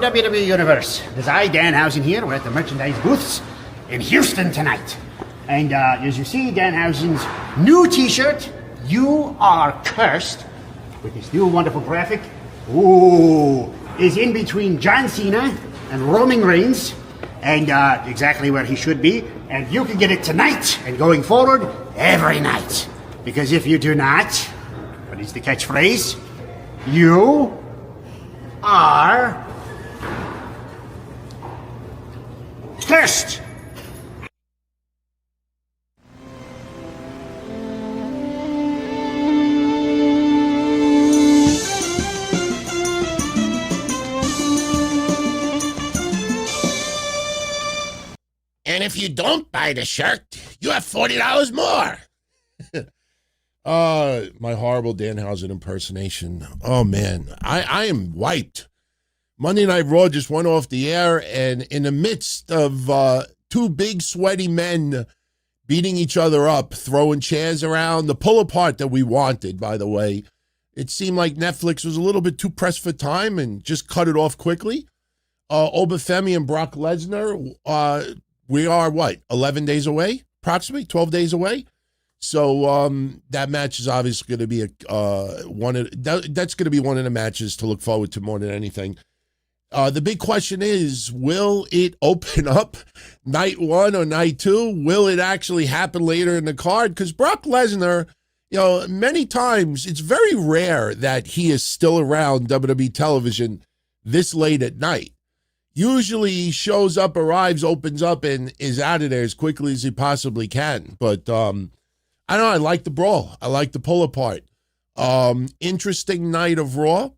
Hello, WWE Universe. It is I, Danhausen here. We're at the merchandise booths in Houston tonight. And as you see, Danhausen's new t-shirt, You Are Cursed, with this new wonderful graphic, is in between John Cena and Roman Reigns, and exactly where he should be. And you can get it tonight and going forward every night. Because if you do not, what is the catchphrase? You are cursed. And if you don't buy the shirt, you have $40 more. My horrible Danhausen impersonation. Oh, man. I am wiped. Monday Night Raw just went off the air, and in the midst of two big sweaty men beating each other up, throwing chairs around, the pull-apart that we wanted, by the way, it seemed like Netflix was a little bit too pressed for time and just cut it off quickly. Obafemi and Brock Lesnar, we are, 11 days away? Approximately 12 days away? So that match is obviously going to be that's going to be one of the matches to look forward to more than anything. The big question is, will it open up night one or night two? Will it actually happen later in the card? Because Brock Lesnar, many times it's very rare that he is still around WWE television this late at night. Usually he shows up, arrives, opens up, and is out of there as quickly as he possibly can. But I don't know. I like the brawl. I like the pull apart. Interesting night of Raw.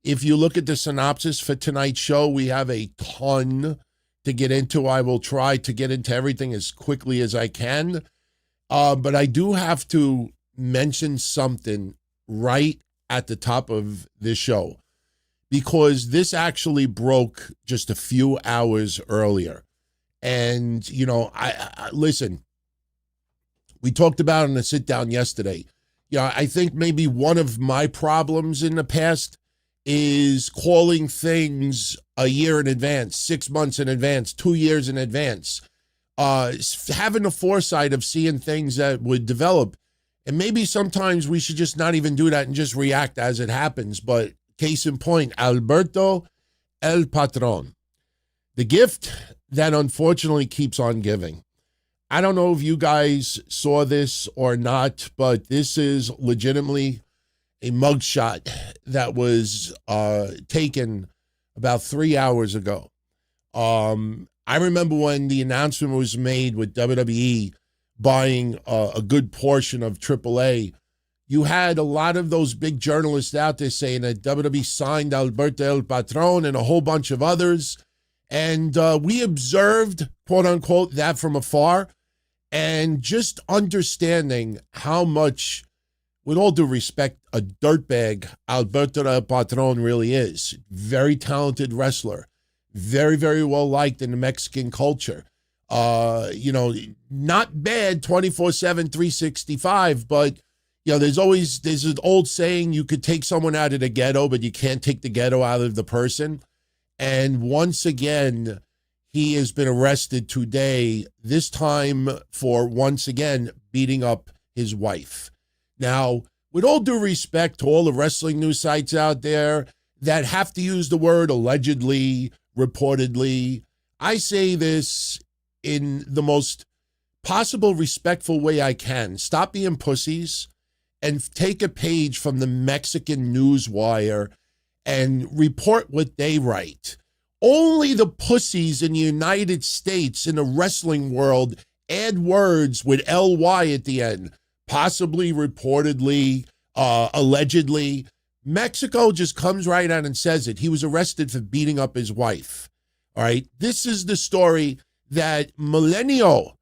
If you look at the synopsis for tonight's show, we have a ton to get into. I will try to get into everything as quickly as I can. But I do have to mention something right at the top of this show, because this actually broke just a few hours earlier. And, I listen, we talked about it in a sit down yesterday. I think maybe one of my problems in the past is calling things a year in advance, 6 months in advance, 2 years in advance, having the foresight of seeing things that would develop. And maybe sometimes we should just not even do that and just react as it happens. But case in point, Alberto El Patron, the gift that unfortunately keeps on giving. I don't know if you guys saw this or not, but this is legitimately a mugshot that was taken about 3 hours ago. I remember when the announcement was made with WWE buying a good portion of AAA, you had a lot of those big journalists out there saying that WWE signed Alberto El Patron and a whole bunch of others. And we observed, quote unquote, that from afar, and just understanding how much, with all due respect, a dirtbag Alberto El Patron really is. Very talented wrestler. Very, very well liked in the Mexican culture. Not bad 24/7, 365, but there's an old saying, you could take someone out of the ghetto, but you can't take the ghetto out of the person. And once again, he has been arrested today, this time for once again beating up his wife. Now, with all due respect to all the wrestling news sites out there that have to use the word allegedly, reportedly, I say this in the most possible respectful way I can. Stop being pussies and take a page from the Mexican newswire and report what they write. Only the pussies in the United States, in the wrestling world, add words with LY at the end. Possibly, reportedly, allegedly. Mexico just comes right out and says it. He was arrested for beating up his wife. All right. This is the story that Milenio.com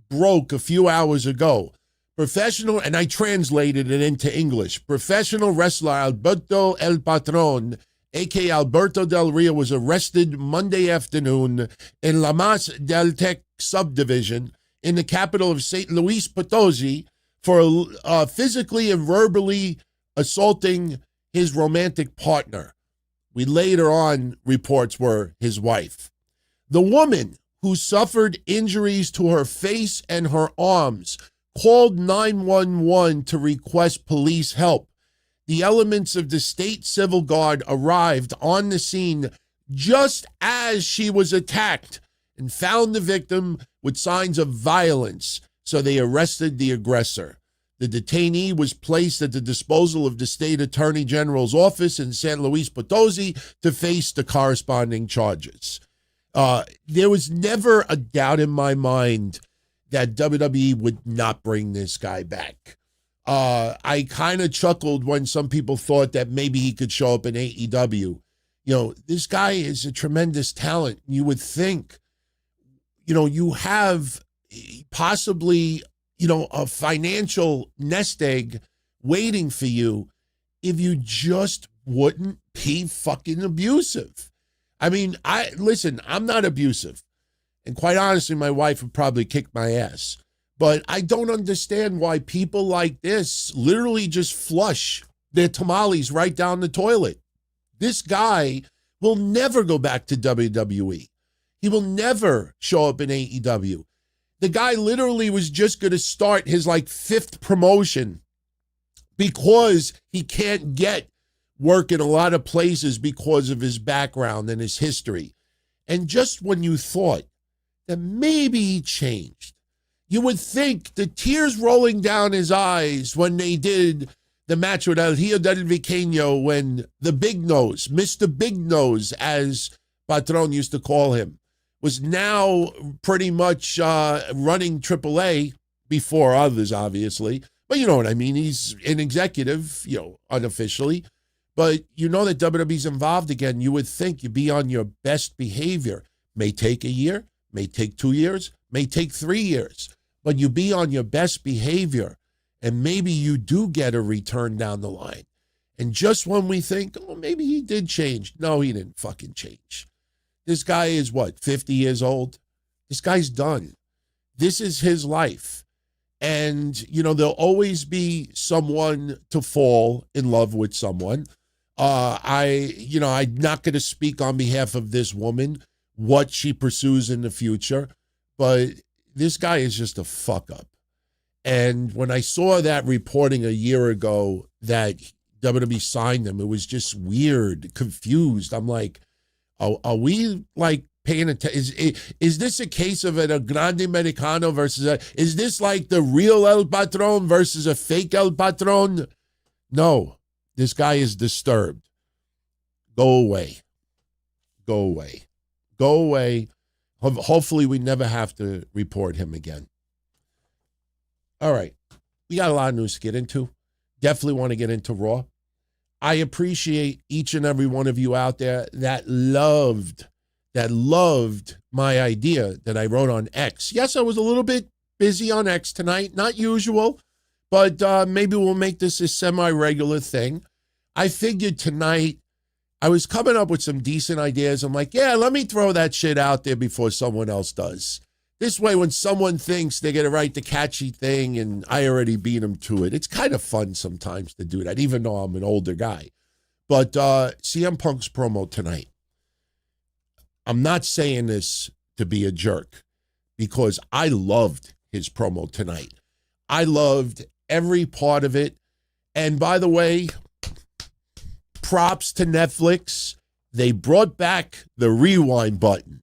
broke a few hours ago. Professional, and I translated it into English, professional wrestler Alberto El Patron, a.k.a. Alberto Del Rio, was arrested Monday afternoon in La Mas del Tec subdivision in the capital of St. Luis Potosi for physically and verbally assaulting his romantic partner. we later on reports were his wife. The woman who suffered injuries to her face and her arms called 911 to request police help. The elements of the state civil guard arrived on the scene just as she was attacked and found the victim with signs of violence, so they arrested the aggressor. The detainee was placed at the disposal of the state attorney general's office in San Luis Potosi to face the corresponding charges. There was never a doubt in my mind that WWE would not bring this guy back. I kind of chuckled when some people thought that maybe he could show up in AEW. You know, this guy is a tremendous talent. You would think, you know, you have possibly, you know, a financial nest egg waiting for you if you just wouldn't be fucking abusive. I mean, listen, I'm not abusive. And quite honestly, my wife would probably kick my ass. But I don't understand why people like this literally just flush their tamales right down the toilet. This guy will never go back to WWE. He will never show up in AEW. The guy literally was just going to start his like 5th promotion because he can't get work in a lot of places because of his background and his history. And just when you thought that maybe he changed, you would think the tears rolling down his eyes when they did the match with El Hijo del Viqueño, when the Big Nose, Mr. Big Nose, as Patron used to call him, was now pretty much running AAA before others, obviously. But you know what I mean? He's an executive, you know, unofficially. But you know that WWE's involved again. You would think you'd be on your best behavior. May take a year, may take 2 years, may take 3 years. But you be on your best behavior, and maybe you do get a return down the line. And just when we think, oh, maybe he did change. No, he didn't fucking change. This guy is what, 50 years old? This guy's done. This is his life. And, you know, there'll always be someone to fall in love with someone. I'm not going to speak on behalf of this woman, what she pursues in the future, but this guy is just a fuck up. And when I saw that reporting a year ago that WWE signed him, it was just weird, confused. I'm like, are we like paying attention? Is this a case of a Grande Americano versus is this like the real El Patron versus a fake El Patron? No, this guy is disturbed. Go away. Go away. Go away. Hopefully we never have to report him again. All right. We got a lot of news to get into. Definitely want to get into Raw. I appreciate each and every one of you out there that loved my idea that I wrote on X. Yes, I was a little bit busy on X tonight. Not usual, but maybe we'll make this a semi-regular thing. I figured tonight I was coming up with some decent ideas. I'm like, yeah, let me throw that shit out there before someone else does. This way, when someone thinks they're going to write the catchy thing and I already beat them to it, it's kind of fun sometimes to do that, even though I'm an older guy. But CM Punk's promo tonight, I'm not saying this to be a jerk because I loved his promo tonight. I loved every part of it. And by the way, props to Netflix. They brought back the rewind button.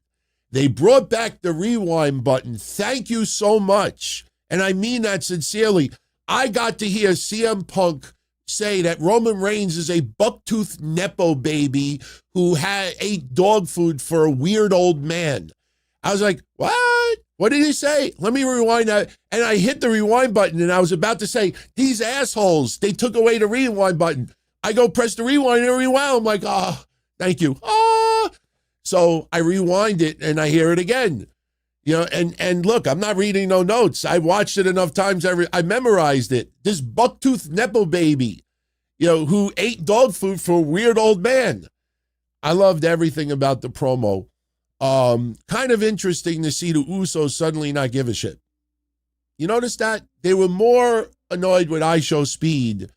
They brought back the rewind button. Thank you so much. And I mean that sincerely. I got to hear CM Punk say that Roman Reigns is a bucktooth Nepo baby who ate dog food for a weird old man. I was like, what? What did he say? Let me rewind that. And I hit the rewind button and I was about to say, these assholes, they took away the rewind button. I go press the rewind and rewound. I'm like, oh, thank you. Oh. So I rewind it and I hear it again. You know, and look, I'm not reading no notes. I watched it enough times. I memorized it. This bucktooth Nepo baby, you know, who ate dog food for a weird old man. I loved everything about the promo. Kind of interesting to see the Usos suddenly not give a shit. You notice that? They were more annoyed with I Show Speed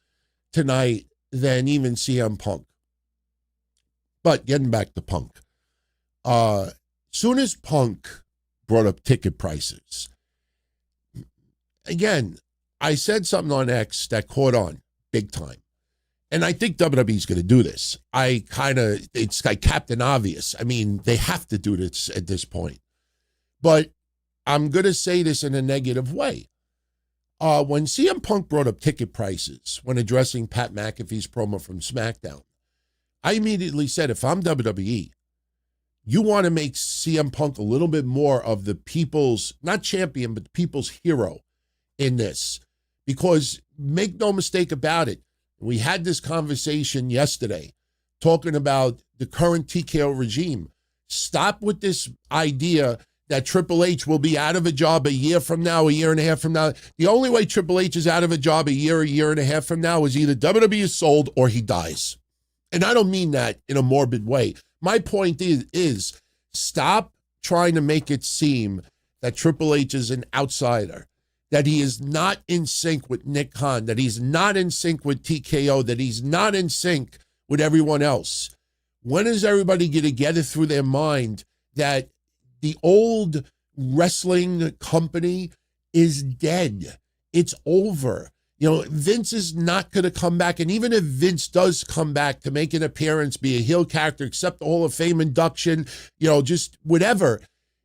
tonight than even CM Punk. But getting back to Punk. Soon as Punk brought up ticket prices, again, I said something on X that caught on big time. And I think WWE's going to do this. It's like Captain Obvious. I mean, they have to do this at this point. But I'm going to say this in a negative way. When CM Punk brought up ticket prices when addressing Pat McAfee's promo from SmackDown, I immediately said, if I'm WWE, you want to make CM Punk a little bit more of the people's, not champion, but the people's hero in this. Because make no mistake about it, we had this conversation yesterday talking about the current TKO regime. Stop with this idea that Triple H will be out of a job a year from now, a year and a half from now. The only way Triple H is out of a job a year and a half from now is either WWE is sold or he dies. And I don't mean that in a morbid way. My point is stop trying to make it seem that Triple H is an outsider, that he is not in sync with Nick Khan, that he's not in sync with TKO, that he's not in sync with everyone else. When is everybody going to get it through their mind that the old wrestling company is dead? It's over. Vince is not going to come back. And even if Vince does come back to make an appearance, be a heel character, accept the Hall of Fame induction, just whatever,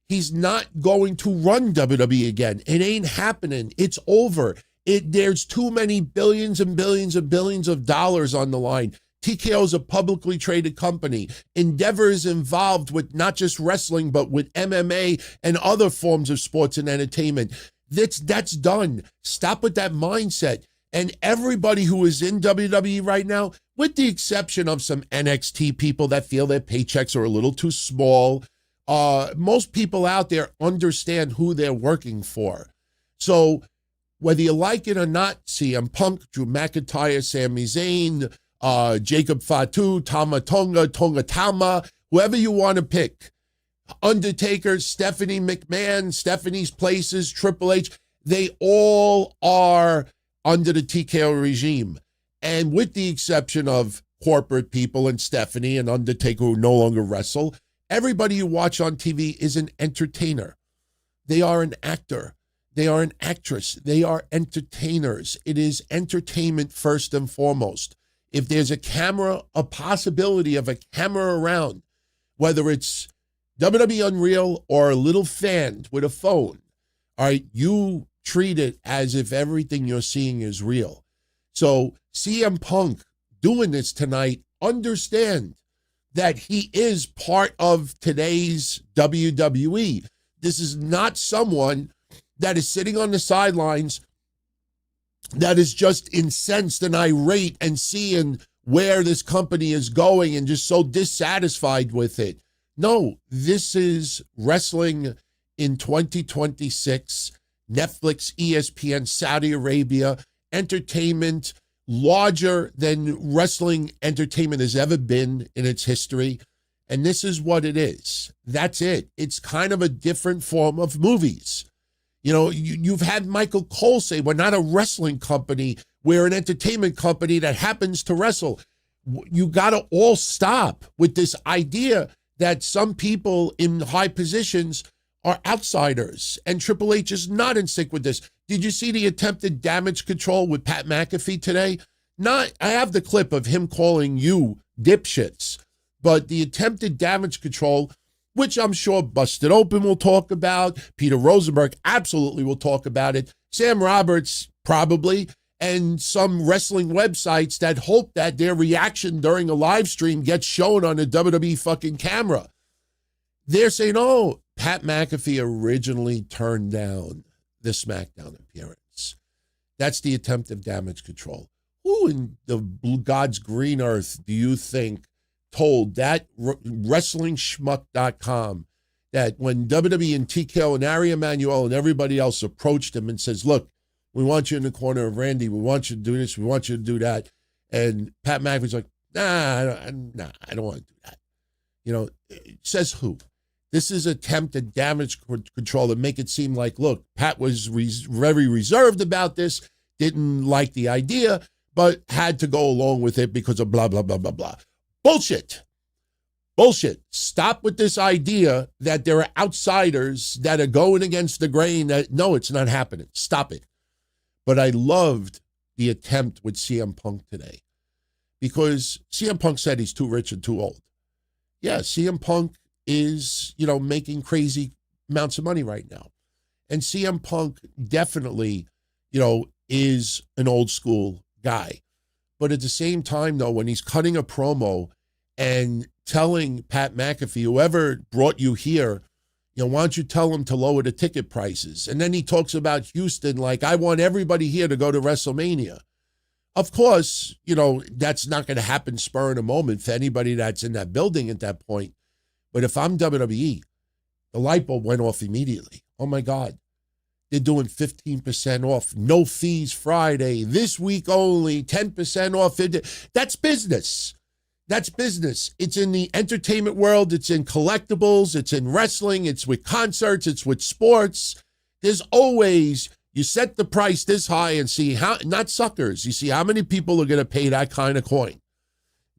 he's not going to run WWE again. It ain't happening. It's over. There's too many billions and billions and billions of dollars on the line. TKO is a publicly traded company. Endeavor is involved with not just wrestling, but with MMA and other forms of sports and entertainment. That's done. Stop with that mindset. And everybody who is in WWE right now, with the exception of some NXT people that feel their paychecks are a little too small, most people out there understand who they're working for. So whether you like it or not, CM Punk, Drew McIntyre, Sami Zayn, Jacob Fatu, Tama Tonga, Tonga Tama, whoever you want to pick, Undertaker, Stephanie McMahon, Stephanie's Places, Triple H, they all are under the TKO regime. And with the exception of corporate people and Stephanie and Undertaker who no longer wrestle, everybody you watch on TV is an entertainer. They are an actor. They are an actress. They are entertainers. It is entertainment first and foremost. If there's a camera, a possibility of a camera around, whether it's WWE Unreal or a little fan with a phone, all right, you treat it as if everything you're seeing is real. So CM Punk doing this tonight, understand that he is part of today's WWE. This is not someone that is sitting on the sidelines that is just incensed and irate and seeing where this company is going and just so dissatisfied with it. No, this is wrestling in 2026, Netflix, ESPN, Saudi Arabia, entertainment larger than wrestling entertainment has ever been in its history. And this is what it is. That's it. It's kind of a different form of movies. You've had Michael Cole say, we're not a wrestling company. We're an entertainment company that happens to wrestle. You got to all stop with this idea that some people in high positions are outsiders, and Triple H is not in sync with this. Did you see the attempted damage control with Pat McAfee today? I have the clip of him calling you dipshits, but the attempted damage control, which I'm sure Busted Open will talk about, Peter Rosenberg absolutely will talk about it, Sam Roberts probably, and some wrestling websites that hope that their reaction during a live stream gets shown on a WWE fucking camera. They're saying, oh, Pat McAfee originally turned down the SmackDown appearance. That's the attempt of damage control. Who in the God's green earth do you think told that WrestlingSchmuck.com that when WWE and TKO and Ari Emanuel and everybody else approached him and says, look, we want you in the corner of Randy. We want you to do this. We want you to do that. And Pat McAfee's like, I don't want to do that. It says who? This is attempt at damage control to make it seem like, look, Pat was very reserved about this, didn't like the idea, but had to go along with it because of blah, blah, blah, blah, blah. Bullshit. Bullshit. Stop with this idea that there are outsiders that are going against the grain. No, it's not happening. Stop it. But I loved the attempt with CM Punk today because CM Punk said he's too rich and too old. Yeah, CM Punk is, making crazy amounts of money right now. And CM Punk definitely, is an old school guy. But at the same time, though, when he's cutting a promo and telling Pat McAfee, whoever brought you here, why don't you tell him to lower the ticket prices? And then he talks about Houston like, I want everybody here to go to WrestleMania. Of course, that's not going to happen spur in a moment for anybody that's in that building at that point. But if I'm WWE, the light bulb went off immediately. Oh, my God. They're doing 15% off, no fees Friday, this week only, 10% off. That's business. That's business. It's in the entertainment world. It's in collectibles. It's in wrestling. It's with concerts. It's with sports. There's always, you set the price this high and see how, not suckers. You see how many people are going to pay that kind of coin.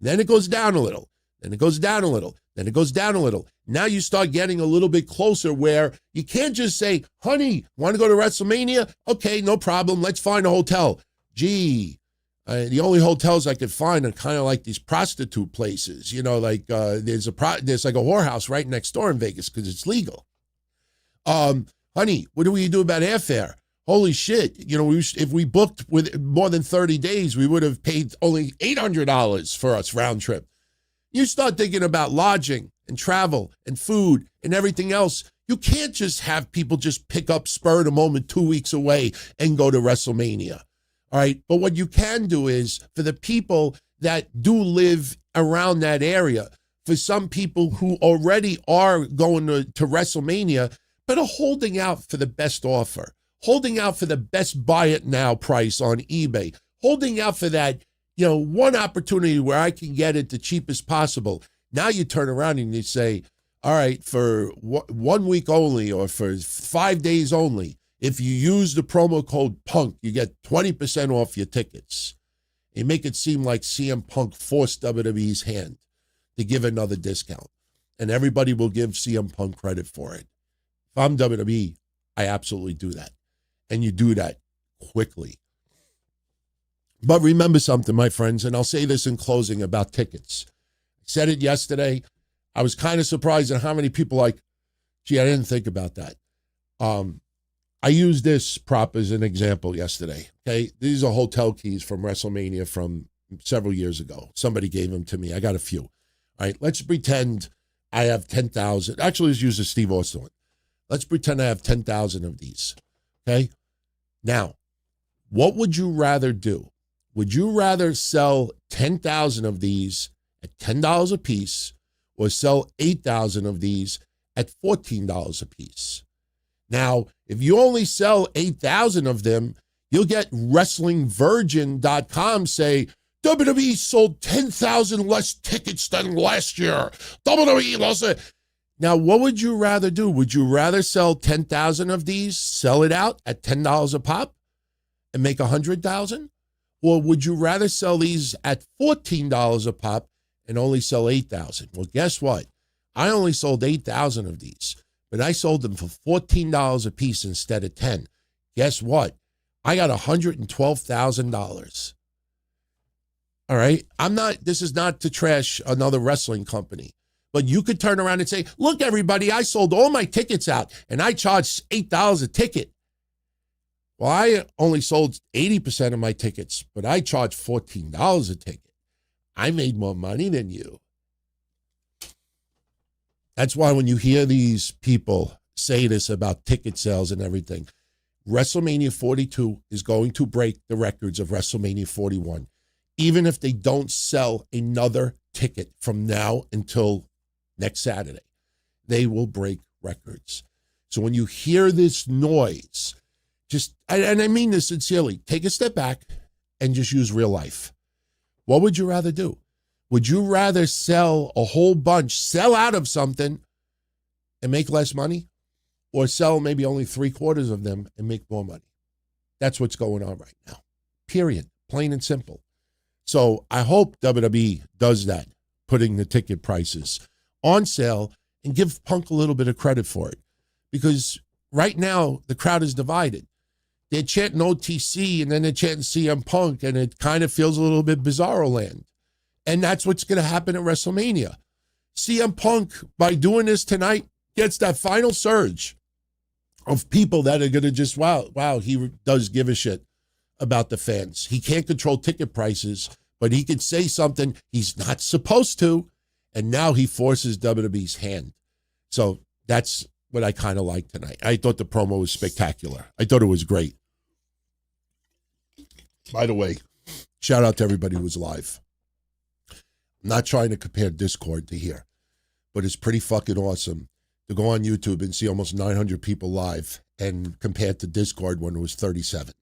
Then it goes down a little. Then it goes down a little. Then it goes down a little. Now you start getting a little bit closer where you can't just say, honey, want to go to WrestleMania? Okay, no problem. Let's find a hotel. Gee, the only hotels I could find are kind of like these prostitute places. There's like a whorehouse right next door in Vegas because it's legal. Honey, what do we do about airfare? Holy shit. If we booked with more than 30 days, we would have paid only $800 for us round trip. You start thinking about lodging and travel and food and everything else. You can't just have people just pick up spur of the moment 2 weeks away and go to WrestleMania. All right. But what you can do is for the people that do live around that area, for some people who already are going to WrestleMania, but are holding out for the best offer, holding out for the best buy it now price on eBay, holding out for that, one opportunity where I can get it the cheapest possible. Now you turn around and you say, all right, for 1 week only or for 5 days only, if you use the promo code PUNK, you get 20% off your tickets. They make it seem like CM Punk forced WWE's hand to give another discount. And everybody will give CM Punk credit for it. If I'm WWE, I absolutely do that. And you do that quickly. But remember something, my friends, and I'll say this in closing about tickets. I said it yesterday. I was kind of surprised at how many people I didn't think about that. I used this prop as an example yesterday. Okay, these are hotel keys from WrestleMania from several years ago. Somebody gave them to me. I got a few. All right, let's pretend I have 10,000. Actually, let's use the Steve Austin one. Let's pretend I have 10,000 of these. Okay, now, what would you rather do? Would you rather sell 10,000 of these at $10 a piece or sell 8,000 of these at $14 a piece? Now, if you only sell 8,000 of them, you'll get WrestlingVirgin.com say, WWE sold 10,000 less tickets than last year. WWE lost it. Now, what would you rather do? Would you rather sell 10,000 of these, sell it out at $10 a pop and make 100,000? Or would you rather sell these at $14 a pop and only sell 8,000? Well, guess what? I only sold 8,000 of these, but I sold them for $14 a piece instead of 10. Guess what? I got $112,000. All right. This is not to trash another wrestling company, but you could turn around and say, look, everybody, I sold all my tickets out and I charged $8 a ticket. Well, I only sold 80% of my tickets, but I charged $14 a ticket. I made more money than you. That's why when you hear these people say this about ticket sales and everything, WrestleMania 42 is going to break the records of WrestleMania 41. Even if they don't sell another ticket from now until next Saturday, they will break records. So when you hear this noise, and I mean this sincerely, take a step back and just use real life. What would you rather do? Would you rather sell a whole bunch, sell out of something and make less money, or sell maybe only 3/4 of them and make more money? That's what's going on right now. Period. Plain and simple. So I hope WWE does that, putting the ticket prices on sale and give Punk a little bit of credit for it. Because right now, the crowd is divided. They're chanting OTC and then they're chanting CM Punk, and it kind of feels a little bit bizarro land. And that's what's going to happen at WrestleMania. CM Punk, by doing this tonight, gets that final surge of people that are going to just, wow, he does give a shit about the fans. He can't control ticket prices, but he could say something he's not supposed to, and now he forces WWE's hand. So that's what I kind of like tonight. I thought the promo was spectacular. I thought it was great. By the way, shout out to everybody who was live. I'm not trying to compare Discord to here, but it's pretty fucking awesome to go on YouTube and see almost 900 people live and compared to Discord when it was 37.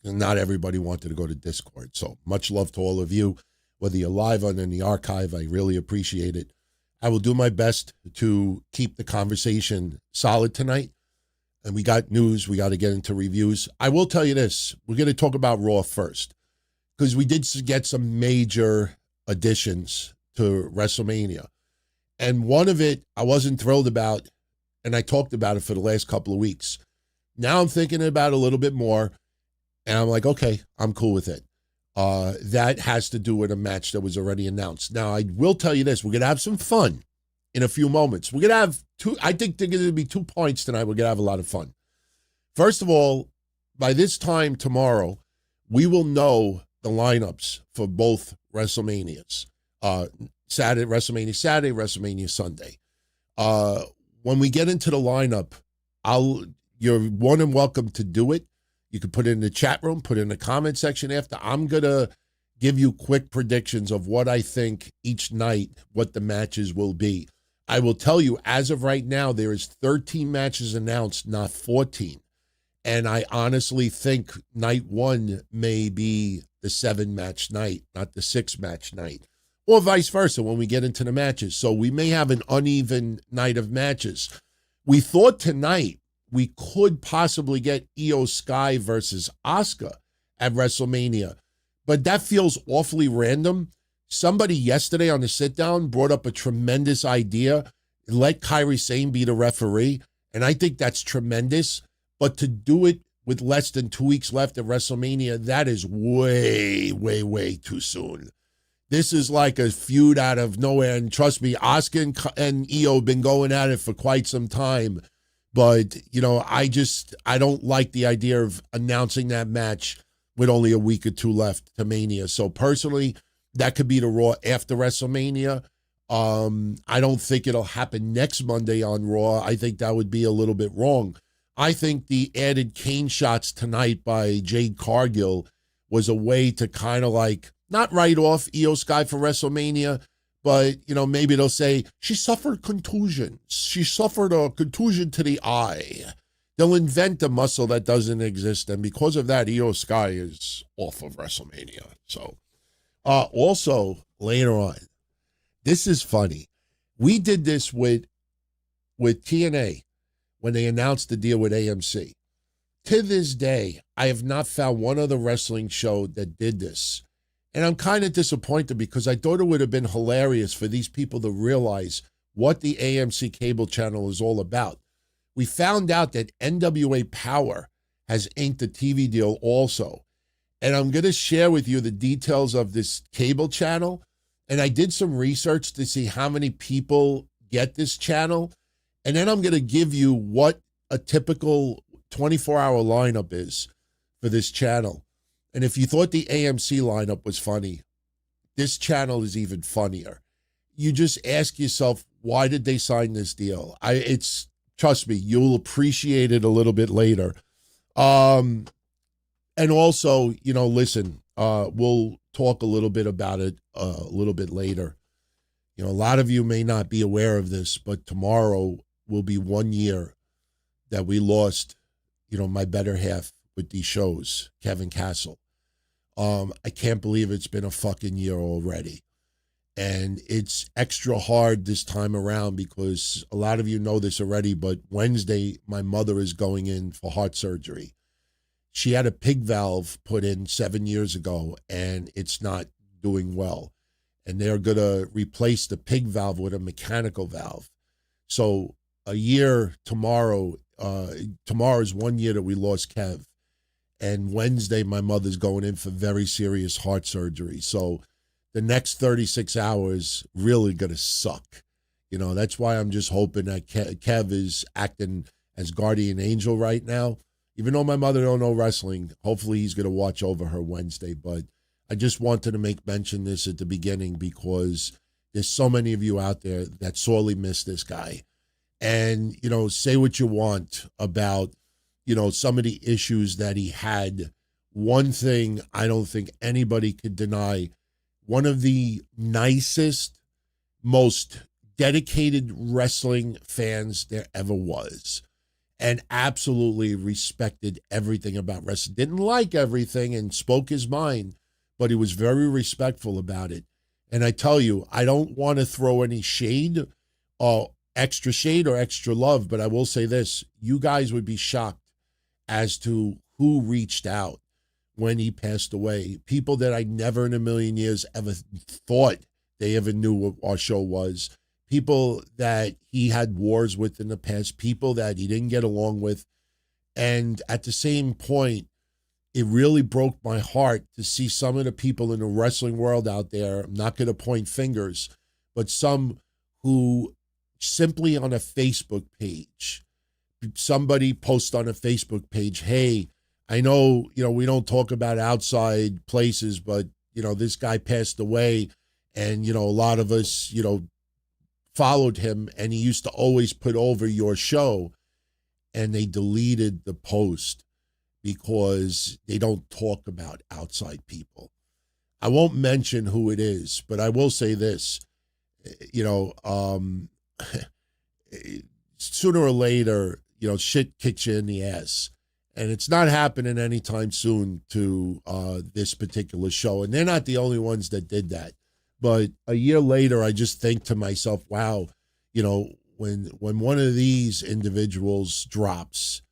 And not everybody wanted to go to Discord. So much love to all of you, whether you're live on in the archive. I really appreciate it. I will do my best to keep the conversation solid tonight. And we got news. We got to get into reviews. I will tell you this. We're going to talk about Raw first, because we did get some major additions to WrestleMania. And one of it I wasn't thrilled about, and I talked about it for the last couple of weeks. Now I'm thinking about it a little bit more, and I'm like, okay, I'm cool with it. That has to do with a match that was already announced. Now, I will tell you this. We're going to have some fun in a few moments. We're going to have I think there's going to be 2 points tonight. We're going to have a lot of fun. First of all, by this time tomorrow, we will know the lineups for both WrestleManias. WrestleMania Saturday, WrestleMania Sunday. When we get into the lineup, you're more than welcome to do it. You can put it in the chat room, put it in the comment section after. I'm going to give you quick predictions of what I think each night, what the matches will be. I will tell you, as of right now, there is 13 matches announced, not 14. And I honestly think night one may be the 7-match night, not the 6-match night. Or vice versa when we get into the matches. So we may have an uneven night of matches. We thought tonight we could possibly get Io Sky versus Asuka at WrestleMania, but that feels awfully random. Somebody yesterday on the sit-down brought up a tremendous idea. Let Kairi Sane be the referee, and I think that's tremendous. But to do it with less than 2 weeks left at WrestleMania, that is way, way, way too soon. This is like a feud out of nowhere, and trust me, Asuka and Io have been going at it for quite some time. But, I don't like the idea of announcing that match with only a week or two left to Mania. So personally, that could be the Raw after WrestleMania. I don't think it'll happen next Monday on Raw. I think that would be a little bit wrong. I think the added cane shots tonight by Jade Cargill was a way to kind of like, not write off Io Sky for WrestleMania, but, maybe they'll say, she suffered contusions. She suffered a contusion to the eye. They'll invent a muscle that doesn't exist, and because of that, Io Sky is off of WrestleMania. So, also, later on, this is funny. We did this with TNA when they announced the deal with AMC. To this day, I have not found one other wrestling show that did this. And I'm kind of disappointed because I thought it would have been hilarious for these people to realize what the AMC cable channel is all about. We found out that NWA Power has inked a TV deal also. And I'm going to share with you the details of this cable channel. And I did some research to see how many people get this channel. And then I'm going to give you what a typical 24-hour lineup is for this channel. And if you thought the AMC lineup was funny, this channel is even funnier. You just ask yourself, why did they sign this deal? Trust me, you'll appreciate it a little bit later. And also, listen, we'll talk a little bit about it a little bit later. A lot of you may not be aware of this, but tomorrow will be 1 year that we lost, my better half with these shows, Kevin Castle. I can't believe it's been a fucking year already. And it's extra hard this time around because a lot of you know this already, but Wednesday, my mother is going in for heart surgery. She had a pig valve put in 7 years ago, and it's not doing well. and they're going to replace the pig valve with a mechanical valve. So a year tomorrow is 1 year that we lost Kev. And Wednesday, my mother's going in for very serious heart surgery. So the next 36 hours really going to suck. You know, that's why I'm just hoping that Kev is acting as guardian angel right now. Even though my mother don't know wrestling, hopefully he's going to watch over her Wednesday. But I just wanted to make mention this at the beginning because there's so many of you out there that sorely miss this guy. And, you know, say what you want about, you know, some of the issues that he had. One thing I don't think anybody could deny, one of the nicest, most dedicated wrestling fans there ever was, and absolutely respected everything about wrestling. Didn't like everything and spoke his mind, but he was very respectful about it. And I tell you, I don't want to throw any shade or extra shade or extra love, but I will say this. You guys would be shocked as to who reached out when he passed away. People that I never in a million years ever thought they ever knew what our show was. People that he had wars with in the past. People that he didn't get along with. And at the same point, it really broke my heart to see some of the people in the wrestling world out there, I'm not going to point fingers, but some who simply on a Facebook page, somebody posts on a Facebook page, hey, I know, you know, we don't talk about outside places, but, you know, this guy passed away and, you know, a lot of us, you know, followed him and he used to always put over your show, and they deleted the post because they don't talk about outside people. I won't mention who it is, but I will say this, you know, sooner or later, you know, shit kicks you in the ass. And it's not happening anytime soon to this particular show. And they're not the only ones that did that. But a year later, I just think to myself, wow, you know, when one of these individuals drops,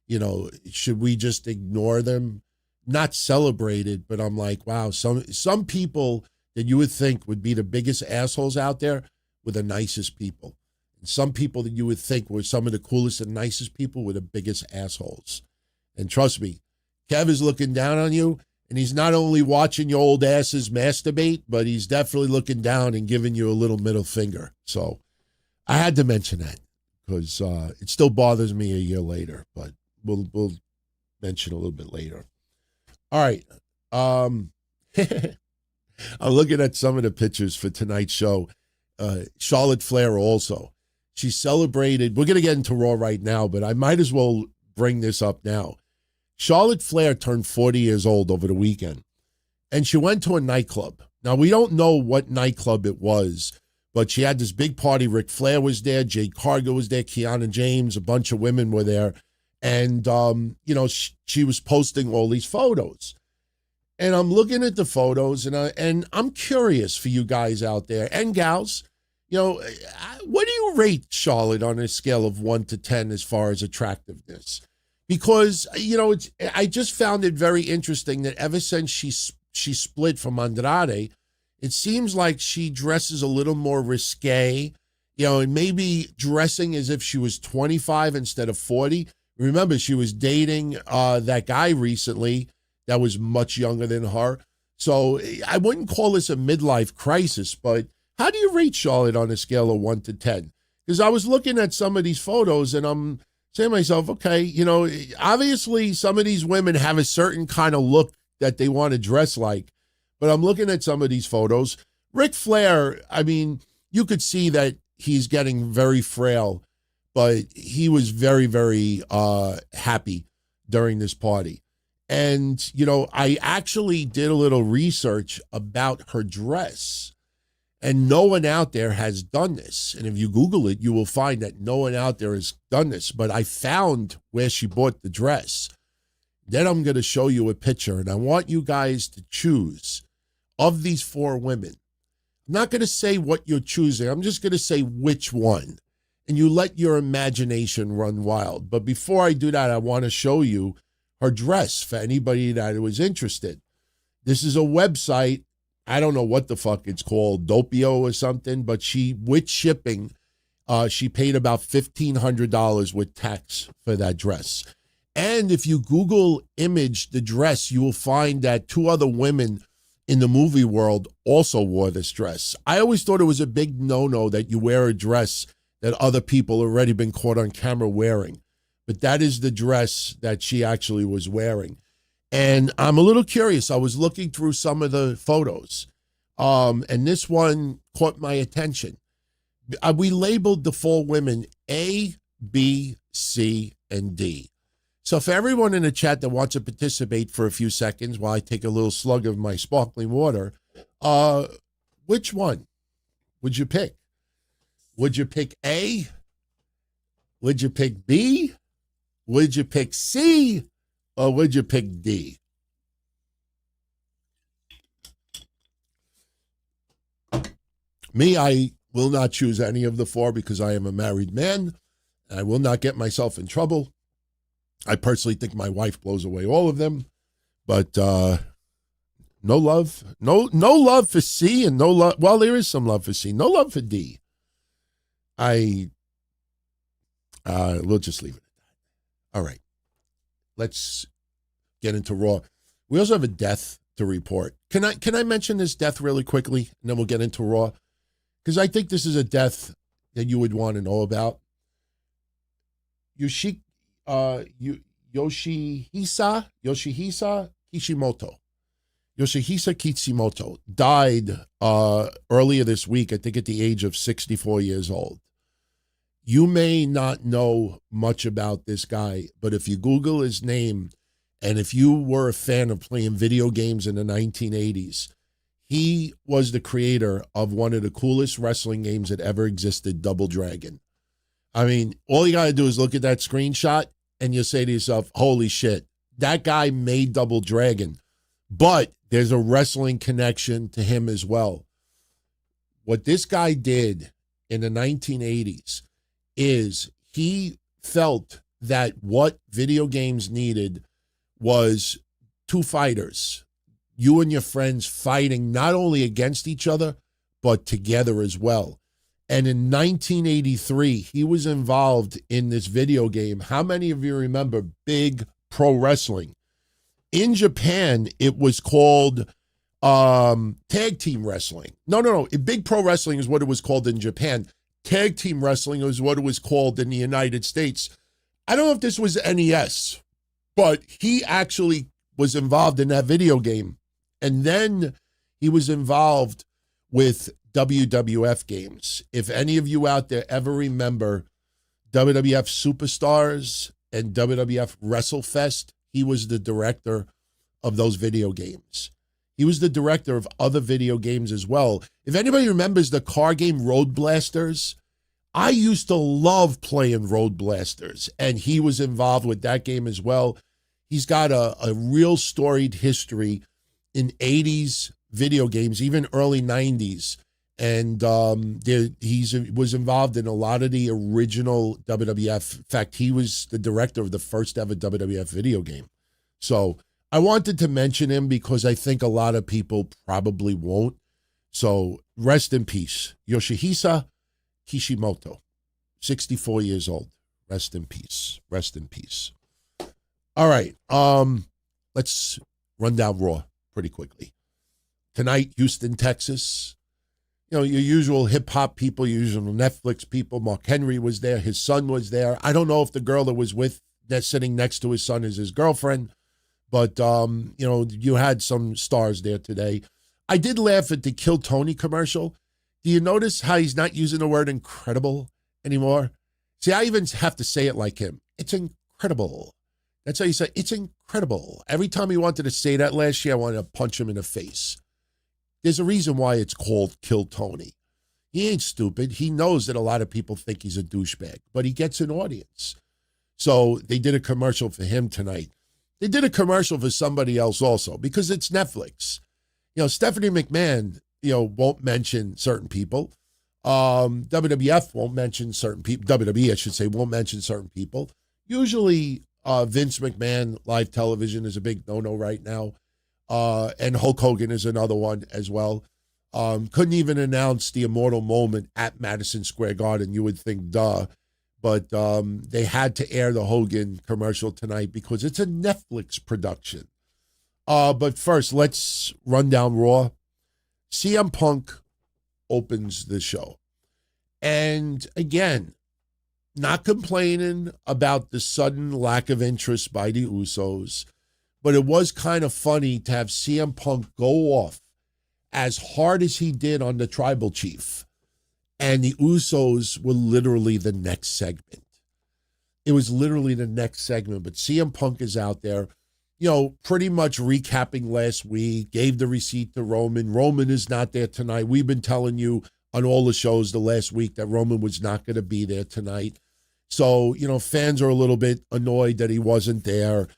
you know, should we just ignore them? Not celebrate it, but I'm like, wow, some people that you would think would be the biggest assholes out there were the nicest people. And some people that you would think were some of the coolest and nicest people were the biggest assholes. And trust me, Kev is looking down on you, and he's not only watching your old asses masturbate, but he's definitely looking down and giving you a little middle finger. So I had to mention that because it still bothers me a year later, but we'll mention a little bit later. All right. I'm looking at some of the pictures for tonight's show. Charlotte Flair also. She celebrated. We're going to get into Raw right now, but I might as well bring this up now. Charlotte Flair turned 40 years old over the weekend, and she went to a nightclub. Now, we don't know what nightclub it was, but she had this big party. Ric Flair was there. Jade Cargill was there. Kiana James, a bunch of women were there. And, you know, she was posting all these photos. And I'm looking at the photos, and I'm curious for you guys out there and gals. You know, what do you rate Charlotte on a scale of 1 to 10 as far as attractiveness? Because, you know, I just found it very interesting that ever since she split from Andrade, it seems like she dresses a little more risque, you know, and maybe dressing as if she was 25 instead of 40. Remember, she was dating that guy recently that was much younger than her. So I wouldn't call this a midlife crisis, but how do you rate Charlotte on a scale of 1 to 10? Because I was looking at some of these photos and I'm saying to myself, okay, you know, obviously some of these women have a certain kind of look that they want to dress like, but I'm looking at some of these photos. Ric Flair, I mean, you could see that he's getting very frail, but he was very, very happy during this party. And, you know, I actually did a little research about her dress. And no one out there has done this. And if you Google it, you will find that no one out there has done this. But I found where she bought the dress. Then I'm going to show you a picture. And I want you guys to choose of these 4 women. I'm not going to say what you're choosing. I'm just going to say which one. And you let your imagination run wild. But before I do that, I want to show you her dress for anybody that was interested. This is a website. I don't know what the fuck it's called, Doppio or something, but with shipping, she paid about $1,500 with tax for that dress. And if you Google image the dress, you will find that 2 other women in the movie world also wore this dress. I always thought it was a big no-no that you wear a dress that other people already been caught on camera wearing. But that is the dress that she actually was wearing. And I'm a little curious. I was looking through some of the photos, and this one caught my attention. We labeled the 4 women A, B, C, and D. So for everyone in the chat that wants to participate for a few seconds while I take a little slug of my sparkling water, which one would you pick? Would you pick A? Would you pick B? Would you pick C? Or would you pick D? Me, I will not choose any of the 4 because I am a married man. I will not get myself in trouble. I personally think my wife blows away all of them. But no love. No love for C and no love. Well, there is some love for C. No love for D. We'll just leave it at that. All right. Let's get into Raw. We also have a death to report. Can I mention this death really quickly, and then we'll get into Raw? Because I think this is a death that you would want to know about. Yoshihisa Kishimoto. Yoshihisa Kishimoto died earlier this week, I think at the age of 64 years old. You may not know much about this guy, but if you Google his name, and if you were a fan of playing video games in the 1980s, he was the creator of one of the coolest wrestling games that ever existed, Double Dragon. I mean, all you got to do is look at that screenshot, and you'll say to yourself, holy shit, that guy made Double Dragon. But there's a wrestling connection to him as well. What this guy did in the 1980s is he felt that what video games needed was 2 fighters, you and your friends fighting not only against each other, but together as well. And in 1983, he was involved in this video game. How many of you remember Big Pro Wrestling? In Japan, it was called Tag Team Wrestling. No. Big Pro Wrestling is what it was called in Japan. Tag Team Wrestling was what it was called in the United States. I don't know if this was NES, but he actually was involved in that video game. And then he was involved with WWF games. If any of you out there ever remember WWF Superstars and WWF WrestleFest, he was the director of those video games. He was the director of other video games as well. If anybody remembers the car game Road Blasters, I used to love playing Road Blasters, and he was involved with that game as well. He's got a real storied history in 80s video games, even early 90s. And he was involved in a lot of the original WWF. In fact, he was the director of the first ever WWF video game. So I wanted to mention him because I think a lot of people probably won't. So rest in peace. Yoshihisa Kishimoto, 64 years old. Rest in peace. Rest in peace. All right. Let's run down Raw pretty quickly. Tonight, Houston, Texas. You know, your usual hip-hop people, your usual Netflix people. Mark Henry was there. His son was there. I don't know if the girl that was that's sitting next to his son is his girlfriend. But, you know, you had some stars there today. I did laugh at the Kill Tony commercial. Do you notice how he's not using the word incredible anymore? See, I even have to say it like him. It's incredible. That's how you say, it's incredible. Every time he wanted to say that last year, I wanted to punch him in the face. There's a reason why it's called Kill Tony. He ain't stupid. He knows that a lot of people think he's a douchebag, but he gets an audience. So they did a commercial for him tonight. They did a commercial for somebody else also because it's Netflix. You know, Stephanie McMahon, you know, won't mention certain people. WWF won't mention certain people. WWE, I should say, won't mention certain people. Usually Vince McMahon live television is a big no-no right now. and Hulk Hogan is another one as well. Couldn't even announce the immortal moment at Madison Square Garden. You would think, duh. But they had to air the Hogan commercial tonight because it's a Netflix production. But first, let's run down Raw. CM Punk opens the show. And again, not complaining about the sudden lack of interest by the Usos, but it was kind of funny to have CM Punk go off as hard as he did on the Tribal Chief. And the Usos were literally the next segment. It was literally the next segment. But CM Punk is out there, pretty much recapping last week, gave the receipt to Roman. Roman is not there tonight. We've been telling you on all the shows the last week that Roman was not going to be there tonight. So, fans are a little bit annoyed that he wasn't there.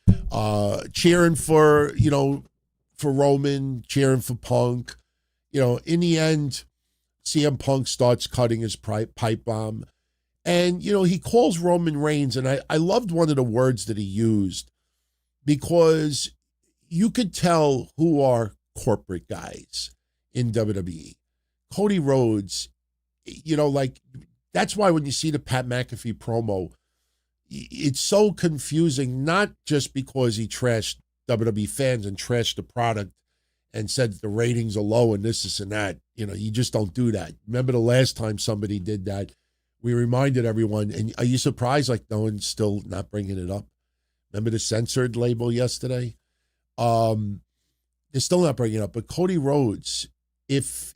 Cheering for Roman, cheering for Punk. In the end, CM Punk starts cutting his pipe bomb. And, he calls Roman Reigns, and I loved one of the words that he used because you could tell who are corporate guys in WWE. Cody Rhodes, that's why when you see the Pat McAfee promo, it's so confusing, not just because he trashed WWE fans and trashed the product and said the ratings are low and this and that. You just don't do that. Remember the last time somebody did that, we reminded everyone, and are you surprised no one's still not bringing it up? Remember the censored label yesterday? They're still not bringing it up. But Cody Rhodes, if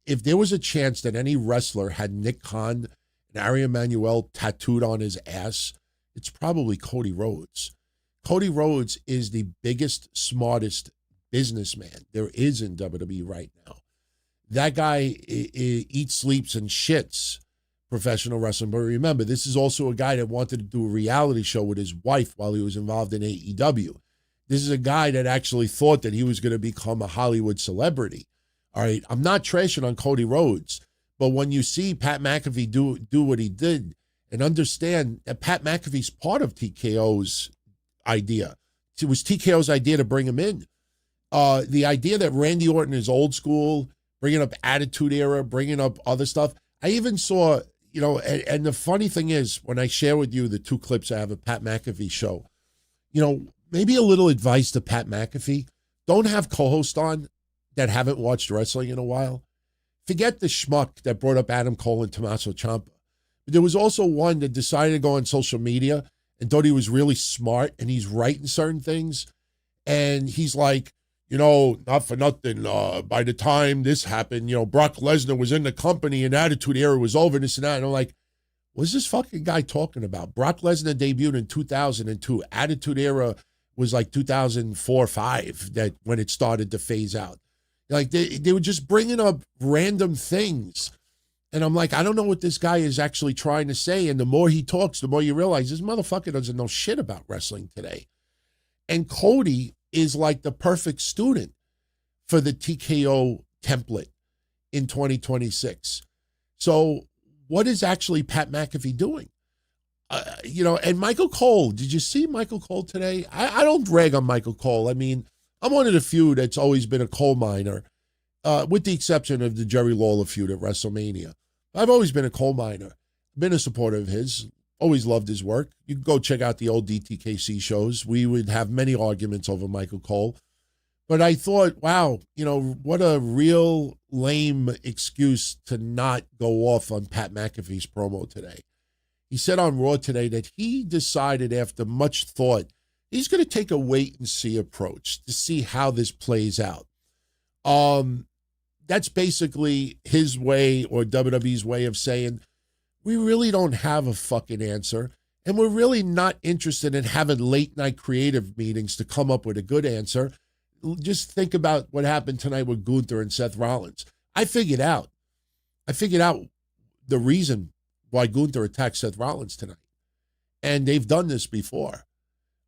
there was a chance that any wrestler had Nick Khan and Ari Emanuel tattooed on his ass, it's probably Cody Rhodes. Cody Rhodes is the biggest, smartest businessman there is in WWE right now. That guy eats, sleeps, and shits professional wrestling. But remember, this is also a guy that wanted to do a reality show with his wife while he was involved in AEW. This is a guy that actually thought that he was going to become a Hollywood celebrity. All right, I'm not trashing on Cody Rhodes, but when you see Pat McAfee do what he did, and understand that Pat McAfee's part of TKO's idea. It was TKO's idea to bring him in. The idea that Randy Orton is old school, bringing up Attitude Era, bringing up other stuff. I even saw, and the funny thing is, when I share with you the 2 clips I have of Pat McAfee show, maybe a little advice to Pat McAfee. Don't have co-hosts on that haven't watched wrestling in a while. Forget the schmuck that brought up Adam Cole and Tommaso Ciampa. But there was also one that decided to go on social media and thought he was really smart and he's right in certain things. And he's like, not for nothing, by the time this happened, Brock Lesnar was in the company and Attitude Era was over, this and that. And I'm like, what's this fucking guy talking about? Brock Lesnar debuted in 2002. Attitude Era was like 2004 or 5 that when it started to phase out. Like they were just bringing up random things. And I'm like, I don't know what this guy is actually trying to say. And the more he talks, the more you realize this motherfucker doesn't know shit about wrestling today. And Cody is like the perfect student for the TKO template in 2026. So what is actually Pat McAfee doing? And Michael Cole, did you see Michael Cole today? I don't rag on Michael Cole. I mean, I'm one of the few that's always been a coal miner, with the exception of the Jerry Lawler feud at WrestleMania. I've always been a coal miner, been a supporter of his, always loved his work. You can go check out the old DTKC shows. We would have many arguments over Michael Cole. But I thought, wow, what a real lame excuse to not go off on Pat McAfee's promo today. He said on Raw today that he decided after much thought, he's going to take a wait-and-see approach to see how this plays out. That's basically his way or WWE's way of saying, we really don't have a fucking answer, and we're really not interested in having late-night creative meetings to come up with a good answer. Just think about what happened tonight with Gunther and Seth Rollins. I figured out the reason why Gunther attacked Seth Rollins tonight. And they've done this before.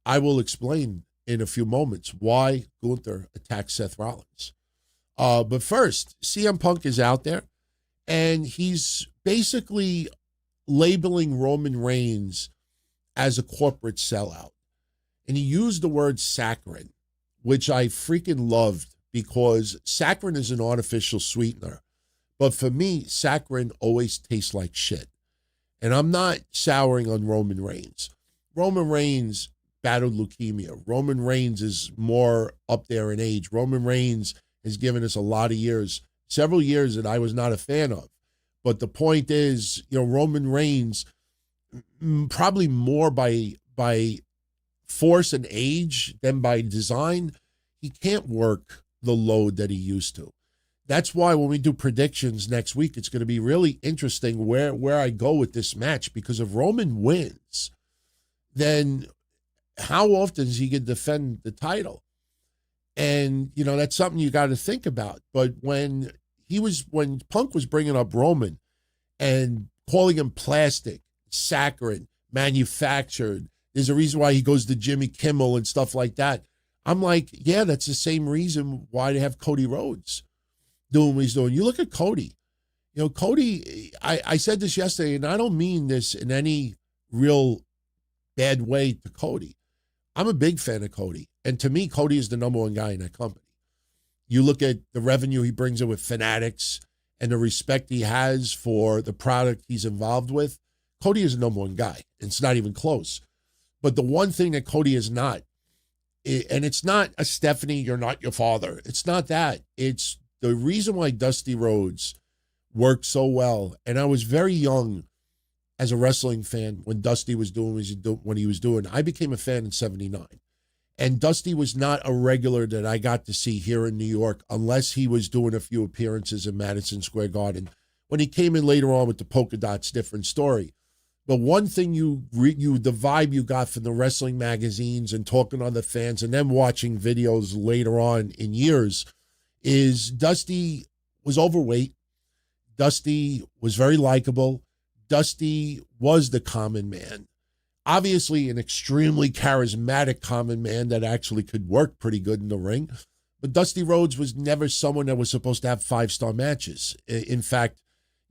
I will explain in a few moments why Gunther attacked Seth Rollins. But first, CM Punk is out there, and he's basically labeling Roman Reigns as a corporate sellout. And he used the word saccharine, which I freaking loved because saccharin is an artificial sweetener. But for me, saccharin always tastes like shit. And I'm not souring on Roman Reigns. Roman Reigns battled leukemia. Roman Reigns is more up there in age. Roman Reigns has given us a lot of years, several years that I was not a fan of. But the point is, Roman Reigns, probably more by force and age than by design, he can't work the load that he used to. That's why when we do predictions next week, it's going to be really interesting where I go with this match, because if Roman wins, then how often is he going to defend the title? And, that's something you got to think about. But when Punk was bringing up Roman and calling him plastic, saccharin, manufactured, there's a reason why he goes to Jimmy Kimmel and stuff like that. I'm like, yeah, that's the same reason why they have Cody Rhodes doing what he's doing. You look at Cody. Cody, I said this yesterday, and I don't mean this in any real bad way to Cody. I'm a big fan of Cody. And to me, Cody is the number one guy in that company. You look at the revenue he brings in with Fanatics and the respect he has for the product he's involved with. Cody is the number one guy. It's not even close. But the one thing that Cody is not, and it's not a Stephanie, you're not your father. It's not that. It's the reason why Dusty Rhodes worked so well. And I was very young as a wrestling fan when Dusty was doing what he was doing. I became a fan in 79. And Dusty was not a regular that I got to see here in New York unless he was doing a few appearances in Madison Square Garden. When he came in later on with the polka dots, different story. But one thing the vibe you got from the wrestling magazines and talking to other fans and then watching videos later on in years is Dusty was overweight. Dusty was very likable. Dusty was the common man. Obviously an extremely charismatic common man that actually could work pretty good in the ring. But Dusty Rhodes was never someone that was supposed to have 5-star matches. In fact,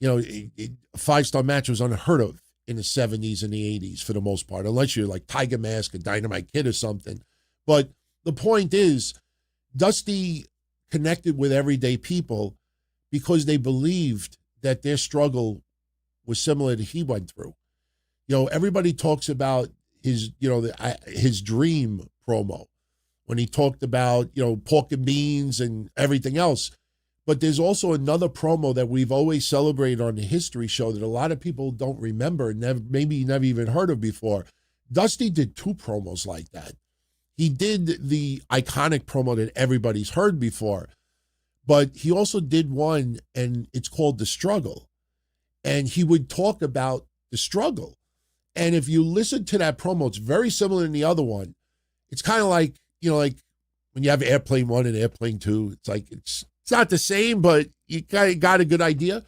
a 5-star match was unheard of in the 70s and the 80s for the most part, unless you're like Tiger Mask or Dynamite Kid or something. But the point is, Dusty connected with everyday people because they believed that their struggle was similar to he went through. Everybody talks about his dream promo when he talked about, pork and beans and everything else. But there's also another promo that we've always celebrated on the history show that a lot of people don't remember and maybe never even heard of before. Dusty did 2 promos like that. He did the iconic promo that everybody's heard before, but he also did one, and it's called The Struggle. And he would talk about the struggle. And if you listen to that promo, it's very similar to the other one. It's kind of like, like when you have Airplane 1 and Airplane 2, it's like, it's not the same, but you got a good idea.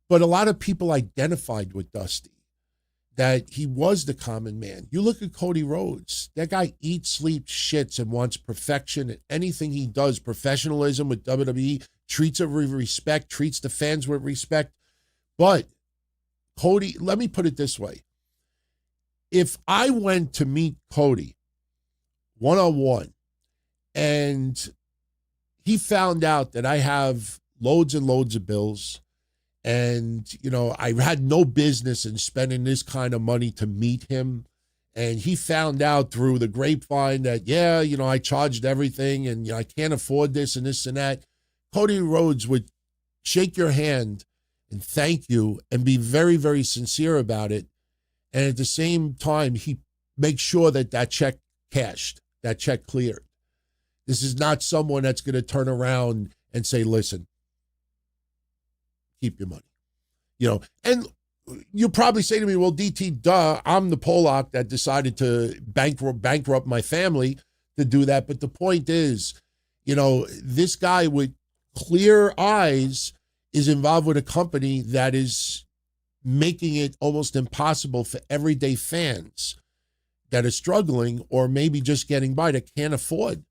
But a lot of people identified with Dusty, that he was the common man. You look at Cody Rhodes, that guy eats, sleeps, shits, and wants perfection in anything he does. Professionalism with WWE, treats it with respect, treats the fans with respect. But Cody, let me put it this way. If I went to meet Cody one-on-one and he found out that I have loads and loads of bills and, I had no business in spending this kind of money to meet him, and he found out through the grapevine that, I charged everything and I can't afford this and this and that, Cody Rhodes would shake your hand and thank you and be very, very sincere about it. And at the same time, he makes sure that check cashed, that check cleared. This is not someone that's going to turn around and say, listen, keep your money. And you'll probably say to me, well, DT, duh, I'm the Pollock that decided to bankrupt my family to do that. But the point is, this guy with clear eyes is involved with a company that is making it almost impossible for everyday fans that are struggling or maybe just getting by, that can't afford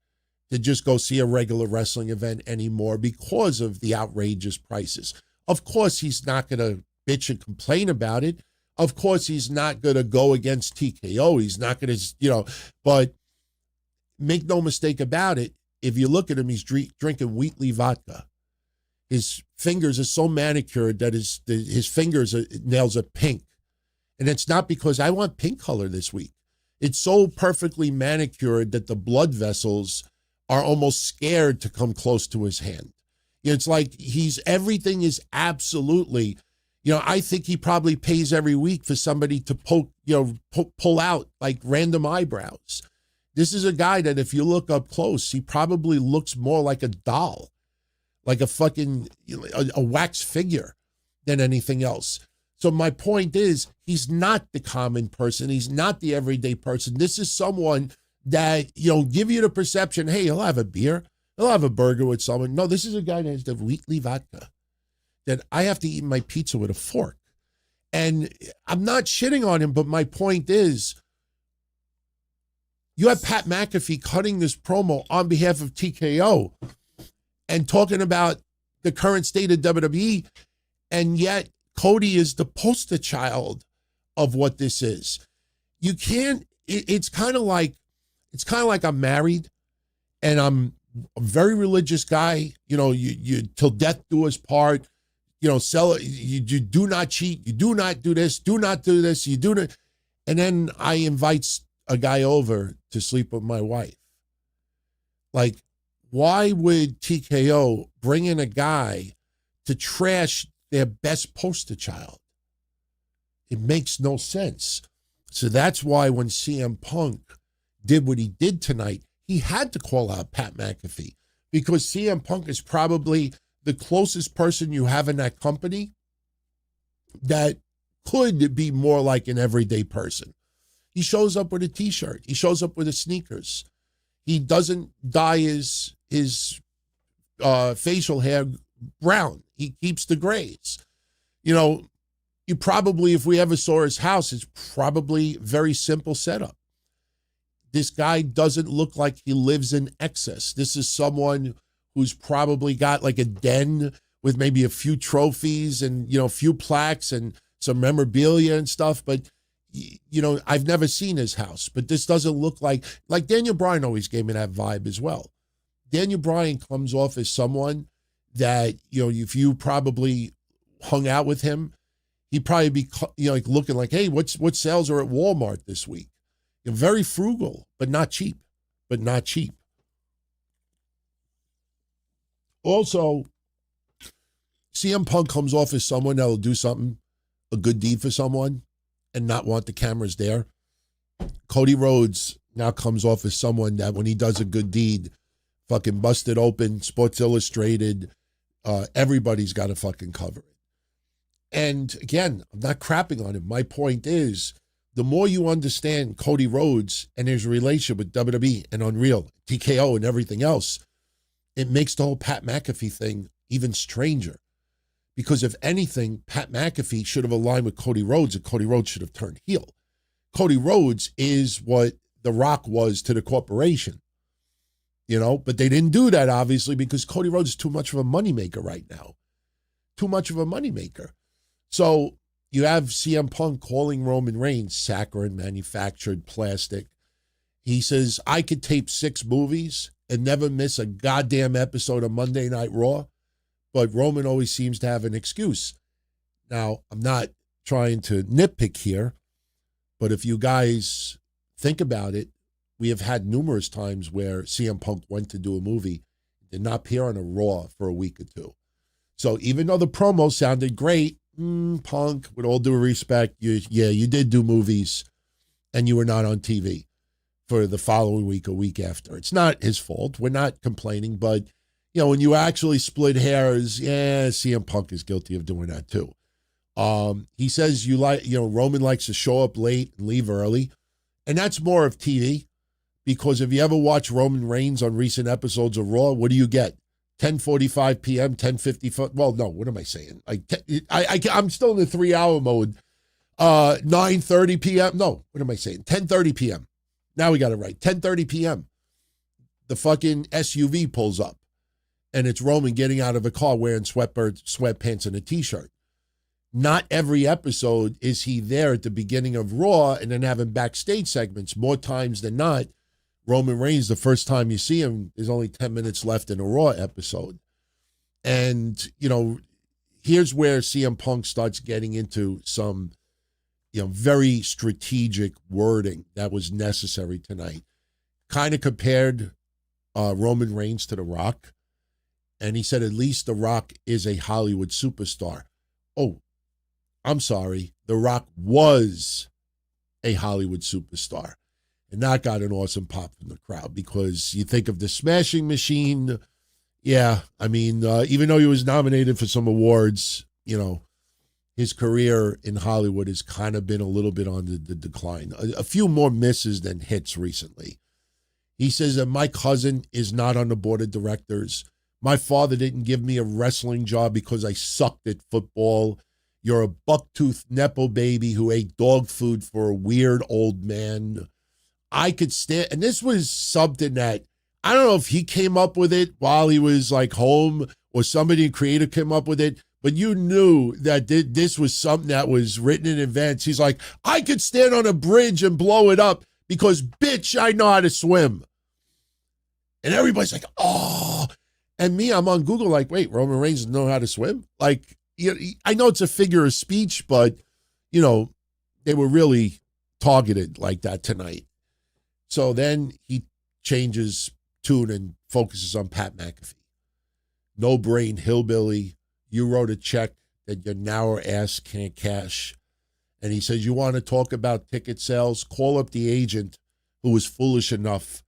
to just go see a regular wrestling event anymore because of the outrageous prices. Of course, he's not going to bitch and complain about it. Of course, he's not going to go against TKO. He's not going to, but make no mistake about it, if you look at him, he's drinking Wheatley vodka. His fingers are so manicured that his nails are pink. And it's not because I want pink color this week. It's so perfectly manicured that the blood vessels are almost scared to come close to his hand. It's like everything is absolutely, I think he probably pays every week for somebody to pull out like random eyebrows. This is a guy that if you look up close, he probably looks more like a doll, like a fucking, a wax figure than anything else. So my point is, he's not the common person. He's not the everyday person. This is someone that, give you the perception, hey, he'll have a beer. He'll have a burger with someone. No, this is a guy that has the Wheatley vodka that I have to eat my pizza with a fork. And I'm not shitting on him, but my point is, you have Pat McAfee cutting this promo on behalf of TKO and talking about the current state of WWE, and yet Cody is the poster child of what this is. You can't, it's kind of like I'm married and I'm a very religious guy, you till death do us part, you do not cheat, you do not do this, do not do this, you do not. And then I invite a guy over to sleep with my wife. Like, why would TKO bring in a guy to trash their best poster child? It makes no sense. So that's why when CM Punk did what he did tonight, he had to call out Pat McAfee, because CM Punk is probably the closest person you have in that company that could be more like an everyday person. He shows up with a t-shirt. He shows up with his sneakers. He doesn't dye his facial hair brown. He keeps the grays. You probably, if we ever saw his house, it's probably very simple setup. This guy doesn't look like he lives in excess. This is someone who's probably got like a den with maybe a few trophies and, a few plaques and some memorabilia and stuff. But, I've never seen his house, but this doesn't look like Daniel Bryan always gave me that vibe as well. Daniel Bryan comes off as someone that, if you probably hung out with him, he'd probably be, like looking like, hey, what sales are at Walmart this week? Very frugal, but not cheap. Also, CM Punk comes off as someone that will do something, a good deed for someone, and not want the cameras there. Cody Rhodes now comes off as someone that when he does a good deed, fucking busted open, Sports Illustrated, everybody's got to fucking cover it. And again, I'm not crapping on him. My point is, the more you understand Cody Rhodes and his relationship with WWE and Unreal, TKO and everything else, it makes the whole Pat McAfee thing even stranger. Because if anything, Pat McAfee should have aligned with Cody Rhodes and Cody Rhodes should have turned heel. Cody Rhodes is what The Rock was to the corporation, but they didn't do that, obviously, because Cody Rhodes is too much of a moneymaker right now. Too much of a moneymaker. So you have CM Punk calling Roman Reigns saccharine, manufactured plastic. He says, I could tape 6 movies and never miss a goddamn episode of Monday Night Raw, but Roman always seems to have an excuse. Now, I'm not trying to nitpick here, but if you guys think about it, we have had numerous times where CM Punk went to do a movie, did not appear on a Raw for a week or two. So even though the promo sounded great, Punk, with all due respect, you did do movies and you were not on TV for the following week or week after. It's not his fault. We're not complaining, but when you actually split hairs, CM Punk is guilty of doing that too. He says Roman likes to show up late and leave early, and that's more of TV, because if you ever watch Roman Reigns on recent episodes of Raw, what do you get? 10:45 p.m., 10:50. Well, no, what am I saying? I'm still in the 3-hour mode. 9:30 p.m. No, what am I saying? 10:30 p.m. Now we got it right. 10:30 p.m. The fucking SUV pulls up, and it's Roman getting out of a car wearing sweatpants and a t-shirt. Not every episode is he there at the beginning of Raw and then having backstage segments. More times than not, Roman Reigns, the first time you see him, there's only 10 minutes left in a Raw episode. And, here's where CM Punk starts getting into some, very strategic wording that was necessary tonight. Kind of compared Roman Reigns to The Rock. And he said, at least The Rock is a Hollywood superstar. Oh, I'm sorry. The Rock was a Hollywood superstar. And that got an awesome pop from the crowd because you think of the Smashing Machine. Yeah, I mean, even though he was nominated for some awards, his career in Hollywood has kind of been a little bit on the decline. A few more misses than hits recently. He says that my cousin is not on the board of directors. My father didn't give me a wrestling job because I sucked at football. You're a buck-toothed Nepo baby who ate dog food for a weird old man. I could stand, and this was something that, I don't know if he came up with it while he was like home or somebody creative came up with it, but you knew that this was something that was written in advance. He's like, I could stand on a bridge and blow it up because, bitch, I know how to swim. And everybody's like, oh. And me, I'm on Google like, wait, Roman Reigns doesn't know how to swim? Like, I know it's a figure of speech, but, they were really targeted like that tonight. So then he changes tune and focuses on Pat McAfee. No brain hillbilly. You wrote a check that your narrow ass can't cash. And he says, you want to talk about ticket sales? Call up the agent who was foolish enough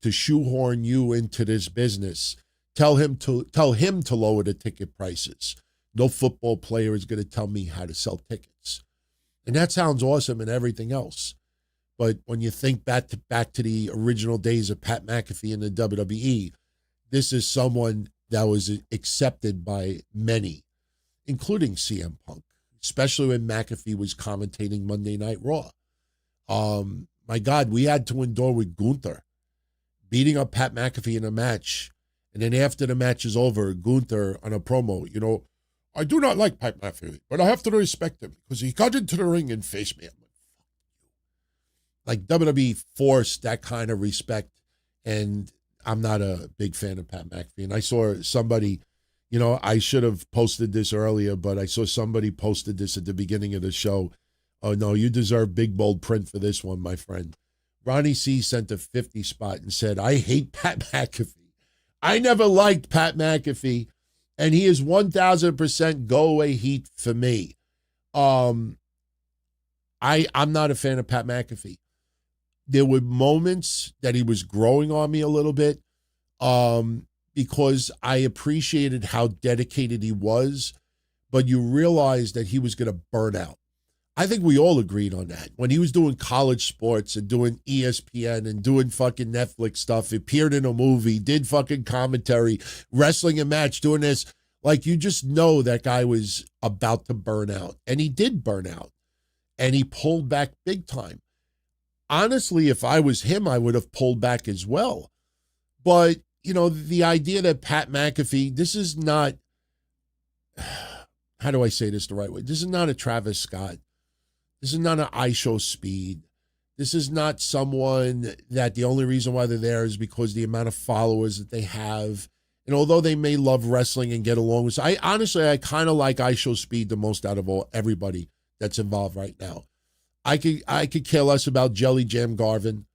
to shoehorn you into this business. Tell him to lower the ticket prices. No football player is going to tell me how to sell tickets. And that sounds awesome and everything else. But when you think back to the original days of Pat McAfee in the WWE, this is someone that was accepted by many, including CM Punk, especially when McAfee was commentating Monday Night Raw. My God, we had to endure with Gunther beating up Pat McAfee in a match. And then after the match is over, Gunther on a promo, I do not like Pat McAfee, but I have to respect him because he got into the ring and faced me. Like WWE forced that kind of respect, and I'm not a big fan of Pat McAfee. And I saw somebody, I should have posted this earlier, but I saw somebody posted this at the beginning of the show. Oh, no, you deserve big, bold print for this one, my friend. Ronnie C. sent a 50 spot and said, I hate Pat McAfee. I never liked Pat McAfee, and he is 1,000% go-away heat for me. I'm not a fan of Pat McAfee. There were moments that he was growing on me a little bit because I appreciated how dedicated he was, but you realized that he was going to burn out. I think we all agreed on that. When he was doing college sports and doing ESPN and doing fucking Netflix stuff, appeared in a movie, did fucking commentary, wrestling a match, doing this, like you just know that guy was about to burn out. And he did burn out. And he pulled back big time. Honestly, if I was him, I would have pulled back as well. But, the idea that Pat McAfee, this is not, how do I say this the right way? This is not a Travis Scott. This is not an ISHO Speed. This is not someone that the only reason why they're there is because the amount of followers that they have. And although they may love wrestling and get along with, I kind of like ISHO Speed the most out of everybody that's involved right now. I could care less about Jelly Jam Garvin.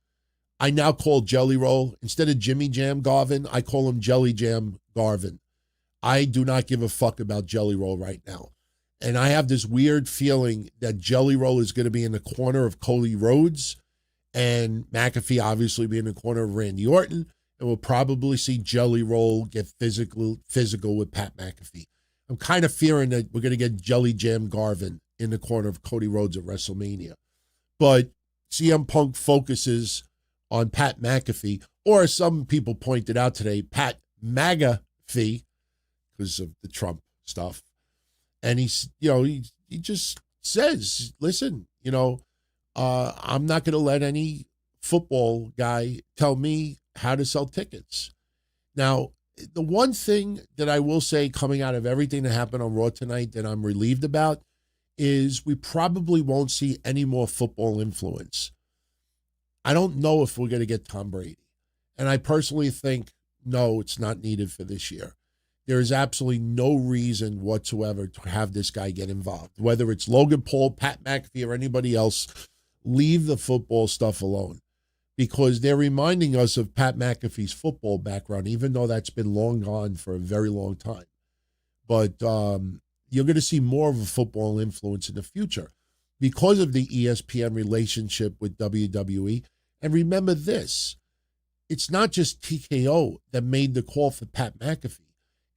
I now call Jelly Roll, instead of Jimmy Jam Garvin, I call him Jelly Jam Garvin. I do not give a fuck about Jelly Roll right now. And I have this weird feeling that Jelly Roll is going to be in the corner of Cody Rhodes and McAfee obviously be in the corner of Randy Orton. And we'll probably see Jelly Roll get physical with Pat McAfee. I'm kind of fearing that we're going to get Jelly Jam Garvin in the corner of Cody Rhodes at WrestleMania. But CM Punk focuses on Pat McAfee, or as some people pointed out today, Pat MAGAfee, because of the Trump stuff. And he's, he just says, listen, I'm not going to let any football guy tell me how to sell tickets. Now, the one thing that I will say coming out of everything that happened on Raw tonight that I'm relieved about is we probably won't see any more football influence. I don't know if we're going to get Tom Brady. And I personally think, no, it's not needed for this year. There is absolutely no reason whatsoever to have this guy get involved. Whether it's Logan Paul, Pat McAfee, or anybody else, leave the football stuff alone. Because they're reminding us of Pat McAfee's football background, even though that's been long gone for a very long time. But you're going to see more of a football influence in the future because of the ESPN relationship with WWE. And remember this, it's not just TKO that made the call for Pat McAfee.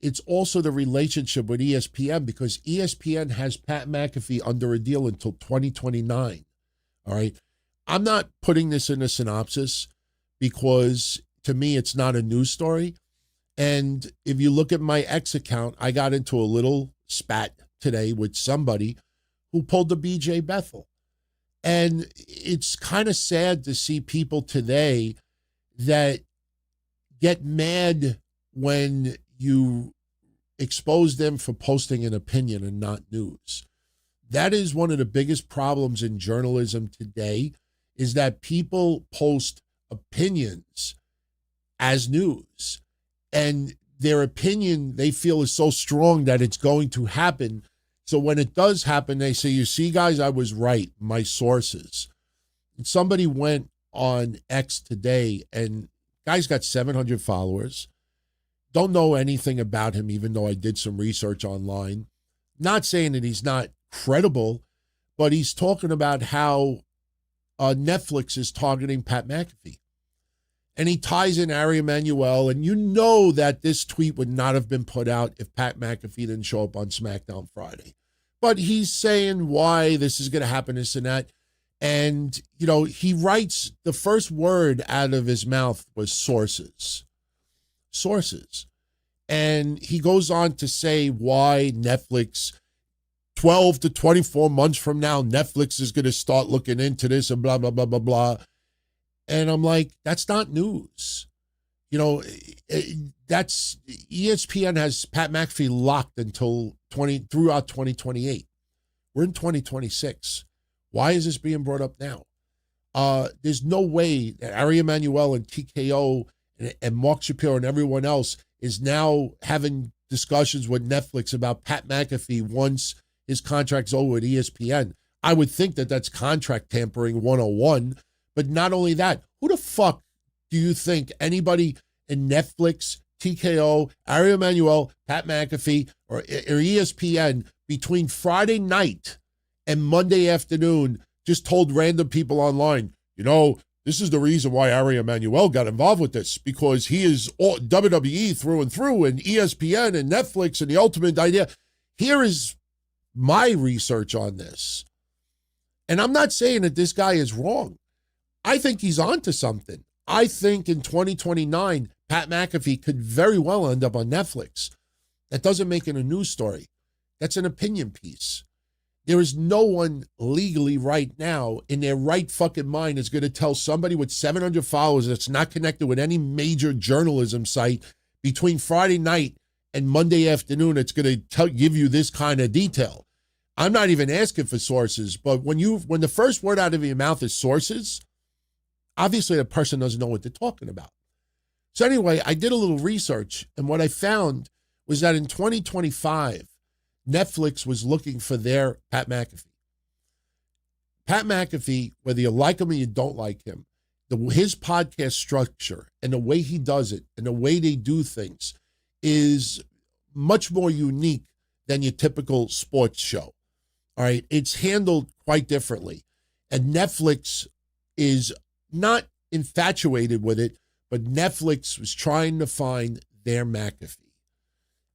It's also the relationship with ESPN, because ESPN has Pat McAfee under a deal until 2029. All right. I'm not putting this in a synopsis because to me, it's not a news story. And if you look at my X account, I got into a little spat today with somebody who pulled the BJ Bethel. And it's kind of sad to see people today that get mad when you expose them for posting an opinion and not news. That is one of the biggest problems in journalism today, is that people post opinions as news, and their opinion they feel is so strong that it's going to happen. So when it does happen, they say, you see, guys, I was right, my sources. And somebody went on X today, and guy's got 700 followers. Don't know anything about him, even though I did some research online. Not saying that he's not credible, but he's talking about how Netflix is targeting Pat McAfee. And he ties in Ari Emanuel, and you know that this tweet would not have been put out if Pat McAfee didn't show up on SmackDown Friday. But he's saying why this is going to happen, this and that. And, you know, he writes, the first word out of his mouth was sources. Sources. And he goes on to say why Netflix, 12 to 24 months from now, Netflix is going to start looking into this and blah, blah, blah, blah, blah. And I'm like, that's not news. You know, that's ESPN has Pat McAfee locked until throughout 2028. We're in 2026. Why is this being brought up now? There's no way that Ari Emanuel and TKO and Mark Shapiro and everyone else is now having discussions with Netflix about Pat McAfee once his contract's over with ESPN. I would think that that's contract tampering 101. But not only that, who the fuck do you think anybody in Netflix, TKO, Ari Emanuel, Pat McAfee, or ESPN between Friday night and Monday afternoon just told random people online, you know, this is the reason why Ari Emanuel got involved with this, because he is all WWE through and through, and ESPN and Netflix and the ultimate idea. Here is my research on this. And I'm not saying that this guy is wrong. I think he's onto something. I think in 2029, Pat McAfee could very well end up on Netflix. That doesn't make it a news story. That's an opinion piece. There is no one legally right now in their right fucking mind is going to tell somebody with 700 followers that's not connected with any major journalism site between Friday night and Monday afternoon, it's going to give you this kind of detail. I'm not even asking for sources, but when the first word out of your mouth is sources, obviously the person doesn't know what they're talking about. So anyway, I did a little research, and what I found was that in 2025, Netflix was looking for their Pat McAfee. Pat McAfee, whether you like him or you don't like him, his podcast structure and the way he does it and the way they do things is much more unique than your typical sports show. All right, it's handled quite differently. And Netflix is not infatuated with it, but Netflix was trying to find their McAfee.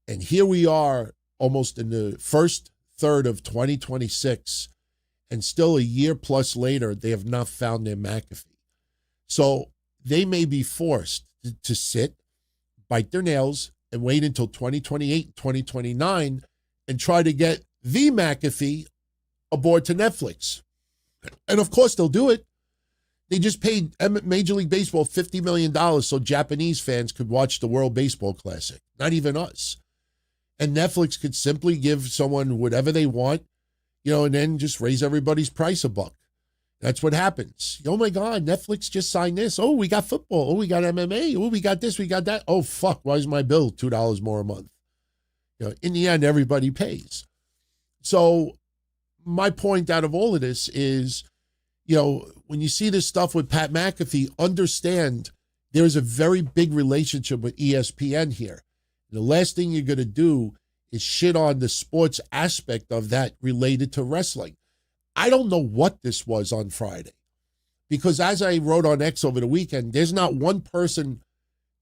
And here we are almost in the first third of 2026, and still a year plus later, they have not found their McAfee. So they may be forced to sit, bite their nails, and wait until 2028, 2029, and try to get the McAfee aboard to Netflix. And of course, they'll do it. They just paid Major League Baseball $50 million so Japanese fans could watch the World Baseball Classic, not even us. And Netflix could simply give someone whatever they want, you know, and then just raise everybody's price a buck. That's what happens. Oh my God, Netflix just signed this. Oh, we got football. Oh, we got MMA. Oh, we got this, we got that. Oh, fuck, why is my bill $2 more a month? In the end, everybody pays. So my point out of all of this is, when you see this stuff with Pat McAfee, understand there is a very big relationship with ESPN here. The last thing you're going to do is shit on the sports aspect of that related to wrestling. I don't know what this was on Friday, because as I wrote on X over the weekend, there's not one person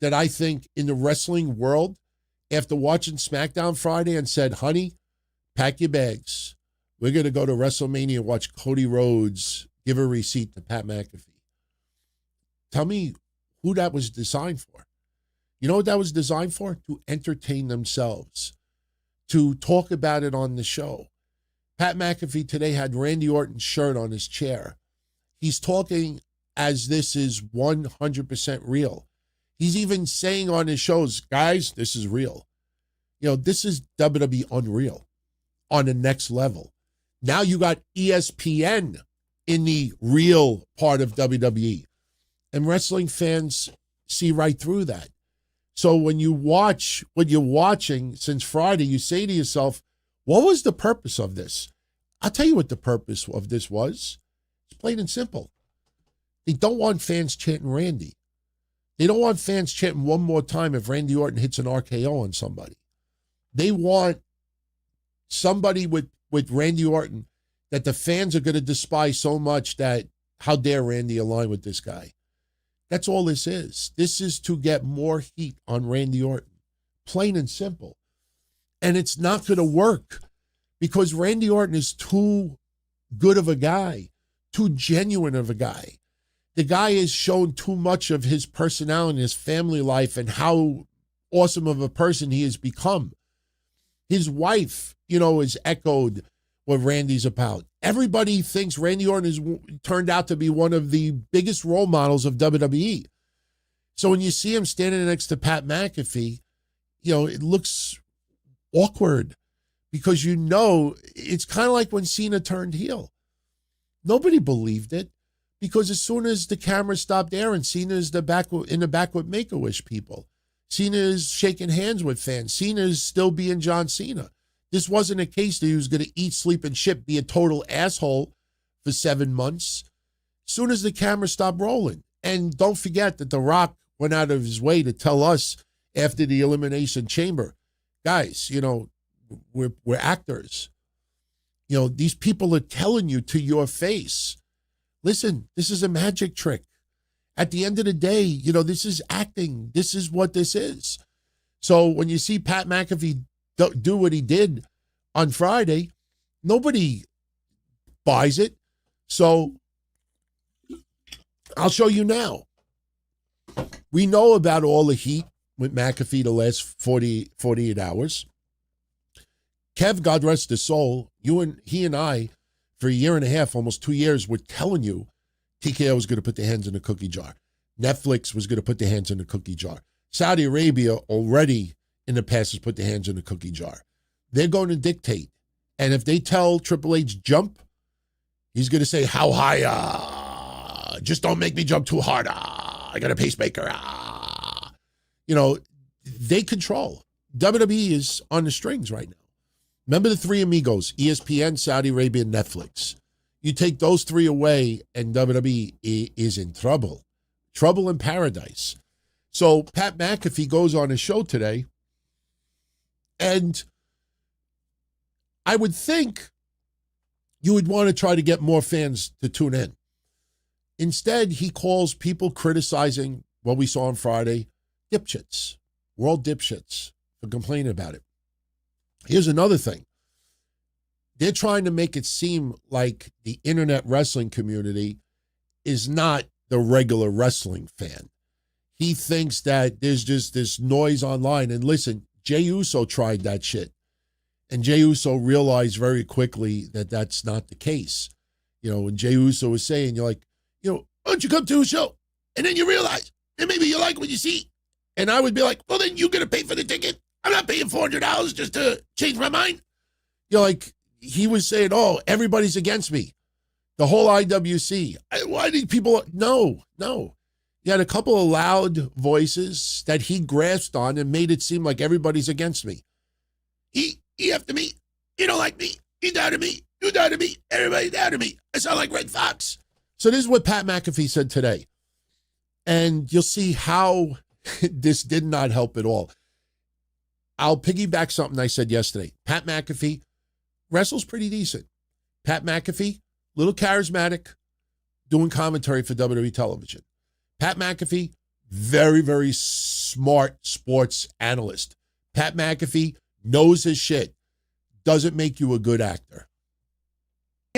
that I think in the wrestling world, after watching SmackDown Friday and said, honey, pack your bags. We're going to go to WrestleMania and watch Cody Rhodes give a receipt to Pat McAfee. Tell me who that was designed for. You know what that was designed for? To entertain themselves, to talk about it on the show. Pat McAfee today had Randy Orton's shirt on his chair. He's talking as this is 100% real. He's even saying on his shows, guys, this is real. This is WWE Unreal on the next level. Now you got ESPN in the real part of WWE. And wrestling fans see right through that. So when you watch what you're watching since Friday, you say to yourself, what was the purpose of this? I'll tell you what the purpose of this was. It's plain and simple. They don't want fans chanting Randy. They don't want fans chanting one more time if Randy Orton hits an RKO on somebody. They want somebody with Randy Orton that the fans are going to despise so much that how dare Randy align with this guy. That's all this is. This is to get more heat on Randy Orton. Plain and simple. And it's not going to work because Randy Orton is too good of a guy, too genuine of a guy. The guy has shown too much of his personality, his family life, and how awesome of a person he has become. His wife, has echoed what Randy's about. Everybody thinks Randy Orton has turned out to be one of the biggest role models of WWE. So when you see him standing next to Pat McAfee, it looks awkward because it's kind of like when Cena turned heel. Nobody believed it because as soon as the camera stopped airing, Cena is in the back with Make-A-Wish people. Cena is shaking hands with fans. Cena is still being John Cena. This wasn't a case that he was going to eat, sleep, and shit, be a total asshole for 7 months. As soon as the camera stopped rolling. And don't forget that The Rock went out of his way to tell us after the Elimination Chamber, guys, we're actors. These people are telling you to your face, listen, this is a magic trick. At the end of the day, this is acting. This is what this is. So when you see Pat McAfee do what he did on Friday, nobody buys it. So I'll show you now. We know about all the heat with McAfee the last 48 hours. Kev, God rest his soul, he and I, for a year and a half, almost 2 years, were telling you TKO was going to put their hands in the cookie jar. Netflix was going to put their hands in the cookie jar. Saudi Arabia already in the past has put their hands in the cookie jar. They're going to dictate. And if they tell Triple H jump, he's going to say, how high? Just don't make me jump too hard. I got a pacemaker. They control. WWE is on the strings right now. Remember the three amigos, ESPN, Saudi Arabia, and Netflix. You take those three away and WWE is in trouble. Trouble in paradise. So Pat McAfee goes on a show today, and I would think you would want to try to get more fans to tune in. Instead, he calls people criticizing what we saw on Friday dipshits, world dipshits, for complaining about it. Here's another thing. They're trying to make it seem like the internet wrestling community is not the regular wrestling fan. He thinks that there's just this noise online. And listen, Jey Uso tried that shit. And Jey Uso realized very quickly that that's not the case. When Jey Uso was saying, you're like, why don't you come to a show? And then you realize, and maybe you like what you see. And I would be like, well, then you're going to pay for the ticket. I'm not paying $400 just to change my mind. He was saying, oh, everybody's against me. The whole IWC. Why did people? No. He had a couple of loud voices that he grasped on and made it seem like everybody's against me. He after me. You don't like me. You down to me. You down to me. Everybody down to me. I sound like Red Fox. So this is what Pat McAfee said today. And you'll see how this did not help at all. I'll piggyback something I said yesterday. Pat McAfee wrestles pretty decent. Pat McAfee, little charismatic, doing commentary for WWE television. Pat McAfee, very, very smart sports analyst. Pat McAfee knows his shit. Doesn't make you a good actor.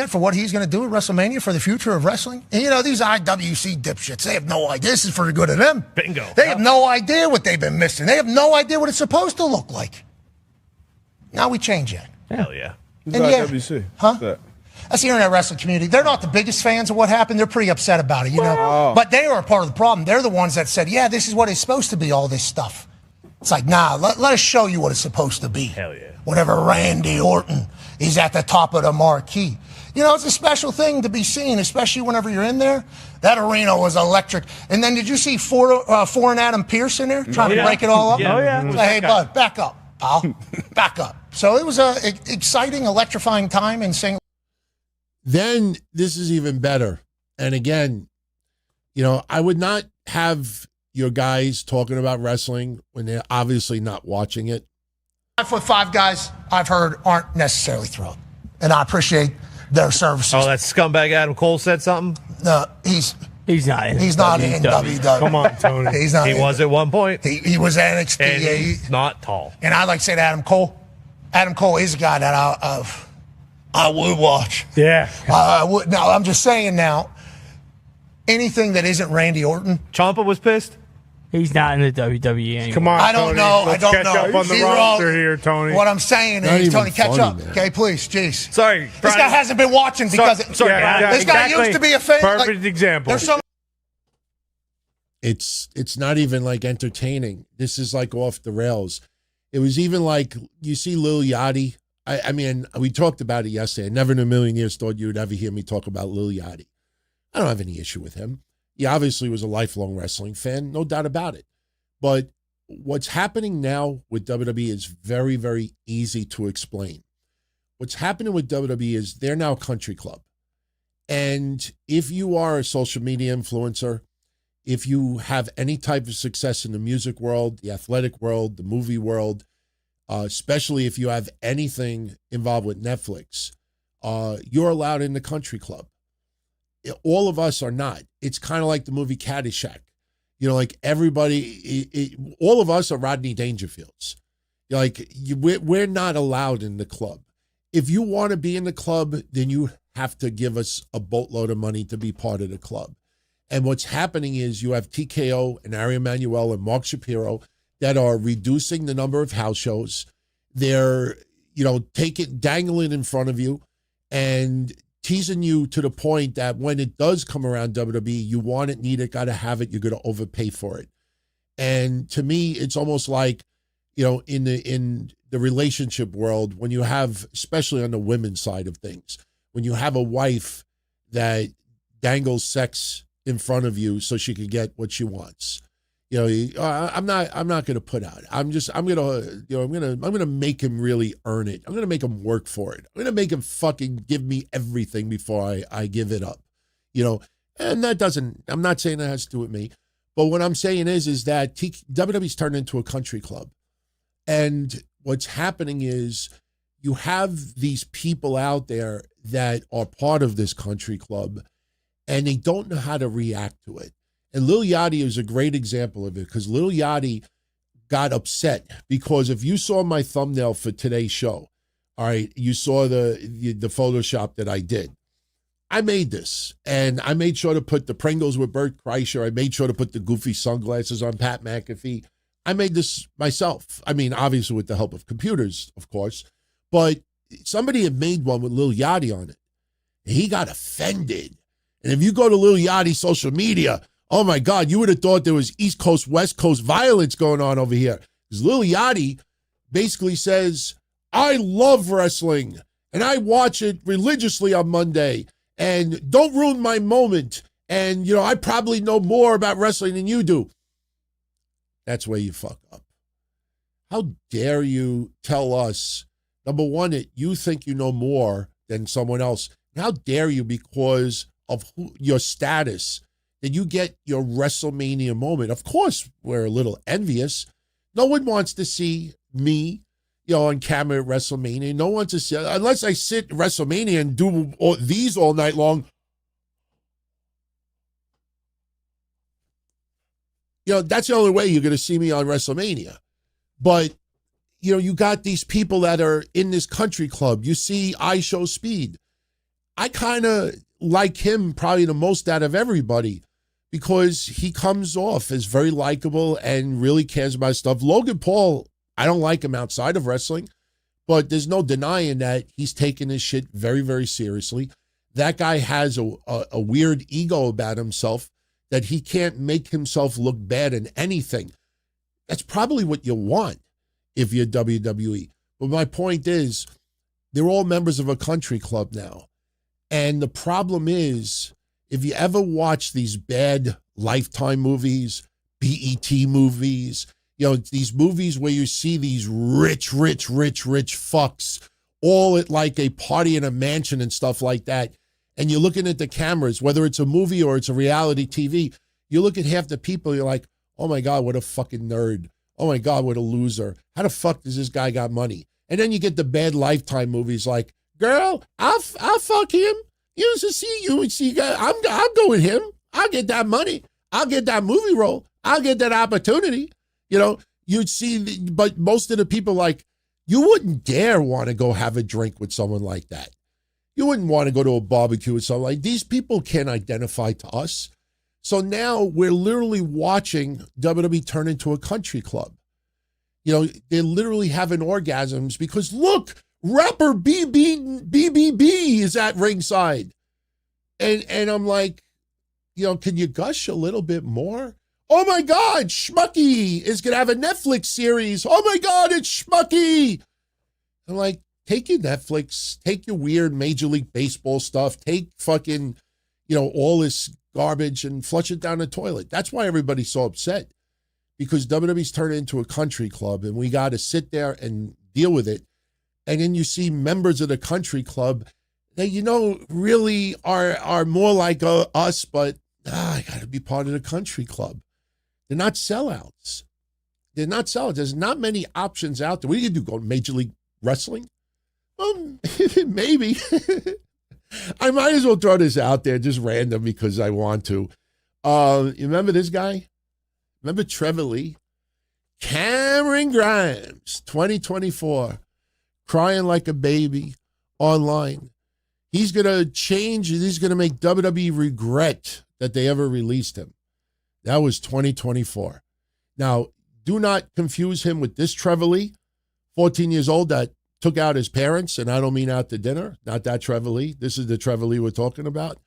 For what he's going to do at WrestleMania for the future of wrestling. And these IWC dipshits, they have no idea. This is for the good of them. Bingo. They have no idea what they've been missing. They have no idea what it's supposed to look like. Now we change it. Hell yeah. And IWC? Huh? That's the internet wrestling community. They're not the biggest fans of what happened. They're pretty upset about it, But they are a part of the problem. They're the ones that said, yeah, this is what it's supposed to be, all this stuff. It's like, nah, let us show you what it's supposed to be. Hell yeah. Whenever Randy Orton is at the top of the marquee. It's a special thing to be seen, especially whenever you're in there. That arena was electric. And then did you see foreign Adam Pearce in there trying to break it all up? Yeah. Oh, yeah. Hey, bud, back up, pal. Back up. So it was a exciting, electrifying time in St. Then this is even better. And again, I would not have your guys talking about wrestling when they're obviously not watching it. 5'5" guys I've heard aren't necessarily thrilled. And I appreciate their services. Oh, that scumbag Adam Cole said something? No, he's not in WWE. Come on, Tony. He's not. He was at one point. He was NXT. And he's not tall. And I'd like to say to Adam Cole. Adam Cole is a guy that I would watch. Yeah. I would. Now, I'm just saying now, anything that isn't Randy Orton. Ciampa was pissed? He's not in the WWE anymore. Come on, I don't Tony. know. Let's I don't catch know. up on the roster here, Tony. What I'm saying Not is, even Tony, catch funny, up. man. Okay, please. Jeez. Sorry. This guy hasn't been watching because Sorry, this guy exactly. used to be a fan. Perfect example. There's so It's not even like entertaining. This is like off the rails. It was even like, you see Lil Yachty. I mean, we talked about it yesterday. I never in a million years thought you would ever hear me talk about Lil Yachty. I don't have any issue with him. He obviously was a lifelong wrestling fan, no doubt about it. But what's happening now with WWE is very, very easy to explain. What's happening with WWE is they're now a country club. And if you are a social media influencer, if you have any type of success in the music world, the athletic world, the movie world, especially if you have anything involved with Netflix, you're allowed in the country club. All of us are not. It's kind of like the movie Caddyshack. Like everybody, all of us are Rodney Dangerfields. We're not allowed in the club. If you want to be in the club, then you have to give us a boatload of money to be part of the club. And what's happening is you have TKO and Ari Emanuel and Mark Shapiro that are reducing the number of house shows. They're, dangling in front of you and teasing you to the point that when it does come around WWE, you want it, need it, got to have it, you're going to overpay for it. And to me, it's almost like, in the relationship world, when you have, especially on the women's side of things, when you have a wife that dangles sex in front of you so she can get what she wants. I'm not going to put out. I'm going to make him really earn it. I'm going to make him work for it. I'm going to make him fucking give me everything before I give it up. And I'm not saying that has to do with me, but what I'm saying is that WWE's turned into a country club. And what's happening is you have these people out there that are part of this country club and they don't know how to react to it. And Lil Yachty is a great example of it because Lil Yachty got upset because if you saw my thumbnail for today's show, all right, you saw the Photoshop that I did. I made this, and I made sure to put the Pringles with Bert Kreischer. I made sure to put the goofy sunglasses on Pat McAfee. I made this myself. I mean, obviously with the help of computers, of course, but somebody had made one with Lil Yachty on it. And he got offended. And if you go to Lil Yachty's social media, oh my God, you would have thought there was East Coast, West Coast violence going on over here. Because Lil Yachty basically says, I love wrestling and I watch it religiously on Monday. and don't ruin my moment. And, you know, I probably know more about wrestling than you do. That's where you fuck up. How dare you tell us, number one, that you think you know more than someone else? How dare you, because of your status, that you get your WrestleMania moment? Of course, we're a little envious. No one wants to see me, you know, on camera at WrestleMania. No one wants to see, unless I sit at WrestleMania and do these all night long. You know, that's the only way you're going to see me on WrestleMania. But, you know, you got these people that are in this country club. You see I Show Speed. I kind of like him probably the most out of everybody because he comes off as very likable and really cares about stuff. Logan Paul, I don't like him outside of wrestling, but there's no denying that he's taking this shit very, very seriously. That guy has a weird ego about himself that he can't make himself look bad in anything. That's probably what you want if you're WWE. But my point is, they're all members of a country club now. And the problem is, if you ever watch these bad Lifetime movies, BET movies, you know, these movies where you see these rich fucks all at like a party in a mansion and stuff like that, and you're looking at the cameras, whether it's a movie or it's a reality TV, you look at half the people, you're like, oh my God, what a fucking nerd. Oh my God, what a loser. How the fuck does this guy got money? And then you get the bad Lifetime movies like, girl, I'll fuck him. You should see you and see, I'll go with him. I'll get that money. I'll get that movie role. I'll get that opportunity. You know, you'd see, but most of the people, like, you wouldn't dare want to go have a drink with someone like that. You wouldn't want to go to a barbecue with someone like, these people can't identify to us. So now we're literally watching WWE turn into a country club. You know, they're literally having orgasms because look, rapper BBB is at ringside. And I'm like, you know, can you gush a little bit more? Oh my God, Schmucky is going to have a Netflix series. Oh my God, it's Schmucky. I'm like, take your Netflix, take your weird Major League Baseball stuff, take fucking, you know, all this garbage and flush it down the toilet. That's why everybody's so upset, because WWE's turned into a country club and we got to sit there and deal with it. And then you see members of the country club that, you know, really are more like us, but I got to be part of the country club. They're not sellouts. They're not sellouts. There's not many options out there. What do you do? Go to Major League Wrestling? Maybe. I might as well throw this out there just random because I want to. You remember this guy? Remember Trevor Lee? Cameron Grimes, 2024, crying like a baby online. He's going to change. He's going to make WWE regret that they ever released him. That was 2024. Now, do not confuse him with this Trevor Lee, 14 years old, that took out his parents, and I don't mean out to dinner. Not that Trevor Lee. This is the Trevor Lee we're talking about.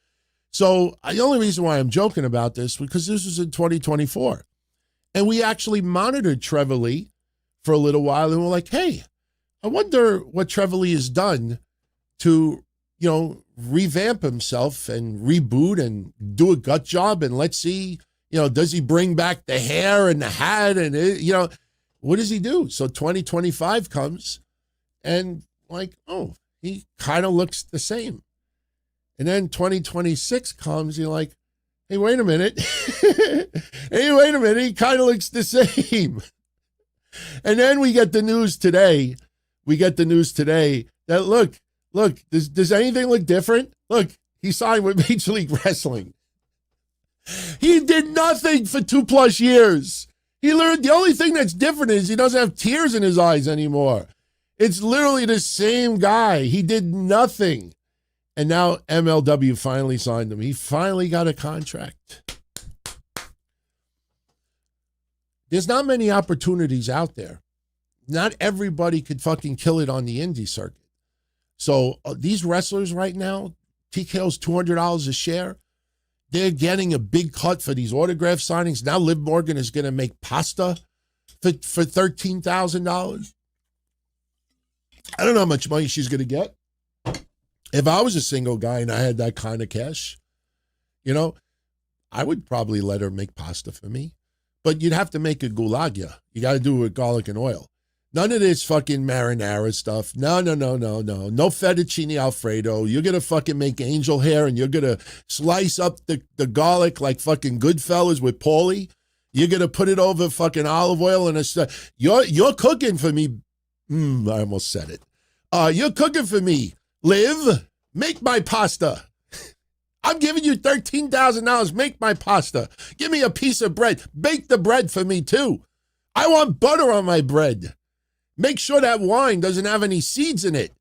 So the only reason why I'm joking about this, because this was in 2024. And we actually monitored Trevor Lee for a little while, and we're like, hey, I wonder what Trevor Lee has done to, you know, revamp himself and reboot and do a gut job, and let's see, you know, does he bring back the hair and the hat and, you know, what does he do? So 2025 comes, and like, oh, he kind of looks the same. And then 2026 comes, you're like, hey, wait a minute. Hey, wait a minute. He kind of looks the same. And then we get the news today. That, look, does anything look different? Look, he signed with Major League Wrestling. He did nothing for 2+ years. He learned the only thing that's different is he doesn't have tears in his eyes anymore. It's literally the same guy. He did nothing. And now MLW finally signed him. He finally got a contract. There's not many opportunities out there. Not everybody could fucking kill it on the indie circuit. So these wrestlers right now, TKO's $200 a share. They're getting a big cut for these autograph signings. Now Liv Morgan is going to make pasta for $13,000. I don't know how much money she's going to get. If I was a single guy and I had that kind of cash, you know, I would probably let her make pasta for me. But you'd have to make a goulagia. You got to do it with garlic and oil. None of this fucking marinara stuff. No. No fettuccine Alfredo. You're going to fucking make angel hair and you're going to slice up the garlic like fucking Goodfellas with Paulie. You're going to put it over fucking olive oil and you're cooking for me. I almost said it. You're cooking for me. Liv, make my pasta. I'm giving you $13,000. Make my pasta. Give me a piece of bread. Bake the bread for me too. I want butter on my bread. Make sure that wine doesn't have any seeds in it.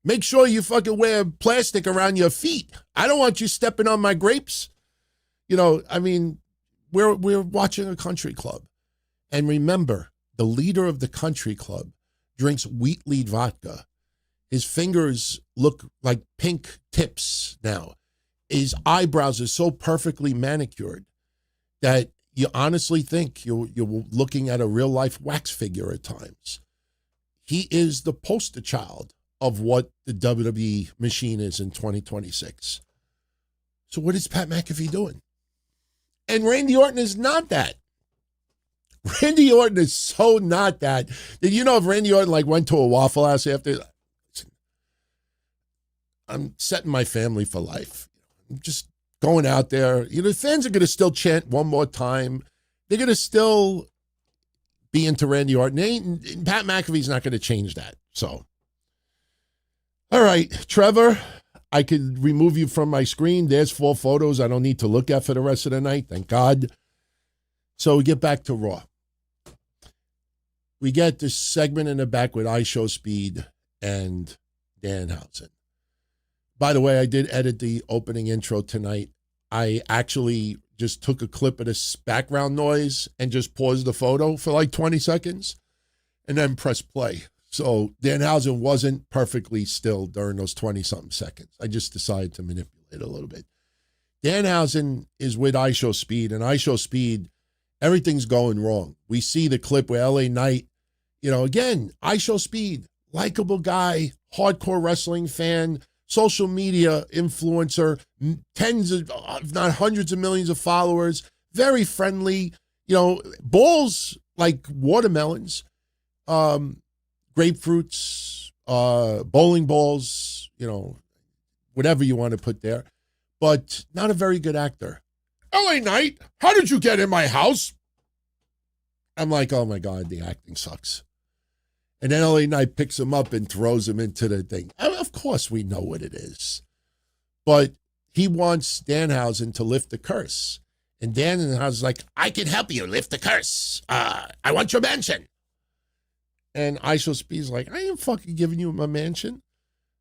Make sure you fucking wear plastic around your feet. I don't want you stepping on my grapes. You know, I mean, we're watching a country club. And remember, the leader of the country club drinks wheat lead vodka. His fingers look like pink tips now. His eyebrows are so perfectly manicured that you honestly think you're looking at a real-life wax figure at times. He is the poster child of what the WWE machine is in 2026. So what is Pat McAfee doing? And Randy Orton is not that. Randy Orton is so not that. Did you know if Randy Orton went to a Waffle House after? I'm setting my family for life. I'm just going out there. You know, the fans are going to still chant one more time. They're going to still be into Randy Orton. Pat McAfee's not going to change that. So, all right, Trevor, I could remove you from my screen. There's 4 photos I don't need to look at for the rest of the night. Thank God. So we get back to Raw. We get this segment in the back with IShowSpeed and Danhausen. By the way, I did edit the opening intro tonight. I actually just took a clip of this background noise and just paused the photo for like 20 seconds and then pressed play. So Danhausen wasn't perfectly still during those 20-something seconds. I just decided to manipulate a little bit. Danhausen is with IShowSpeed, and IShowSpeed, everything's going wrong. We see the clip where LA Knight, you know, again, IShowSpeed, likable guy, hardcore wrestling fan, social media influencer, tens of, if not hundreds of millions of followers, very friendly, you know, balls like watermelons, grapefruits, bowling balls, you know, whatever you want to put there, but not a very good actor. LA Knight, how did you get in my house? I'm like, oh my God, the acting sucks. And then LA Knight picks him up and throws him into the thing. Of course we know what it is. But he wants Danhausen to lift the curse. And Danhausen's like, I can help you lift the curse. I want your mansion. And IShowSpeed's like, I ain't fucking giving you my mansion.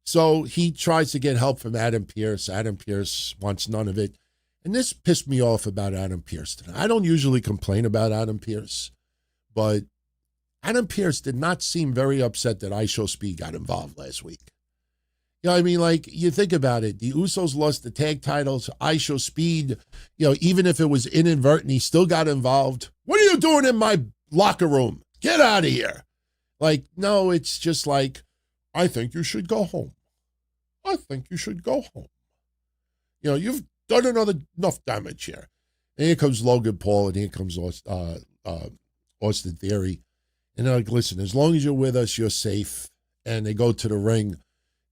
So he tries to get help from Adam Pearce. Adam Pearce wants none of it. And this pissed me off about Adam Pearce tonight. I don't usually complain about Adam Pearce, but Adam Pearce did not seem very upset that IShowSpeed got involved last week. You know what I mean? Like, you think about it. The Usos lost the tag titles. IShowSpeed, you know, even if it was inadvertent, he still got involved. What are you doing in my locker room? Get out of here. Like, no, it's just like, I think you should go home. I think you should go home. You know, you've done enough damage here. And here comes Logan Paul, and here comes Austin Theory. And they're like, listen, as long as you're with us, you're safe. And they go to the ring.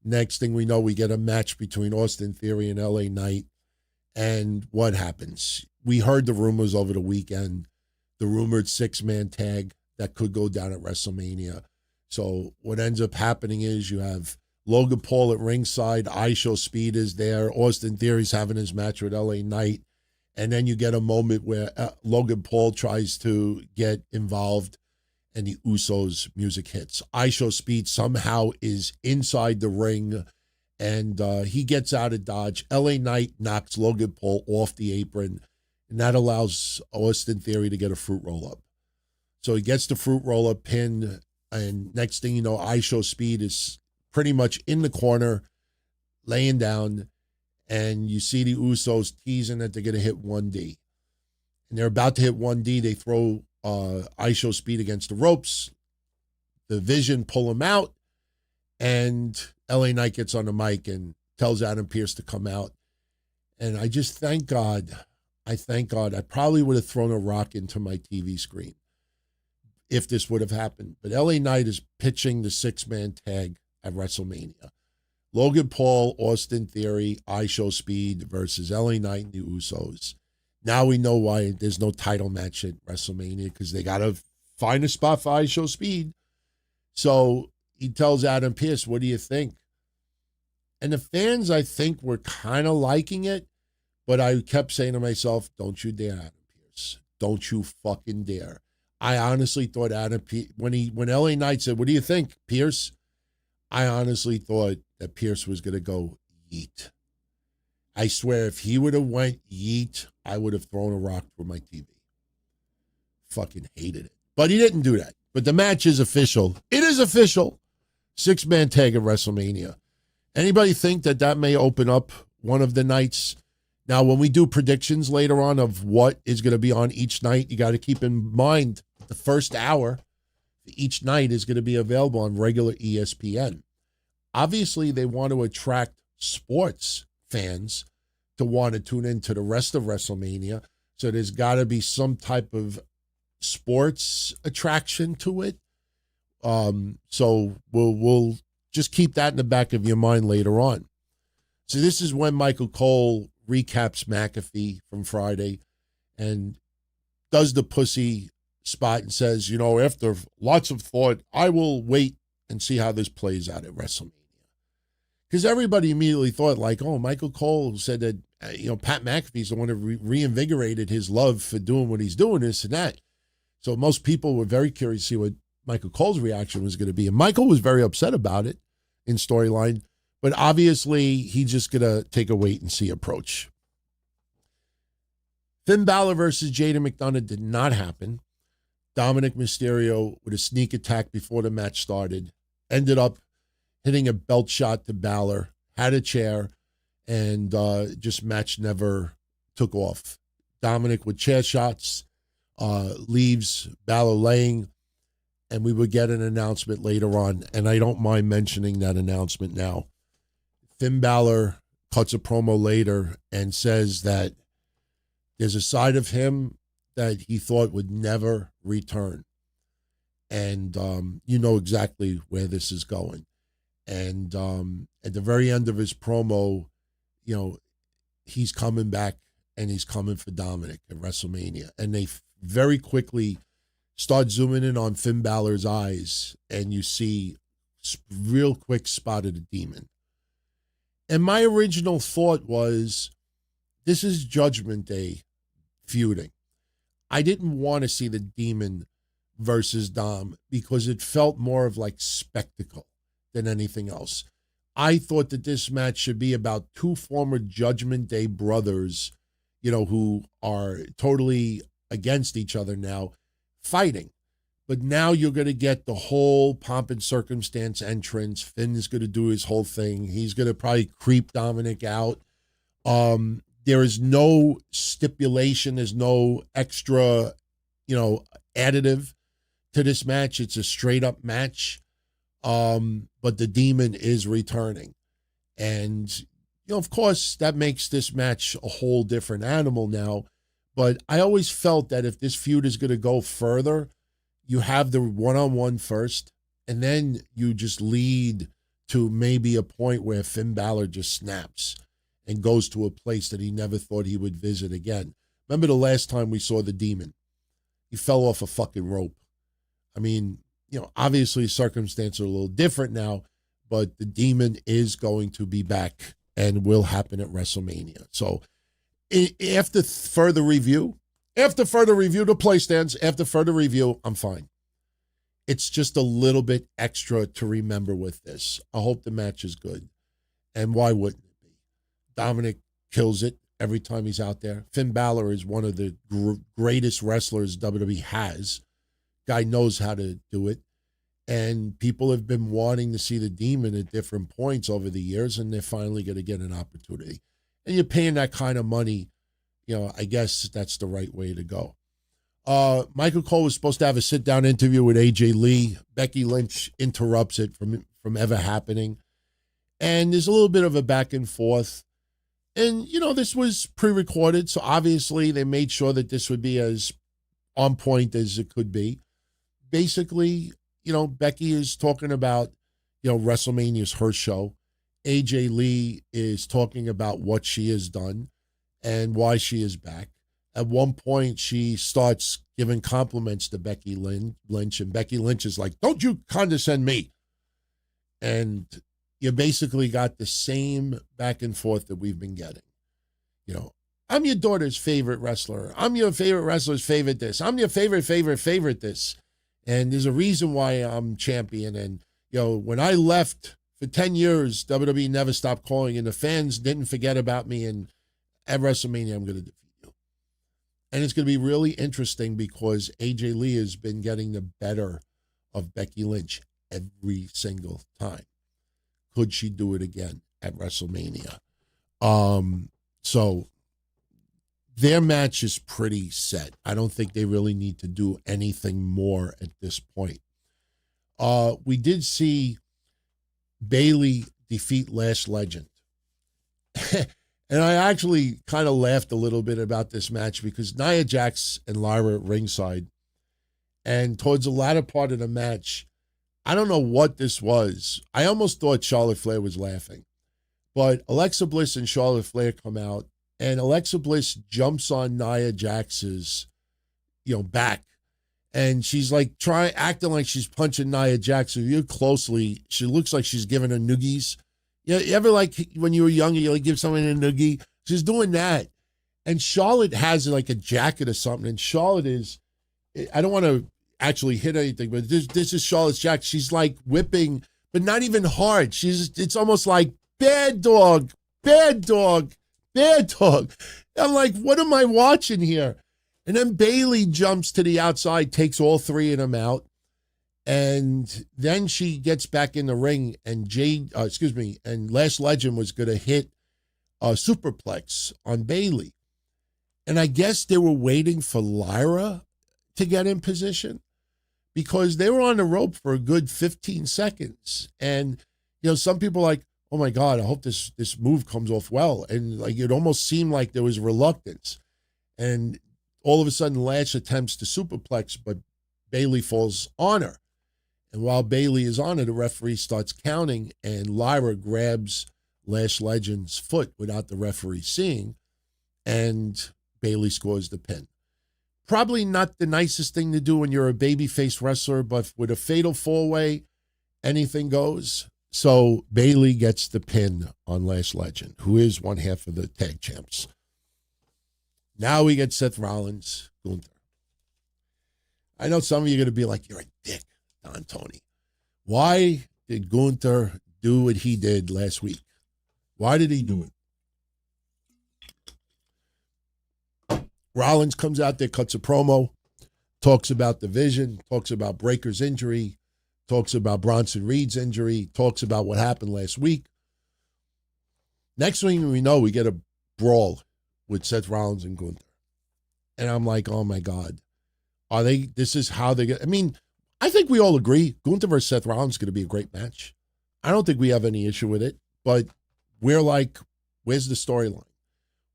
Next thing we know, we get a match between Austin Theory and LA Knight. And what happens? We heard the rumors over the weekend, the rumored 6-man tag that could go down at WrestleMania. So what ends up happening is you have Logan Paul at ringside, IShowSpeed is there, Austin Theory's having his match with LA Knight. And then you get a moment where Logan Paul tries to get involved and the Usos music hits. IShowSpeed somehow is inside the ring, and he gets out of dodge. LA Knight knocks Logan Paul off the apron, and that allows Austin Theory to get a fruit roll-up. So he gets the fruit roll-up pin, and next thing you know, IShowSpeed is pretty much in the corner, laying down, and you see the Usos teasing that they're going to hit 1D. And they're about to hit 1D. They throw IShowSpeed against the ropes. The Vision pull him out, and LA Knight gets on the mic, and tells Adam Pearce to come out. And I just thank God. I thank God. I probably would have thrown a rock into my TV screen if this would have happened. But LA Knight is pitching the 6-man tag at WrestleMania. Logan Paul, Austin Theory, I Show Speed versus LA Knight and the Usos. Now we know why there's no title match at WrestleMania, because they got to find a spot for I Show Speed. So he tells Adam Pearce, what do you think? And the fans, I think, were kind of liking it, but I kept saying to myself, don't you dare, Adam Pearce. Don't you fucking dare. I honestly thought Adam Pearce, when LA Knight said, what do you think, Pearce? I honestly thought that Pearce was going to go yeet. I swear, if he would have went yeet, I would have thrown a rock through my TV. Fucking hated it. But he didn't do that. But the match is official. It is official. 6-man tag at WrestleMania. Anybody think that may open up one of the nights? Now, when we do predictions later on of what is going to be on each night, you got to keep in mind the first hour each night is going to be available on regular ESPN. Obviously, they want to attract sports fans to want to tune into the rest of WrestleMania. So there's got to be some type of sports attraction to it. So we'll just keep that in the back of your mind later on. So this is when Michael Cole recaps McAfee from Friday and does the pussy spot and says, after lots of thought, I will wait and see how this plays out at WrestleMania. Because everybody immediately thought, Michael Cole said that, Pat McAfee's the one who reinvigorated his love for doing what he's doing, this and that. So most people were very curious to see what Michael Cole's reaction was going to be. And Michael was very upset about it in storyline, but obviously he's just going to take a wait and see approach. Finn Balor versus Jaden McDonough did not happen. Dominic Mysterio, with a sneak attack before the match started, ended up hitting a belt shot to Balor, had a chair, and just match never took off. Dominic with chair shots, leaves Balor laying, and we would get an announcement later on, and I don't mind mentioning that announcement now. Finn Balor cuts a promo later and says that there's a side of him that he thought would never return. And you know exactly where this is going. And at the very end of his promo, he's coming back and he's coming for Dominic at WrestleMania. And they very quickly start zooming in on Finn Balor's eyes, and you see real quick spot of the demon. And my original thought was, this is Judgment Day feuding. I didn't want to see the demon versus Dom because it felt more of like spectacle than anything else. I thought that this match should be about two former Judgment Day brothers, who are totally against each other now, fighting. But now you're going to get the whole pomp and circumstance entrance. Finn's going to do his whole thing. He's going to probably creep Dominic out. There is no stipulation. There's no extra, additive to this match. It's a straight up match. But the demon is returning. And, of course, that makes this match a whole different animal now. But I always felt that if this feud is going to go further, you have the one-on-one first, and then you just lead to maybe a point where Finn Balor just snaps and goes to a place that he never thought he would visit again. Remember the last time we saw the demon? He fell off a fucking rope. I mean, obviously circumstances are a little different now, but the demon is going to be back and will happen at WrestleMania. So after further review, the play stands, after further review, I'm fine. It's just a little bit extra to remember with this. I hope the match is good. And why wouldn't it be? Dominic kills it every time he's out there. Finn Balor is one of the greatest wrestlers WWE has. Guy knows how to do it. And people have been wanting to see the demon at different points over the years, and they're finally going to get an opportunity. And you're paying that kind of money, I guess that's the right way to go. Michael Cole was supposed to have a sit-down interview with AJ Lee. Becky Lynch interrupts it from ever happening. And there's a little bit of a back and forth. And, this was pre-recorded, so obviously they made sure that this would be as on point as it could be. Basically, Becky is talking about, WrestleMania is her show. AJ Lee is talking about what she has done and why she is back. At one point, she starts giving compliments to Becky Lynch, and Becky Lynch is like, "Don't you condescend me." And you basically got the same back and forth that we've been getting. I'm your daughter's favorite wrestler. I'm your favorite wrestler's favorite this. I'm your favorite this. And there's a reason why I'm champion. And, when I left for 10 years, WWE never stopped calling, and the fans didn't forget about me. And at WrestleMania, I'm going to defeat you. And it's going to be really interesting because AJ Lee has been getting the better of Becky Lynch every single time. Could she do it again at WrestleMania? So their match is pretty set. I don't think they really need to do anything more at this point. We did see Bayley defeat Lash Legend. And I actually kind of laughed a little bit about this match because Nia Jax and Lyra at ringside. And towards the latter part of the match, I don't know what this was. I almost thought Charlotte Flair was laughing. But Alexa Bliss and Charlotte Flair come out, and Alexa Bliss jumps on Nia Jax's, back. And she's like acting like she's punching Nia Jax. If you look closely, she looks like she's giving her noogies. You ever like when you were younger, you like give someone a noogie? She's doing that. And Charlotte has like a jacket or something. And Charlotte is, I don't want to actually hit anything, but this is Charlotte's jacket. She's like whipping, but not even hard. It's almost like bad dog. I'm like, what am I watching here? And then Bayley jumps to the outside, takes all three of them out. And then she gets back in the ring, and and Lash Legend was going to hit a superplex on Bayley. And I guess they were waiting for Lyra to get in position because they were on the rope for a good 15 seconds. And, some people are like, oh my God, I hope this move comes off well. And like, it almost seemed like there was reluctance. And all of a sudden, Lash attempts to superplex, but Bayley falls on her. And while Bayley is on her, the referee starts counting, and Lyra grabs Lash Legend's foot without the referee seeing, and Bayley scores the pin. Probably not the nicest thing to do when you're a babyface wrestler, but with a fatal four-way, anything goes. So Bayley gets the pin on Lash Legend, who is one half of the tag champs. Now we get Seth Rollins, Gunther. I know some of you are going to be like, you're a dick, Don Tony. Why did Gunther do what he did last week? Why did he do it? Rollins comes out there, cuts a promo, talks about the vision, talks about Breaker's injury, talks about Bronson Reed's injury, talks about what happened last week. Next thing we know, we get a brawl with Seth Rollins and Gunther. And I'm like, oh my God. This is how they get, I think we all agree Gunther versus Seth Rollins is going to be a great match. I don't think we have any issue with it, but we're like, where's the storyline?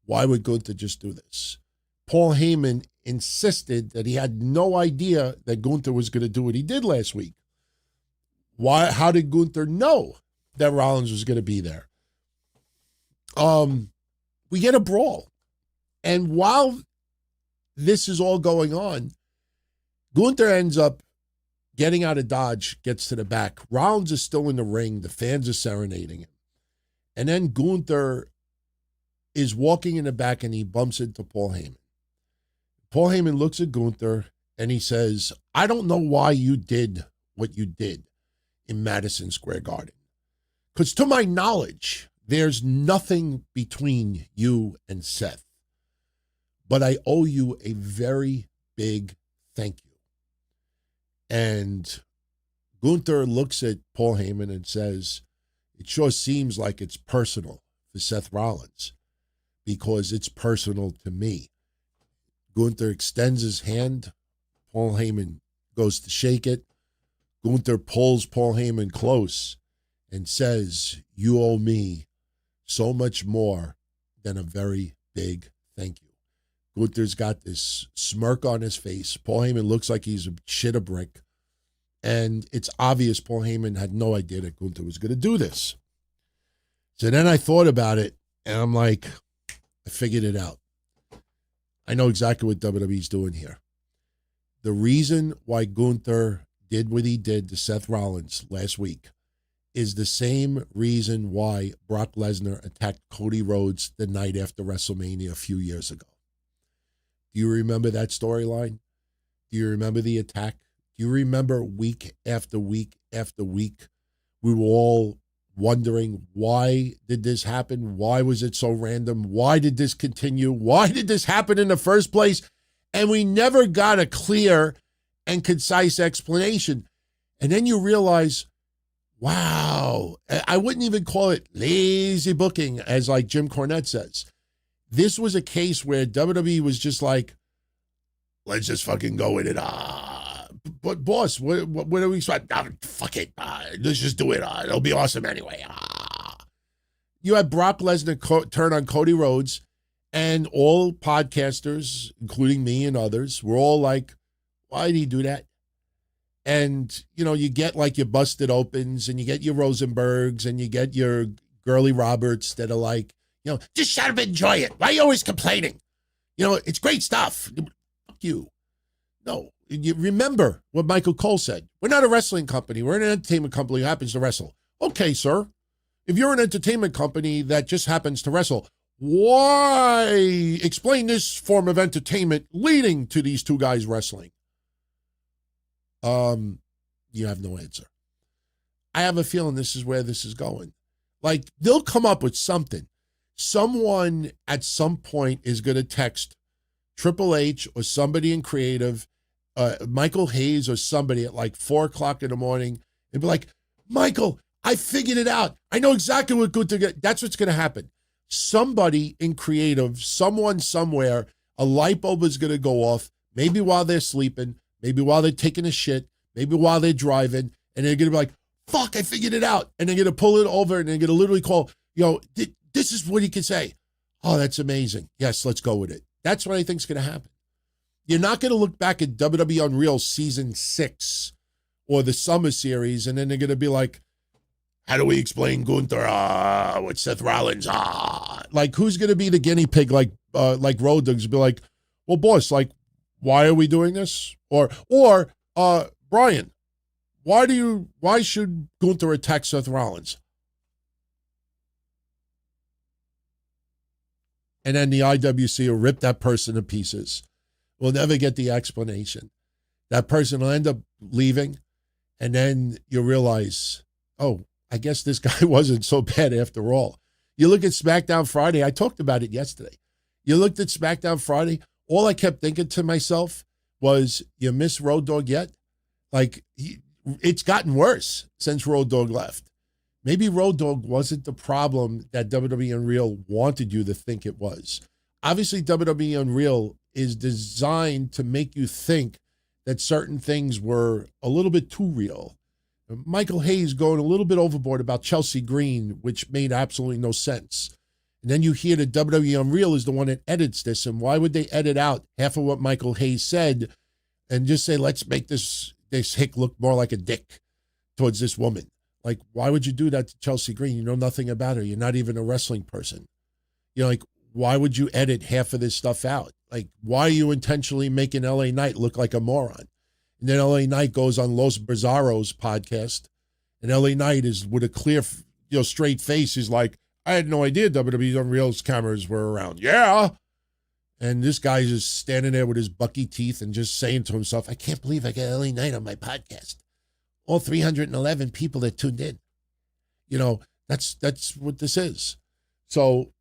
Why would Gunther just do this? Paul Heyman insisted that he had no idea that Gunther was going to do what he did last week. How did Gunther know that Rollins was going to be there? We get a brawl. And while this is all going on, Gunther ends up getting out of Dodge, gets to the back. Rollins is still in the ring. The fans are serenading him. And then Gunther is walking in the back and he bumps into Paul Heyman. Paul Heyman looks at Gunther and he says, I don't know why you did what you did in Madison Square Garden. Because to my knowledge, there's nothing between you and Seth. But I owe you a very big thank you. And Gunther looks at Paul Heyman and says, it sure seems like it's personal for Seth Rollins because it's personal to me. Gunther extends his hand. Paul Heyman goes to shake it. Gunther pulls Paul Heyman close and says, you owe me so much more than a very big thank you. Gunther's got this smirk on his face. Paul Heyman looks like he's a shit a brick. And it's obvious Paul Heyman had no idea that Gunther was going to do this. So then I thought about it, and I'm like, I figured it out. I know exactly what WWE's doing here. The reason why Gunther did what he did to Seth Rollins last week is the same reason why Brock Lesnar attacked Cody Rhodes the night after WrestleMania a few years ago. Do you remember that storyline? Do you remember the attack? Do you remember week after week after week, we were all wondering, why did this happen? Why was it so random? Why did this continue? Why did this happen in the first place? And we never got a clear and concise explanation. And then you realize, wow, I wouldn't even call it lazy booking, as like Jim Cornette says. This was a case where WWE was just like, let's just fucking go with it. But boss, what are we expect? Fuck it. Let's just do it. It'll be awesome anyway. You had Brock Lesnar turn on Cody Rhodes, and all podcasters, including me and others, were all like, why did he do that? And, you know, you get like your Busted Opens, and you get your Rosenbergs, and you get your Girly Roberts that are like, you know, just shut up and enjoy it. Why are you always complaining? You know, it's great stuff. Fuck you. No. You remember what Michael Cole said. We're not a wrestling company. We're an entertainment company who happens to wrestle. Okay, sir. If you're an entertainment company that just happens to wrestle, why explain this form of entertainment leading to these two guys wrestling? You have no answer. I have a feeling this is where this is going. Like, they'll come up with something. Someone at some point is going to text Triple H or somebody in creative, Michael Hayes or somebody at like 4 o'clock in the morning, and be like, Michael, I figured it out. I know exactly what good to get. That's what's going to happen. Somebody in creative, someone somewhere, a light bulb is going to go off, maybe while they're sleeping, maybe while they're taking a shit, maybe while they're driving, and they're going to be like, fuck, I figured it out. And they're going to pull it over, and they're going to literally call, this is what he can say. Oh, that's amazing. Yes, let's go with it. That's what I think is going to happen. You're not going to look back at WWE Unreal Season 6 or the Summer Series, and then they're going to be like, how do we explain Gunther with Seth Rollins? Like, who's going to be the guinea pig like Road Dogs? Be like, well, boss, like, why are we doing this? Or Brian, why should Gunther attack Seth Rollins? And then the IWC will rip that person to pieces. We'll never get the explanation. That person will end up leaving, and then you realize, oh, I guess this guy wasn't so bad after all. You look at SmackDown Friday. I talked about it yesterday. You looked at SmackDown Friday. All I kept thinking to myself was, you miss Road Dogg yet? Like, it's gotten worse since Road Dogg left. Maybe Road Dogg wasn't the problem that WWE Unreal wanted you to think it was. Obviously, WWE Unreal is designed to make you think that certain things were a little bit too real. Michael Hayes going a little bit overboard about Chelsea Green, which made absolutely no sense. And then you hear that WWE Unreal is the one that edits this, and why would they edit out half of what Michael Hayes said and just say, let's make this hick look more like a dick towards this woman? Like, why would you do that to Chelsea Green? You know nothing about her. You're not even a wrestling person. You know, like, why would you edit half of this stuff out? Like, why are you intentionally making LA Knight look like a moron? And then LA Knight goes on Los Bizarros podcast, and LA Knight is with a clear, straight face. He's like, I had no idea WWE Unreal's cameras were around. Yeah. And this guy's just standing there with his bucky teeth and just saying to himself, I can't believe I got LA Knight on my podcast. All 311 people that tuned in. That's what this is. So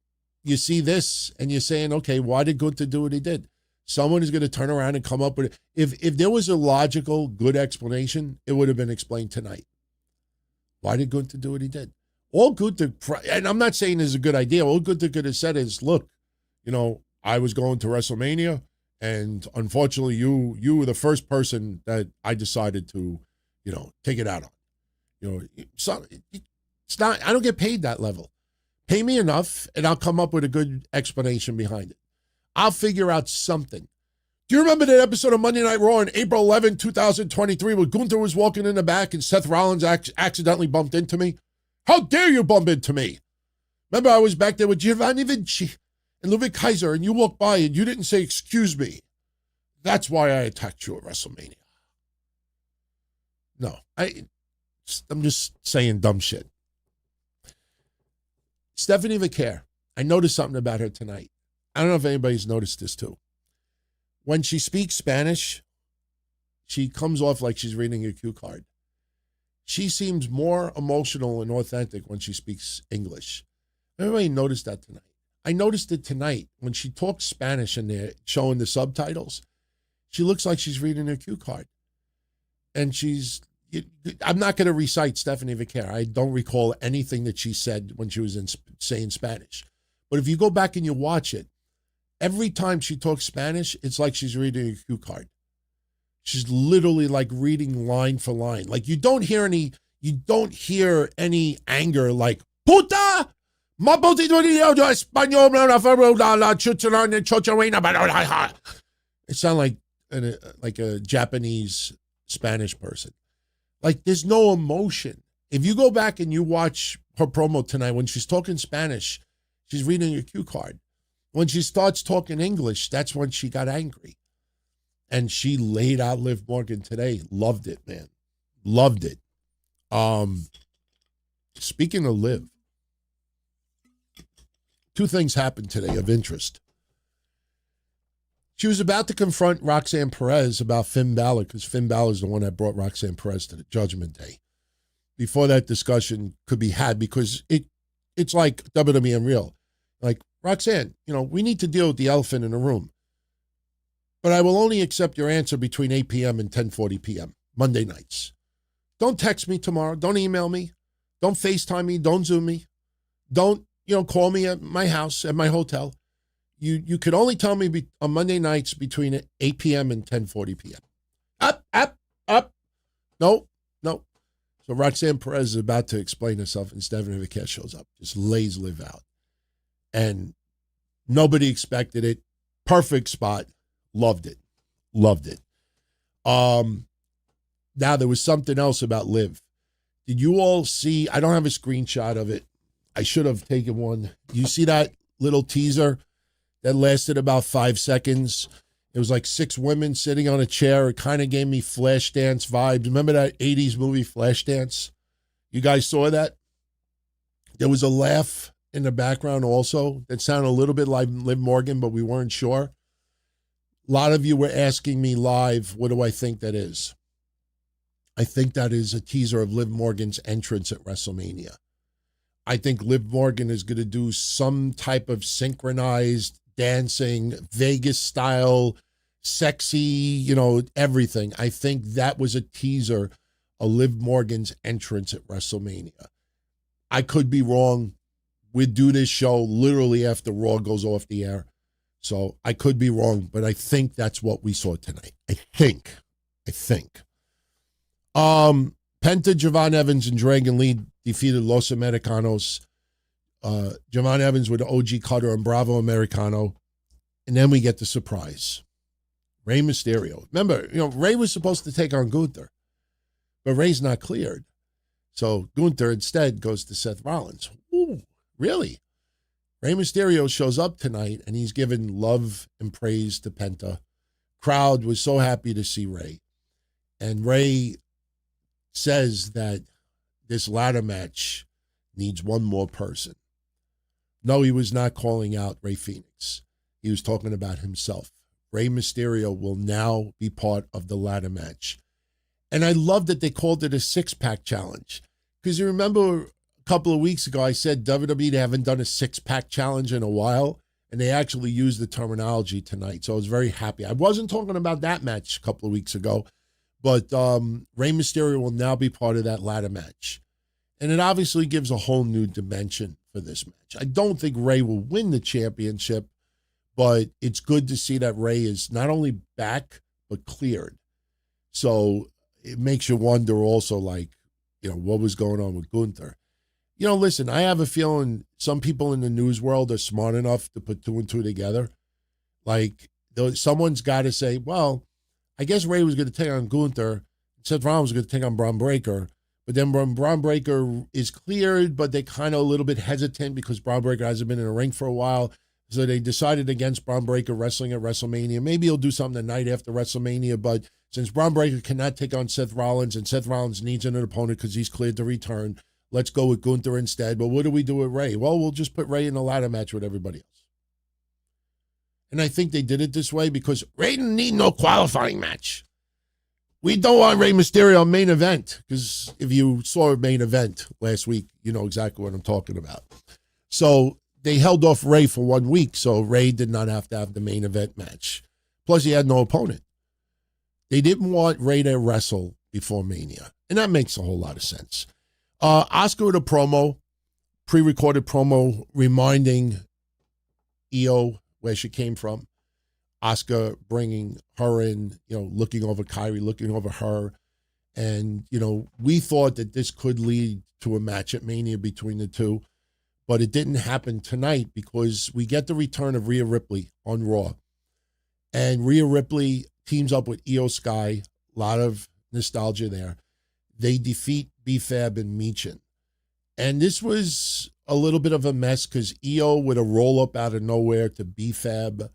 you see this and you're saying, okay, why did Gunther do what he did? Someone is going to turn around and come up with it. If there was a logical, good explanation, it would have been explained tonight. Why did Gunther do what he did? All Gunther, and I'm not saying this is a good idea, all Gunther could have said is, look, I was going to WrestleMania, and unfortunately you were the first person that I decided to, take it out on. It's not, I don't get paid that level. Pay me enough, and I'll come up with a good explanation behind it. I'll figure out something. Do you remember that episode of Monday Night Raw on April 11, 2023, where Gunther was walking in the back and Seth Rollins accidentally bumped into me? How dare you bump into me? Remember, I was back there with Giovanni Vinci and Ludwig Kaiser, and you walked by and you didn't say, excuse me. That's why I attacked you at WrestleMania. No, I'm just saying dumb shit. Stephanie Vaquer, I noticed something about her tonight. I don't know if anybody's noticed this too. When she speaks Spanish, she comes off like she's reading a cue card. She seems more emotional and authentic when she speaks English. Everybody noticed that tonight. I noticed it tonight when she talks Spanish and they're showing the subtitles. She looks like she's reading a cue card. And I'm not going to recite Stephanie Vaquer. I don't recall anything that she said when she was saying Spanish. But if you go back and you watch it, every time she talks Spanish, it's like she's reading a cue card. She's literally like reading line for line. Like you don't hear any anger like, puta! It sounds like a Japanese Spanish person. Like there's no emotion. If you go back and you watch her promo tonight, when she's talking Spanish, she's reading a cue card. When she starts talking English, that's when she got angry. And she laid out Liv Morgan today. Loved it, man. Loved it. Speaking of Liv, two things happened today of interest. She was about to confront Roxanne Perez about Finn Balor, because Finn Balor is the one that brought Roxanne Perez to the Judgment Day. Before that discussion could be had, because it's like WWE and Real. Like, Roxanne, we need to deal with the elephant in the room. But I will only accept your answer between 8 p.m. and 10:40 p.m., Monday nights. Don't text me tomorrow. Don't email me. Don't FaceTime me. Don't Zoom me. Don't, call me at my house, at my hotel. You could only tell me on Monday nights between 8 p.m. and 10:40 p.m. Up. No. So Roxanne Perez is about to explain herself, and Stephanie Vaquer shows up. Just lays Liv out. And nobody expected it. Perfect spot. Loved it. Now, there was something else about Liv. Did you all see? I don't have a screenshot of it. I should have taken one. You see that little teaser that lasted about 5 seconds? It was like 6 women sitting on a chair. It kind of gave me Flashdance vibes. Remember that 80s movie Flashdance? You guys saw that? There was a laugh in the background also that sounded a little bit like Liv Morgan, but we weren't sure. A lot of you were asking me live, what do I think that is? I think that is a teaser of Liv Morgan's entrance at WrestleMania. I think Liv Morgan is going to do some type of synchronized dancing, Vegas style, sexy, everything. I think that was a teaser of Liv Morgan's entrance at WrestleMania. I could be wrong. We'd do this show literally after Raw goes off the air. So I could be wrong, but I think that's what we saw tonight. I think. Penta, Javon Evans, and Dragon Lee defeated Los Americanos. Javon Evans with OG Cutter and Bravo Americano. And then we get the surprise. Rey Mysterio. Remember, Rey was supposed to take on Gunther, but Rey's not cleared. So Gunther instead goes to Seth Rollins. Ooh, really? Rey Mysterio shows up tonight, and he's given love and praise to Penta. Crowd was so happy to see Rey. And Rey says that this ladder match needs one more person. No, he was not calling out Rey Fenix. He was talking about himself. Rey Mysterio will now be part of the ladder match. And I love that they called it a 6-pack challenge. Because you remember a couple of weeks ago, I said WWE, they haven't done a 6-pack challenge in a while. And they actually used the terminology tonight. So I was very happy. I wasn't talking about that match a couple of weeks ago. But Rey Mysterio will now be part of that ladder match. And it obviously gives a whole new dimension for this match. I don't think Rey will win the championship, but it's good to see that Rey is not only back, but cleared. So it makes you wonder also, what was going on with Gunther. listen, I have a feeling some people in the news world are smart enough to put 2 and 2 together. Like, someone's got to say, well, I guess Rey was going to take on Gunther. Seth Rollins was going to take on Braun Breaker. But then Braun Breaker is cleared, but they kind of a little bit hesitant because Braun Breaker hasn't been in a ring for a while. So they decided against Braun Breaker wrestling at WrestleMania. Maybe he'll do something the night after WrestleMania, but since Braun Breaker cannot take on Seth Rollins and Seth Rollins needs an opponent because he's cleared to return, let's go with Gunther instead. But what do we do with Rey? Well, we'll just put Rey in a ladder match with everybody else. And I think they did it this way because Rey didn't need no qualifying match. We don't want Rey Mysterio main event because if you saw a main event last week, you know exactly what I'm talking about. So they held off Rey for 1 week, so Rey did not have to have the main event match. Plus, he had no opponent. They didn't want Rey to wrestle before Mania, and that makes a whole lot of sense. Asuka with a promo, pre-recorded promo reminding Io where she came from. Asuka bringing her in, looking over Kyrie, looking over her. And, we thought that this could lead to a match at Mania between the two. But it didn't happen tonight because we get the return of Rhea Ripley on Raw. And Rhea Ripley teams up with Io Sky. A lot of nostalgia there. They defeat B-Fab and Michin. And this was a little bit of a mess because Io with a roll-up out of nowhere to B-Fab.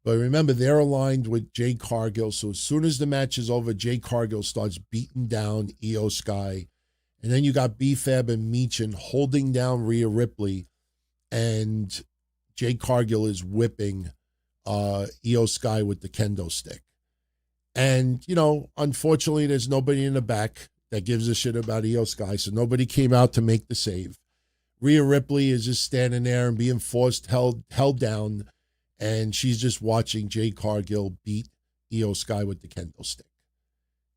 But remember, they're aligned with Jade Cargill. So as soon as the match is over, Jade Cargill starts beating down Io Sky. And then you got B-Fab and Michin holding down Rhea Ripley. And Jade Cargill is whipping Io Sky with the kendo stick. And, unfortunately, there's nobody in the back that gives a shit about Io Sky. So nobody came out to make the save. Rhea Ripley is just standing there and being held down. And she's just watching Jade Cargill beat Io Sky with the kendo stick.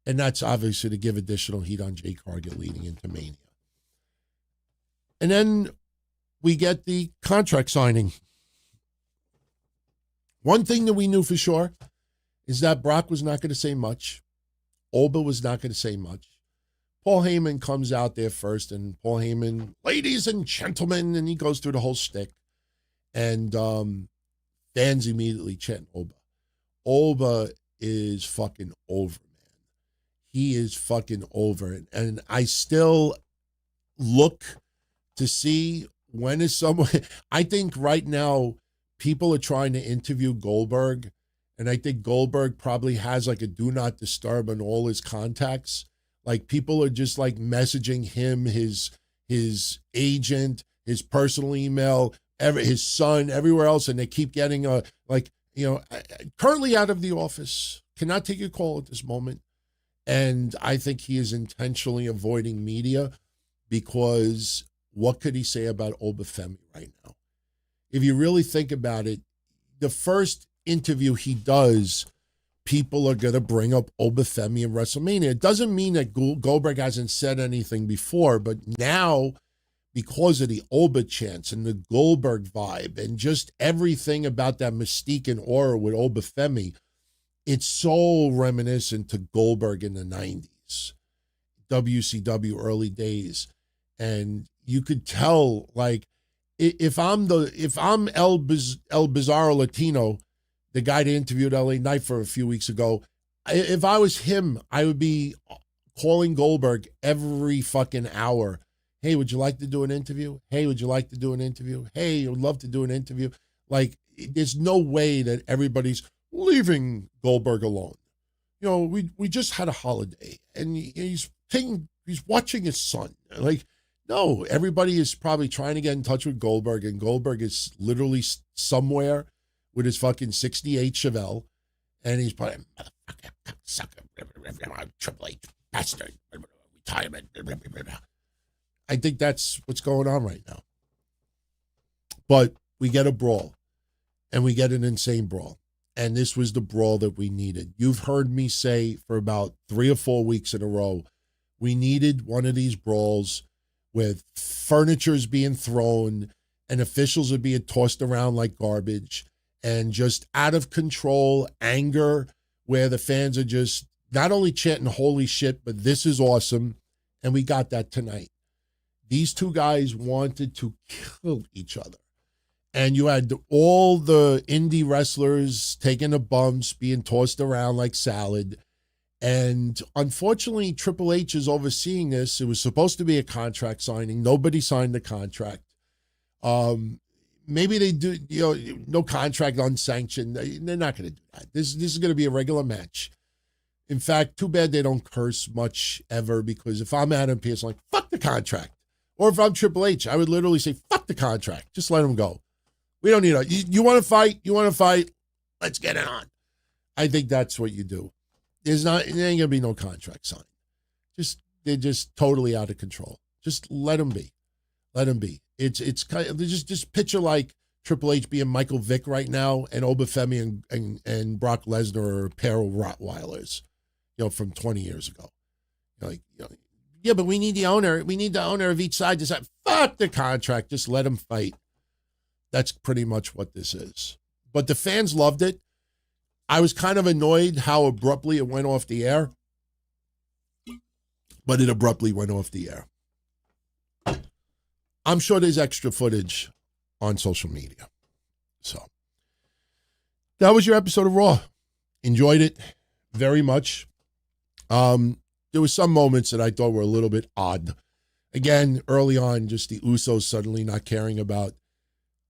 And that's obviously to give additional heat on Jade Cargill leading into Mania. And then we get the contract signing. One thing that we knew for sure is that Brock was not going to say much. Olba was not going to say much. Paul Heyman comes out there first, and Paul Heyman, ladies and gentlemen, and he goes through the whole stick. And fans immediately chant Olba. Olba is fucking over. He is fucking over it. And I still look to see when is someone, I think right now people are trying to interview Goldberg. And I think Goldberg probably has like a do not disturb on all his contacts. Like people are just like messaging him, his agent, his personal email, his son, everywhere else. And they keep getting currently out of the office, cannot take a call at this moment. And I think he is intentionally avoiding media because what could he say about Obafemi right now? If you really think about it, the first interview he does, people are going to bring up Obafemi in WrestleMania. It doesn't mean that Goldberg hasn't said anything before, but now, because of the Oba chants and the Goldberg vibe and just everything about that mystique and aura with Obafemi, it's so reminiscent to Goldberg in the 90s, WCW early days. And you could tell, like, if I'm El Bizarro Latino, the guy that interviewed LA Knight for a few weeks ago, if I was him, I would be calling Goldberg every fucking hour. Hey, would you like to do an interview? Hey, would you like to do an interview? Hey, I would love to do an interview. Like, there's no way that everybody's leaving Goldberg alone. We just had a holiday and he's watching his son. Like, no, everybody is probably trying to get in touch with Goldberg, and Goldberg is literally somewhere with his fucking 68 Chevelle, and he's probably, motherfucker, sucker, Triple H, bastard, retirement. I think that's what's going on right now. But we get a brawl, and we get an insane brawl. And this was the brawl that we needed. You've heard me say for about 3 or 4 weeks in a row, we needed one of these brawls with furniture's being thrown and officials are being tossed around like garbage and just out of control anger where the fans are just not only chanting holy shit, but this is awesome. And we got that tonight. These two guys wanted to kill each other. And you had all the indie wrestlers taking the bumps, being tossed around like salad. And unfortunately, Triple H is overseeing this. It was supposed to be a contract signing. Nobody signed the contract. Maybe they do, no contract, unsanctioned. They're not going to do that. This is going to be a regular match. In fact, too bad they don't curse much ever, because if I'm Adam Pearce, I'm like, fuck the contract. Or if I'm Triple H, I would literally say, fuck the contract. Just let him go. We don't need it. You want to fight? You want to fight? Let's get it on. I think that's what you do. There ain't going to be no contract signed. They're just totally out of control. Just let them be. Let them be. It's kind of just picture like Triple H being Michael Vick right now, and Obafemi and Brock Lesnar are a pair of Rottweilers, from 20 years ago. Yeah, but we need the owner. We need the owner of each side to decide. Fuck the contract. Just let them fight. That's pretty much what this is. But the fans loved it. I was kind of annoyed how abruptly it went off the air. But it abruptly went off the air. I'm sure there's extra footage on social media. So that was your episode of Raw. Enjoyed it very much. There were some moments that I thought were a little bit odd. Again, early on, just the Usos suddenly not caring about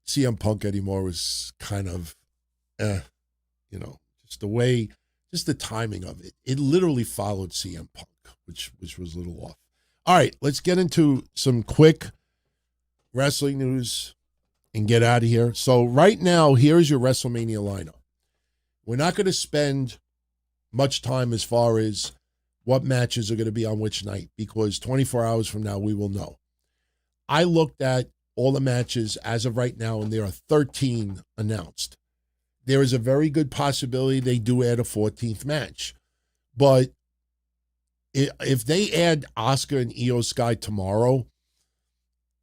CM Punk anymore was kind of, just the timing of it. It literally followed CM Punk, which was a little off. All right, let's get into some quick wrestling news and get out of here. So right now, here's your WrestleMania lineup. We're not going to spend much time as far as what matches are going to be on which night, because 24 hours from now, we will know. I looked at all the matches as of right now, and there are 13 announced. There is a very good possibility they do add a 14th match. But if they add Asuka and Io Sky tomorrow,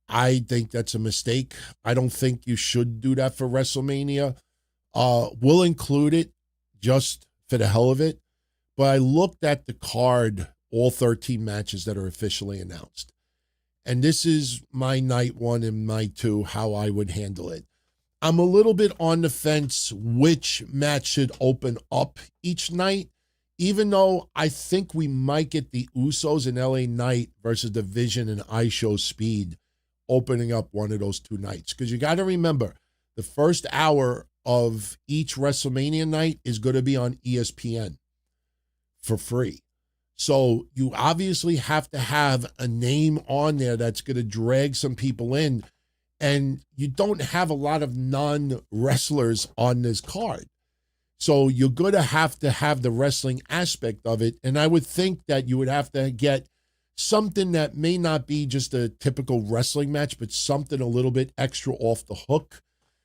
I think that's a mistake. I don't think you should do that for WrestleMania. We'll include it just for the hell of it. But I looked at the card, all 13 matches that are officially announced. And this is my night one and night two, how I would handle it. I'm a little bit on the fence which match should open up each night, even though I think we might get the Usos and LA Knight versus the Vision and iShow Speed opening up one of those two nights. Because you got to remember, the first hour of each WrestleMania night is going to be on ESPN for free. So you obviously have to have a name on there that's going to drag some people in. And you don't have a lot of non-wrestlers on this card. So you're going to have the wrestling aspect of it. And I would think that you would have to get something that may not be just a typical wrestling match, but something a little bit extra off the hook.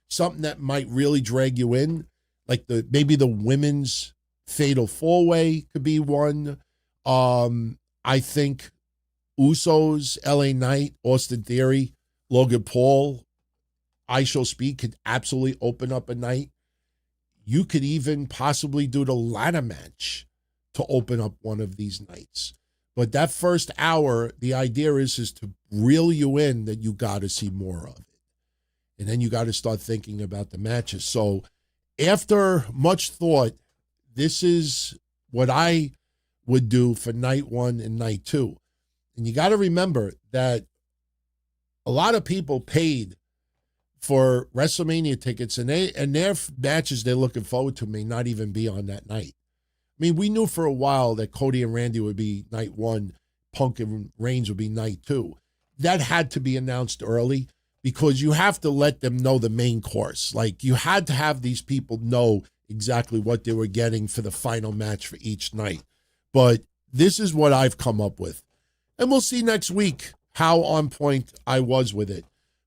Something that might really drag you in. Like maybe the women's Fatal 4-Way could be one. I think Usos, LA Knight, Austin Theory, Logan Paul, iShow Speed could absolutely open up a night. You could even possibly do the ladder match to open up one of these nights. But that first hour, the idea is to reel you in that you got to see more of it. And then you got to start thinking about the matches. So after much thought, this is what I would do for night one and night two. And you got to remember that a lot of people paid for WrestleMania tickets, and their matches they're looking forward to may not even be on that night. I mean, we knew for a while that Cody and Randy would be night one, Punk and Reigns would be night two. That had to be announced early because you have to let them know the main course. Like, you had to have these people know exactly what they were getting for the final match for each night. But this is what I've come up with. And we'll see next week how on point I was with it.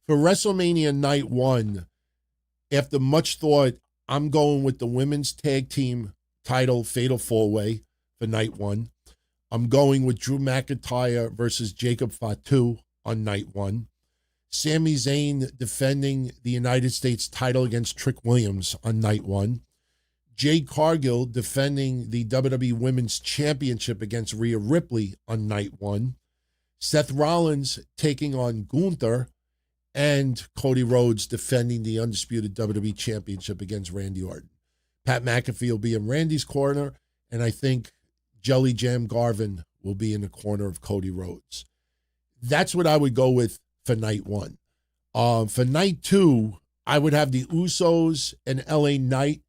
For WrestleMania night one, after much thought, I'm going with the women's tag team title Fatal 4-Way for night one. I'm going with Drew McIntyre versus Jacob Fatu on night one. Sami Zayn defending the United States title against Trick Williams on night one. Jade Cargill defending the WWE Women's Championship against Rhea Ripley on night one. Seth Rollins taking on Gunther, and Cody Rhodes defending the undisputed WWE Championship against Randy Orton. Pat McAfee will be in Randy's corner, and I think Jelly Jam Garvin will be in the corner of Cody Rhodes. That's what I would go with for night one. For night two, I would have the Usos and LA Knight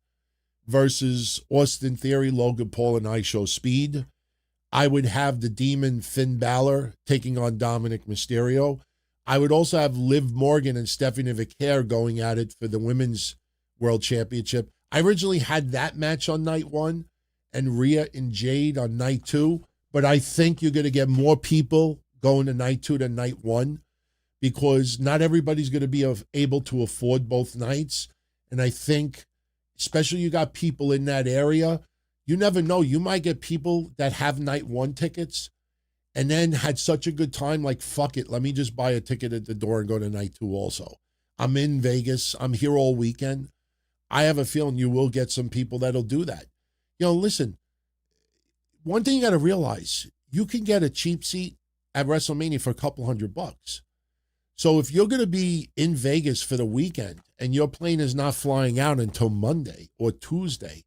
versus Austin Theory, Logan Paul, and ISO Speed. I would have the Demon Finn Balor taking on Dominic Mysterio. I would also have Liv Morgan and Stephanie McMahon going at it for the Women's World Championship. I originally had that match on night one and Rhea and Jade on night two, but I think you're going to get more people going to night two than night one because not everybody's going to be able to afford both nights. And I think, especially you got people in that area, you never know. You might get people that have night one tickets and then had such a good time, like, fuck it, let me just buy a ticket at the door and go to night two also. I'm in Vegas. I'm here all weekend. I have a feeling you will get some people that'll do that. You know, listen, one thing you got to realize, you can get a cheap seat at WrestleMania for a couple $100. So if you're going to be in Vegas for the weekend and your plane is not flying out until Monday or Tuesday,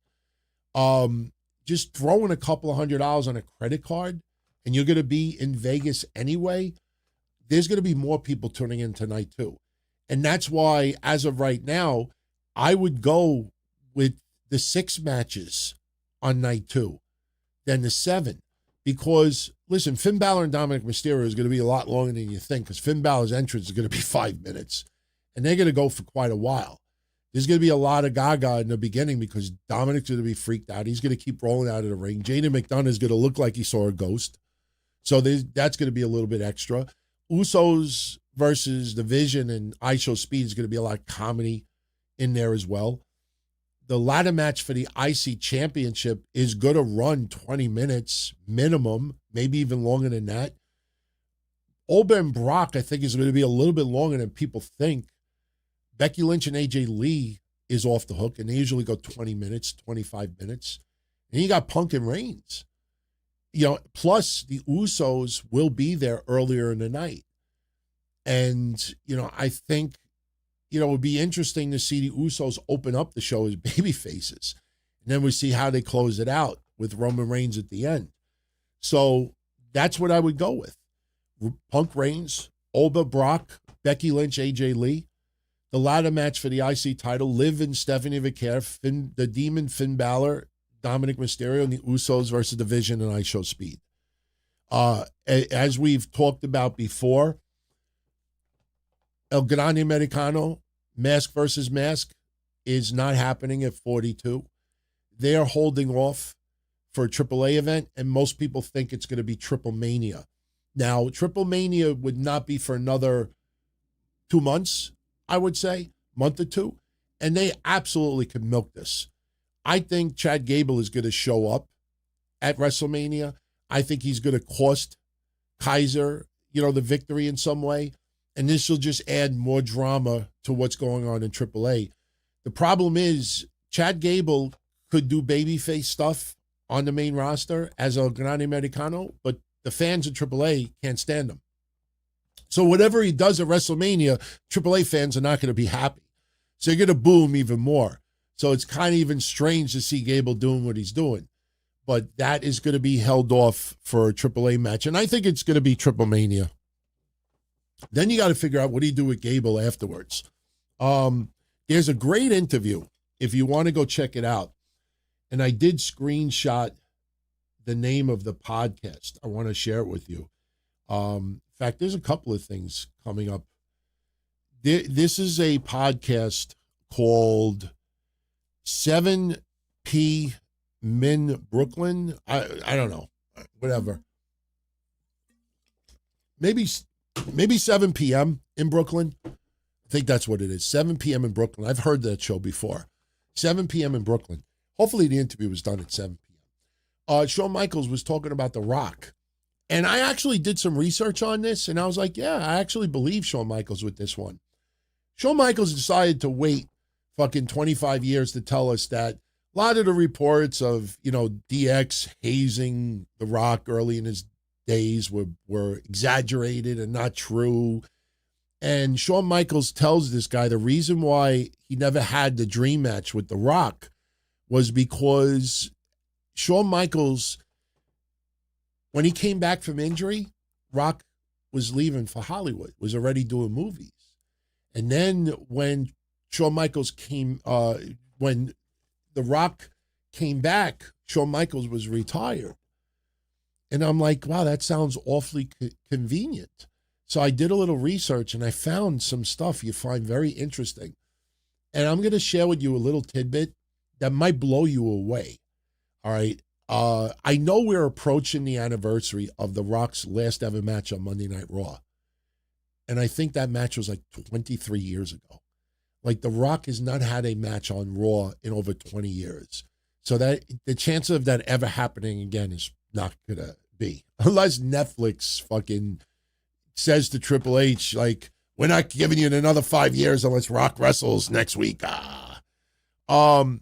just throwing a couple of $100 on a credit card and you're going to be in Vegas anyway, there's going to be more people tuning in tonight too. And that's why, as of right now, I would go with the 6 matches on night two than the 7. Because, listen, Finn Balor and Dominic Mysterio is going to be a lot longer than you think because Finn Balor's entrance is going to be 5 minutes. And they're going to go for quite a while. There's going to be a lot of gaga in the beginning because Dominic's going to be freaked out. He's going to keep rolling out of the ring. Jaden McDonough is going to look like he saw a ghost. So that's going to be a little bit extra. Usos versus The Vision and ISO Speed is going to be a lot of comedy in there as well. The ladder match for the IC Championship is going to run 20 minutes minimum, maybe even longer than that. Oba and Brock, I think, is going to be a little bit longer than people think. Becky Lynch and AJ Lee is off the hook, and they usually go 20 minutes, 25 minutes. And you got Punk and Reigns. You know, plus the Usos will be there earlier in the night. And, you know, I think, you know, it would be interesting to see the Usos open up the show as baby faces. And then we see how they close it out with Roman Reigns at the end. So that's what I would go with. Punk Reigns, Oba, Brock, Becky Lynch, AJ Lee. The ladder match for the IC title, Liv and Stephanie McMahon, the Demon Finn Balor, Dominic Mysterio, and the Usos versus The Vision and ISO Speed. As we've talked about before, El Grande Americano, mask versus mask, is not happening at 42. They are holding off for a AAA event, and most people think it's going to be Triple Mania. Now, Triple Mania would not be for another 2 months, I would say, month or two, and they absolutely could milk this. I think Chad Gable is going to show up at WrestleMania. I think he's going to cost Kaiser, you know, the victory in some way. And this will just add more drama to what's going on in AAA. The problem is Chad Gable could do babyface stuff on the main roster as El Grande Americano, but the fans of AAA can't stand him. So whatever he does at WrestleMania, AAA fans are not going to be happy. So you're going to boo him even more. So it's kind of even strange to see Gable doing what he's doing. But that is going to be held off for a AAA match. And I think it's going to be Triple Mania. Then you got to figure out what do you do with Gable afterwards. There's a great interview if you want to go check it out. And I did screenshot the name of the podcast. I want to share it with you. In fact, there's a couple of things coming up. This is a podcast called 7P Min Brooklyn. I don't know. Whatever. Maybe 7 p.m. in Brooklyn. I think that's what it is. 7 p.m. in Brooklyn. I've heard that show before. 7 p.m. in Brooklyn. Hopefully the interview was done at 7 p.m. Shawn Michaels was talking about The Rock. And I actually did some research on this, and I was like, yeah, I actually believe Shawn Michaels with this one. Shawn Michaels decided to wait fucking 25 years to tell us that a lot of the reports of, you know, DX hazing The Rock early in his days were exaggerated and not true. And Shawn Michaels tells this guy the reason why he never had the dream match with The Rock was because Shawn Michaels, when he came back from injury, Rock was leaving for Hollywood, was already doing movies. And then when Shawn Michaels when The Rock came back, Shawn Michaels was retired. And I'm like, wow, that sounds awfully convenient. So I did a little research and I found some stuff you find very interesting. And I'm going to share with you a little tidbit that might blow you away. All right. I know we're approaching the anniversary of The Rock's last ever match on Monday Night Raw. And I think that match was like 23 years ago. Like The Rock has not had a match on Raw in over 20 years. So that the chance of that ever happening again is not going to be. Unless Netflix fucking says to Triple H, like, we're not giving you another 5 years unless Rock wrestles next week. Shawn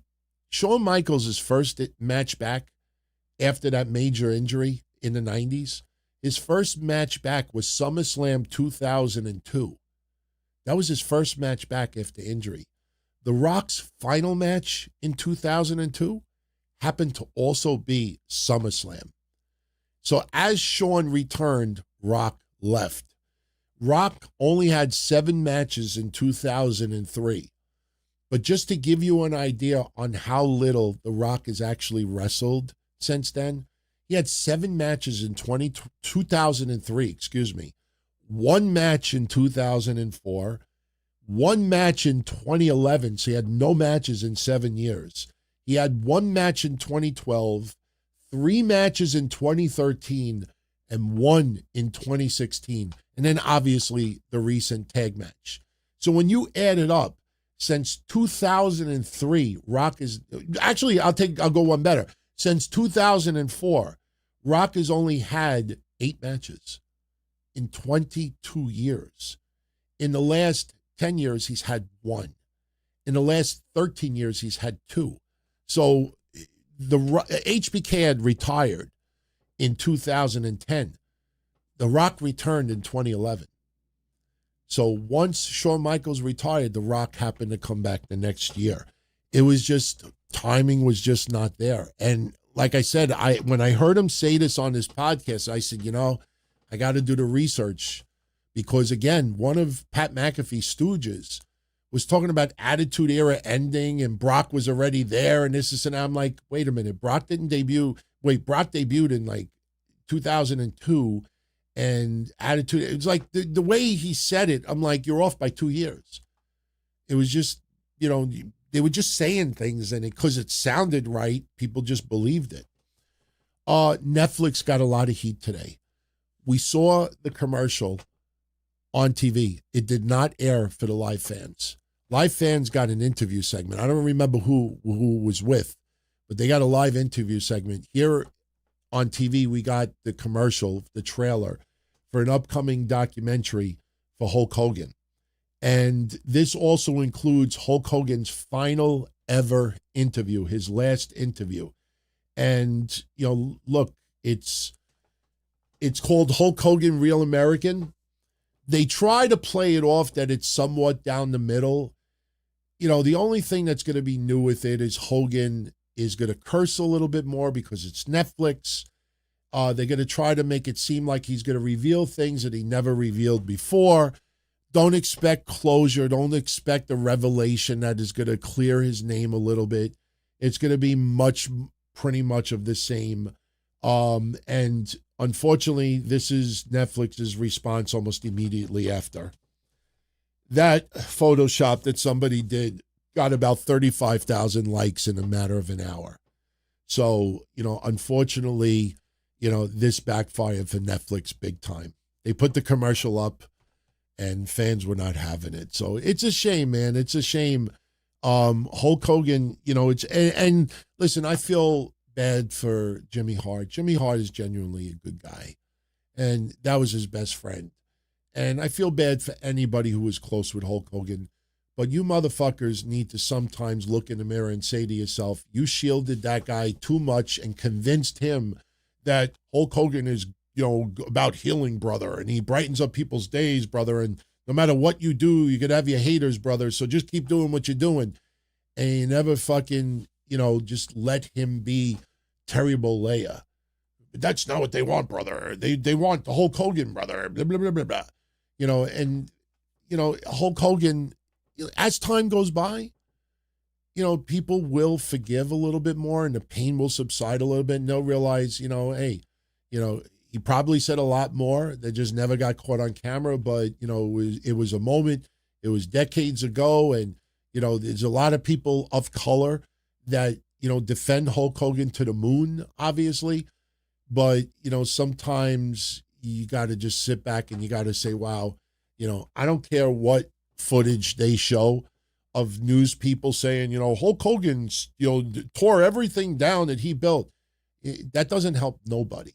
Michaels' first match back after that major injury in the 90s, his first match back was SummerSlam 2002. That was his first match back after injury. The Rock's final match in 2002 happened to also be SummerSlam. So as Shawn returned, Rock left. Rock only had 7 matches in 2003. But just to give you an idea on how little The Rock has actually wrestled since then, he had 7 matches in 2003, 1 match in 2004, 1 match in 2011, so he had no matches in 7 years. He had 1 match in 2012, 3 matches in 2013, and 1 in 2016. And then obviously the recent tag match. So when you add it up, since 2003, Rock is actually, I'll go one better. Since 2004, Rock has only had 8 matches in 22 years. In the last 10 years, he's had 1. In the last 13 years, he's had 2. So the HBK had retired in 2010. The Rock returned in 2011. So once Shawn Michaels retired, The Rock happened to come back the next year. It was just, timing was just not there. And like I said, when I heard him say this on his podcast, I said, I got to do the research. Because again, one of Pat McAfee's stooges was talking about Attitude Era ending and Brock was already there and this and that. I'm like, wait a minute, Brock debuted in like 2002 and Attitude, it was like the way he said it, I'm like, you're off by 2 years. It was just, they were just saying things and because it sounded right, people just believed it. Netflix got a lot of heat today. We saw the commercial on TV. It did not air for the live fans. Live fans got an interview segment. I don't remember who was with, but they got a live interview segment. Here on TV, we got the commercial, the trailer for an upcoming documentary for Hulk Hogan. And this also includes Hulk Hogan's final ever interview, his last interview. And, look, it's called Hulk Hogan Real American. They try to play it off that it's somewhat down the middle. The only thing that's going to be new with it is Hogan is going to curse a little bit more because it's Netflix. They're going to try to make it seem like he's going to reveal things that he never revealed before. Don't expect closure. Don't expect a revelation that is going to clear his name a little bit. It's going to be pretty much of the same. And unfortunately, this is Netflix's response almost immediately after. That Photoshop that somebody did got about 35,000 likes in a matter of an hour. So, unfortunately, this backfired for Netflix big time. They put the commercial up and fans were not having it. So it's a shame, man. It's a shame. Hulk Hogan, and listen, I feel bad for Jimmy Hart. Jimmy Hart is genuinely a good guy. And that was his best friend. And I feel bad for anybody who was close with Hulk Hogan. But you motherfuckers need to sometimes look in the mirror and say to yourself, you shielded that guy too much and convinced him that Hulk Hogan is about healing, brother, and he brightens up people's days, brother, and no matter what you do, you could have your haters, brother, so just keep doing what you're doing. And you never fucking, just let him be Terry Bollea. That's not what they want, brother. They want the Hulk Hogan, brother, blah, blah, blah, blah, blah. Hulk Hogan, as time goes by, people will forgive a little bit more and the pain will subside a little bit and they'll realize, hey, he probably said a lot more that just never got caught on camera, but, it was a moment. It was decades ago. And, there's a lot of people of color that, defend Hulk Hogan to the moon, obviously. But, sometimes you got to just sit back and you got to say, wow, I don't care what footage they show of news people saying, Hulk Hogan, tore everything down that he built. That doesn't help nobody.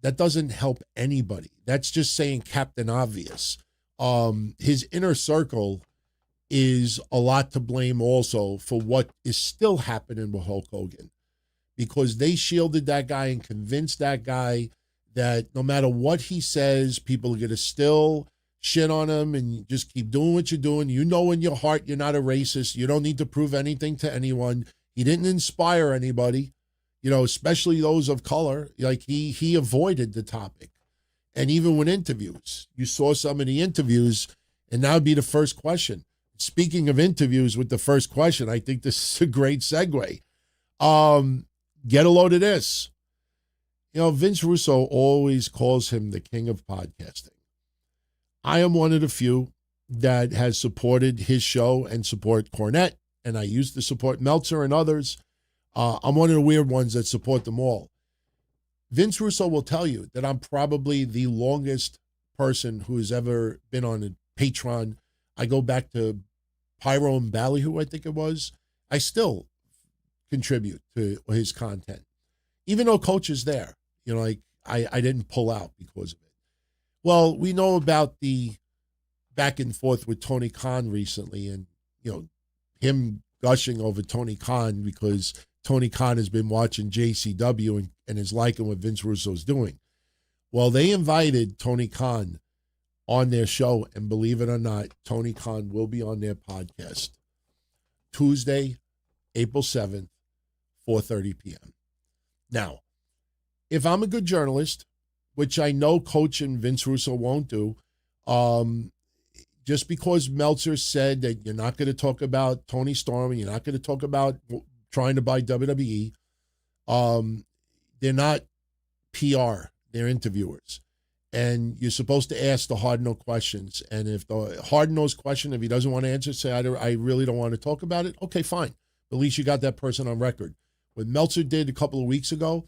That doesn't help anybody. That's just saying Captain Obvious. His inner circle is a lot to blame also for what is still happening with Hulk Hogan, because they shielded that guy and convinced that guy that no matter what he says, people are going to still shit on him and just keep doing what you're doing. In your heart, you're not a racist. You don't need to prove anything to anyone. He didn't inspire anybody, especially those of color. Like he avoided the topic. And even with interviews, you saw some of the interviews, and that would be the first question. Speaking of interviews with the first question, I think this is a great segue. Get a load of this. Vince Russo always calls him the king of podcasting. I am one of the few that has supported his show and support Cornette, and I used to support Meltzer and others. I'm one of the weird ones that support them all. Vince Russo will tell you that I'm probably the longest person who has ever been on a Patreon. I go back to Pyro and Ballyhoo, I think it was. I still contribute to his content, even though Coach is there. I didn't pull out because of it. Well, we know about the back and forth with Tony Khan recently, and him gushing over Tony Khan because Tony Khan has been watching JCW and is liking what Vince Russo's doing. Well, they invited Tony Khan on their show, and believe it or not, Tony Khan will be on their podcast Tuesday, April 7th, 4:30 p.m. Now, if I'm a good journalist, which I know Coach and Vince Russo won't do, just because Meltzer said that you're not going to talk about Tony Storm and you're not going to talk about trying to buy WWE, they're not PR, they're interviewers. And you're supposed to ask the hard-nosed questions. And if the hard-nosed question, if he doesn't want to answer, say, I really don't want to talk about it, okay, fine. At least you got that person on record. What Meltzer did a couple of weeks ago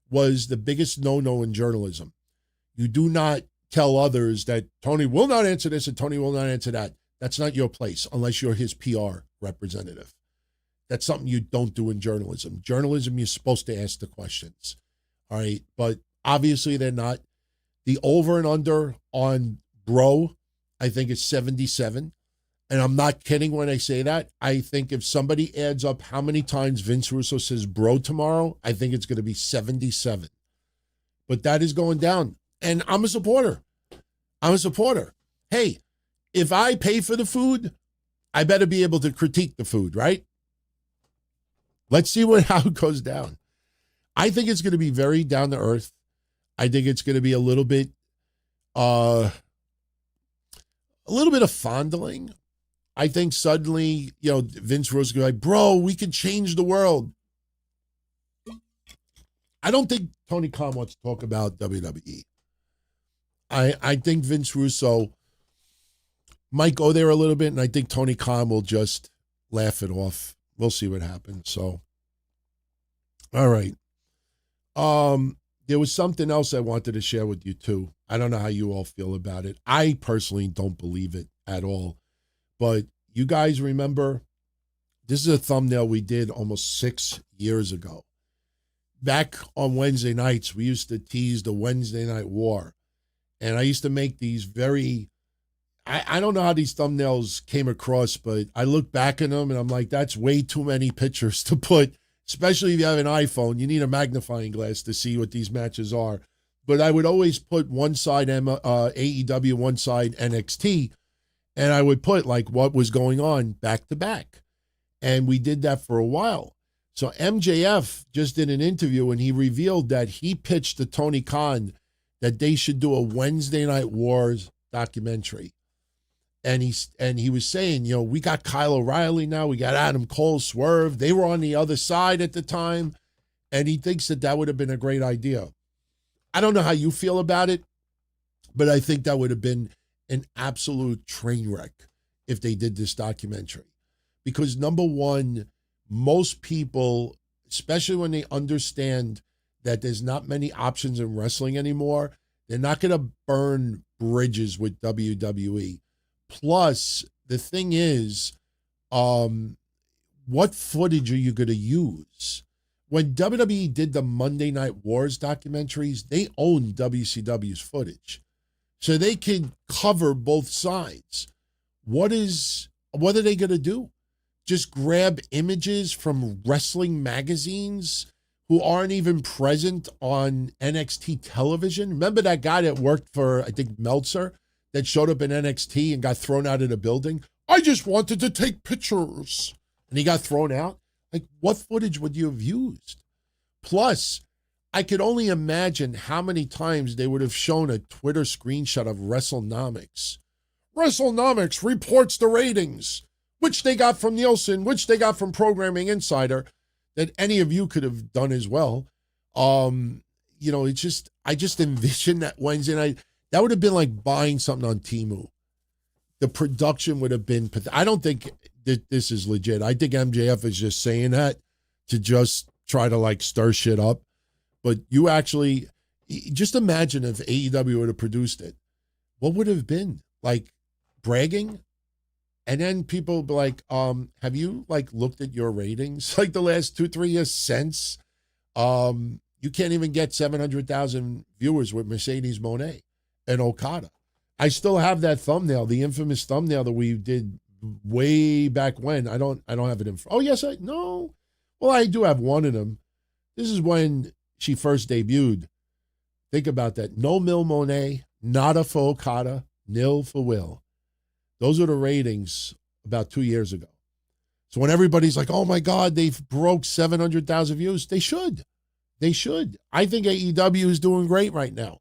was the biggest no-no in journalism. You do not tell others that Tony will not answer this and Tony will not answer that. That's not your place unless you're his PR representative. That's something you don't do in journalism. Journalism, you're supposed to ask the questions. All right. But obviously they're not. The over and under on Bro, I think it's 77. And I'm not kidding when I say that. I think if somebody adds up how many times Vince Russo says bro tomorrow, I think it's going to be 77. But that is going down. And I'm a supporter. Hey, if I pay for the food, I better be able to critique the food, right? Let's see how it goes down. I think it's going to be very down to earth. I think it's going to be a little bit of fondling. I think suddenly, Vince Russo is going to be like, bro, we can change the world. I don't think Tony Khan wants to talk about WWE. I think Vince Russo might go there a little bit, and I think Tony Khan will just laugh it off. We'll see what happens. So, all right. There was something else I wanted to share with you, too. I don't know how you all feel about it. I personally don't believe it at all. But you guys remember, this is a thumbnail we did almost 6 years ago. Back on Wednesday nights, we used to tease the Wednesday Night War. And I used to make these very, I don't know how these thumbnails came across, but I look back at them and I'm like, that's way too many pictures to put, especially if you have an iPhone. You need a magnifying glass to see what these matches are. but I would always put one side AEW, one side NXT, and I would put like what was going on back to back. And we did that for a while. So MJF just did an interview and he revealed that he pitched to Tony Khan that they should do a Wednesday Night Wars documentary. And he was saying, you know, we got Kyle O'Reilly now, we got Adam Cole, Swerve. They were on the other side at the time. And he thinks that would have been a great idea. I don't know how you feel about it, but I think that would have been an absolute train wreck if they did this documentary. Because number one, most people, especially when they understand that there's not many options in wrestling anymore, they're not going to burn bridges with WWE. Plus, the thing is, what footage are you going to use? When WWE did the Monday Night Wars documentaries, they owned WCW's footage. So they can cover both sides. What are they going to do? Just grab images from wrestling magazines who aren't even present on NXT television? Remember that guy that worked for, I think, Meltzer, that showed up in NXT and got thrown out of the building? I just wanted to take pictures. And he got thrown out? Like, what footage would you have used? Plus, I could only imagine how many times they would have shown a Twitter screenshot of WrestleNomics. WrestleNomics reports the ratings, which they got from Nielsen, which they got from Programming Insider, that any of you could have done as well. You know, it's just, I just envision that Wednesday night. That would have been like buying something on Temu. The production would have been, I don't think that this is legit. I think MJF is just saying that to just try to like stir shit up. But you actually, just imagine if AEW would have produced it. What would it have been? Like bragging? And then people be like, have you like looked at your ratings like the last 2-3 years since? You can't even get 700,000 viewers with Mercedes Moné and Okada. I still have that thumbnail, the infamous thumbnail that we did way back when. I don't have it in. Oh yes, no. Well, I do have one of them. This is when she first debuted. Think about that. No Mil Moné, nada for Okada, nil for Will. Those are the ratings about 2 years ago. So when everybody's like, oh my God, they've broke 700,000 views, they should. They should. I think AEW is doing great right now.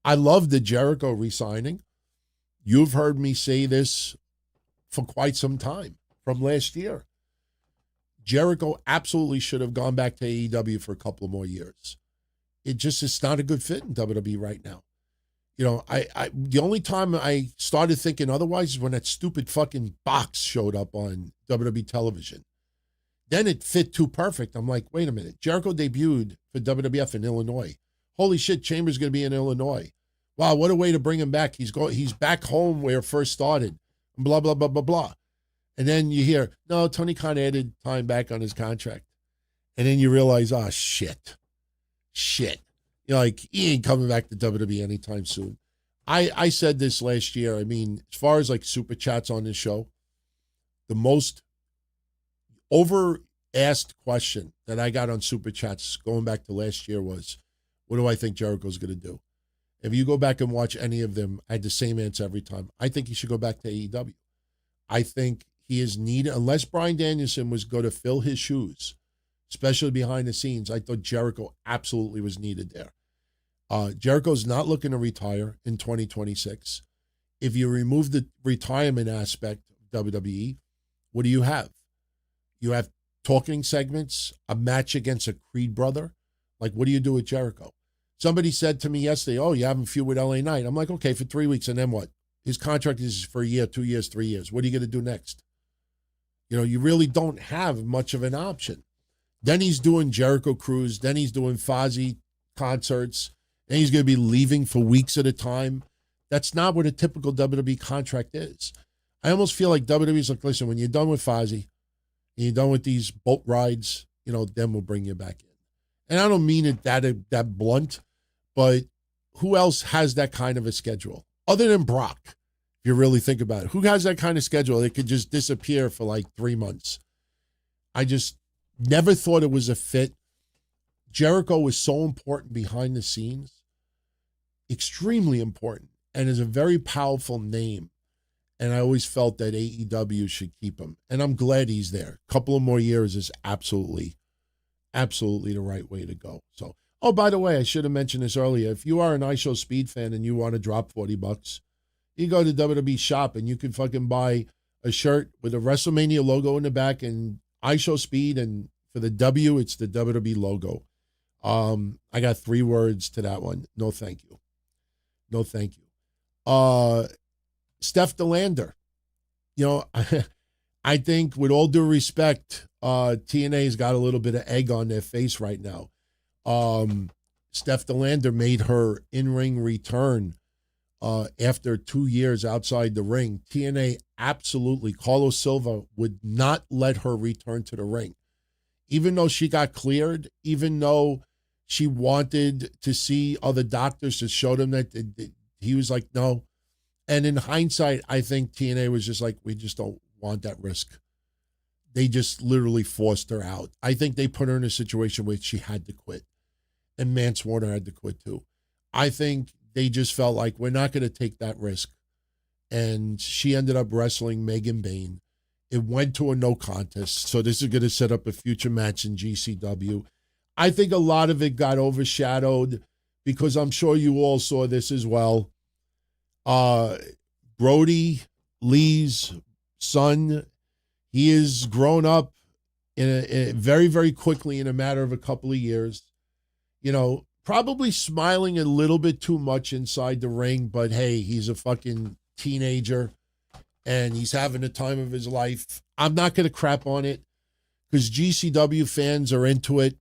I love the Jericho re-signing. You've heard me say this for quite some time, from last year. Jericho absolutely should have gone back to AEW for a couple of more years. It just is not a good fit in WWE right now. You know, I the only time I started thinking otherwise is when that stupid fucking box showed up on WWE television. Then it fit too perfect. I'm like, wait a minute. Jericho debuted for WWF in Illinois. Holy shit, Chambers going to be in Illinois. Wow, what a way to bring him back. He's back home where it first started. Blah, blah, blah, blah, blah. And then you hear, no, Tony Khan added time back on his contract. And then you realize, oh, shit. You're like, he ain't coming back to WWE anytime soon. I said this last year. I mean, as far as like super chats on this show, the most over-asked question that I got on super chats going back to last year was, what do I think Jericho's going to do? If you go back and watch any of them, I had the same answer every time. I think he should go back to AEW. I think he is needed, unless Bryan Danielson was going to fill his shoes, especially behind the scenes. I thought Jericho absolutely was needed there. Jericho's not looking to retire in 2026. If you remove the retirement aspect of WWE, what do you have? You have talking segments, a match against a Creed brother. Like, what do you do with Jericho? Somebody said to me yesterday, oh, you haven't feud with LA Knight. I'm like, okay, for 3 weeks, and then what? His contract is for a year, 2 years, 3 years. What are you going to do next? You know, you really don't have much of an option. Then he's doing Jericho Cruise. Then he's doing Fozzy concerts. And he's going to be leaving for weeks at a time. That's not what a typical WWE contract is. I almost feel like WWE's like, listen, when you're done with Fozzy, and you're done with these boat rides, you know, then we'll bring you back in. And I don't mean it that blunt, but who else has that kind of a schedule? Other than Brock, if you really think about it. Who has that kind of schedule? It could just disappear for like 3 months. I just never thought it was a fit. Jericho was so important behind the scenes. extremely important and is a very powerful name. And I always felt that AEW should keep him. And I'm glad he's there. A couple of more years is absolutely the right way to go. So, oh, by the way, I should have mentioned this earlier. If you are an iShow Speed fan and you want to drop $40, you go to WWE shop and you can fucking buy a shirt with a WrestleMania logo in the back and iShow Speed, and for the W, it's the WWE logo. I got 3 words to that one. No, thank you. No, thank you. Steph DeLander. You know, I think with all due respect, TNA's got a little bit of egg on their face right now. Steph DeLander made her in-ring return after 2 years outside the ring. TNA absolutely, Carlos Silva would not let her return to the ring. Even though she got cleared, even though she wanted to see other doctors to show them that he was like, no. And in hindsight, I think TNA was just like, we just don't want that risk. They just literally forced her out. I think they put her in a situation where she had to quit. And Mance Warner had to quit too. I think they just felt like, we're not going to take that risk. And she ended up wrestling Megan Bayne. It went to a no contest. So this is going to set up a future match in GCW. I think a lot of it got overshadowed because I'm sure you all saw this as well. Brody Lee's son, he is grown up in a very, very quickly in a matter of a couple of years. You know, probably smiling a little bit too much inside the ring, but hey, he's a fucking teenager and he's having the time of his life. I'm not going to crap on it because GCW fans are into it.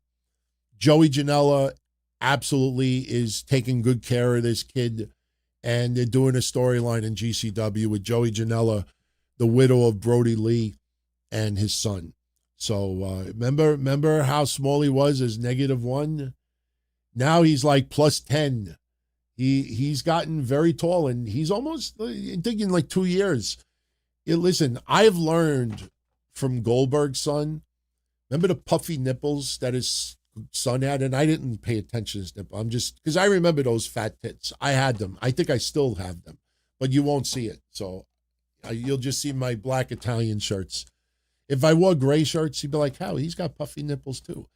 Joey Janela absolutely is taking good care of this kid, and they're doing a storyline in GCW with Joey Janela, the widow of Brody Lee, and his son. So remember how small he was as -1? Now he's like +10. He's gotten very tall, and he's almost, I think in like 2 years. Listen, I've learned from Goldberg's son. Remember the puffy nipples that his son had? And I didn't pay attention to his nipple. I'm just, because I remember those fat tits. I had them. I think I still have them, but you won't see it. So you'll just see my black Italian shirts. If I wore gray shirts, you'd be like, how? He's got puffy nipples too.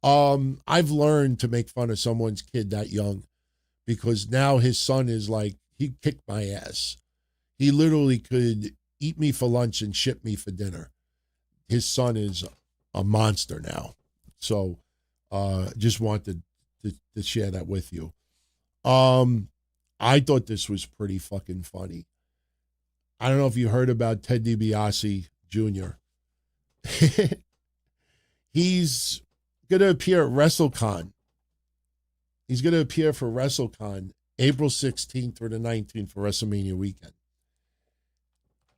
I've learned to make fun of someone's kid that young because now his son is like, he kicked my ass. He literally could eat me for lunch and ship me for dinner. His son is a monster now. So just wanted to share that with you. I thought this was pretty fucking funny. I don't know if you heard about Ted DiBiase Jr. He's going to appear at WrestleCon. He's going to appear for WrestleCon April 16th through the 19th for WrestleMania weekend.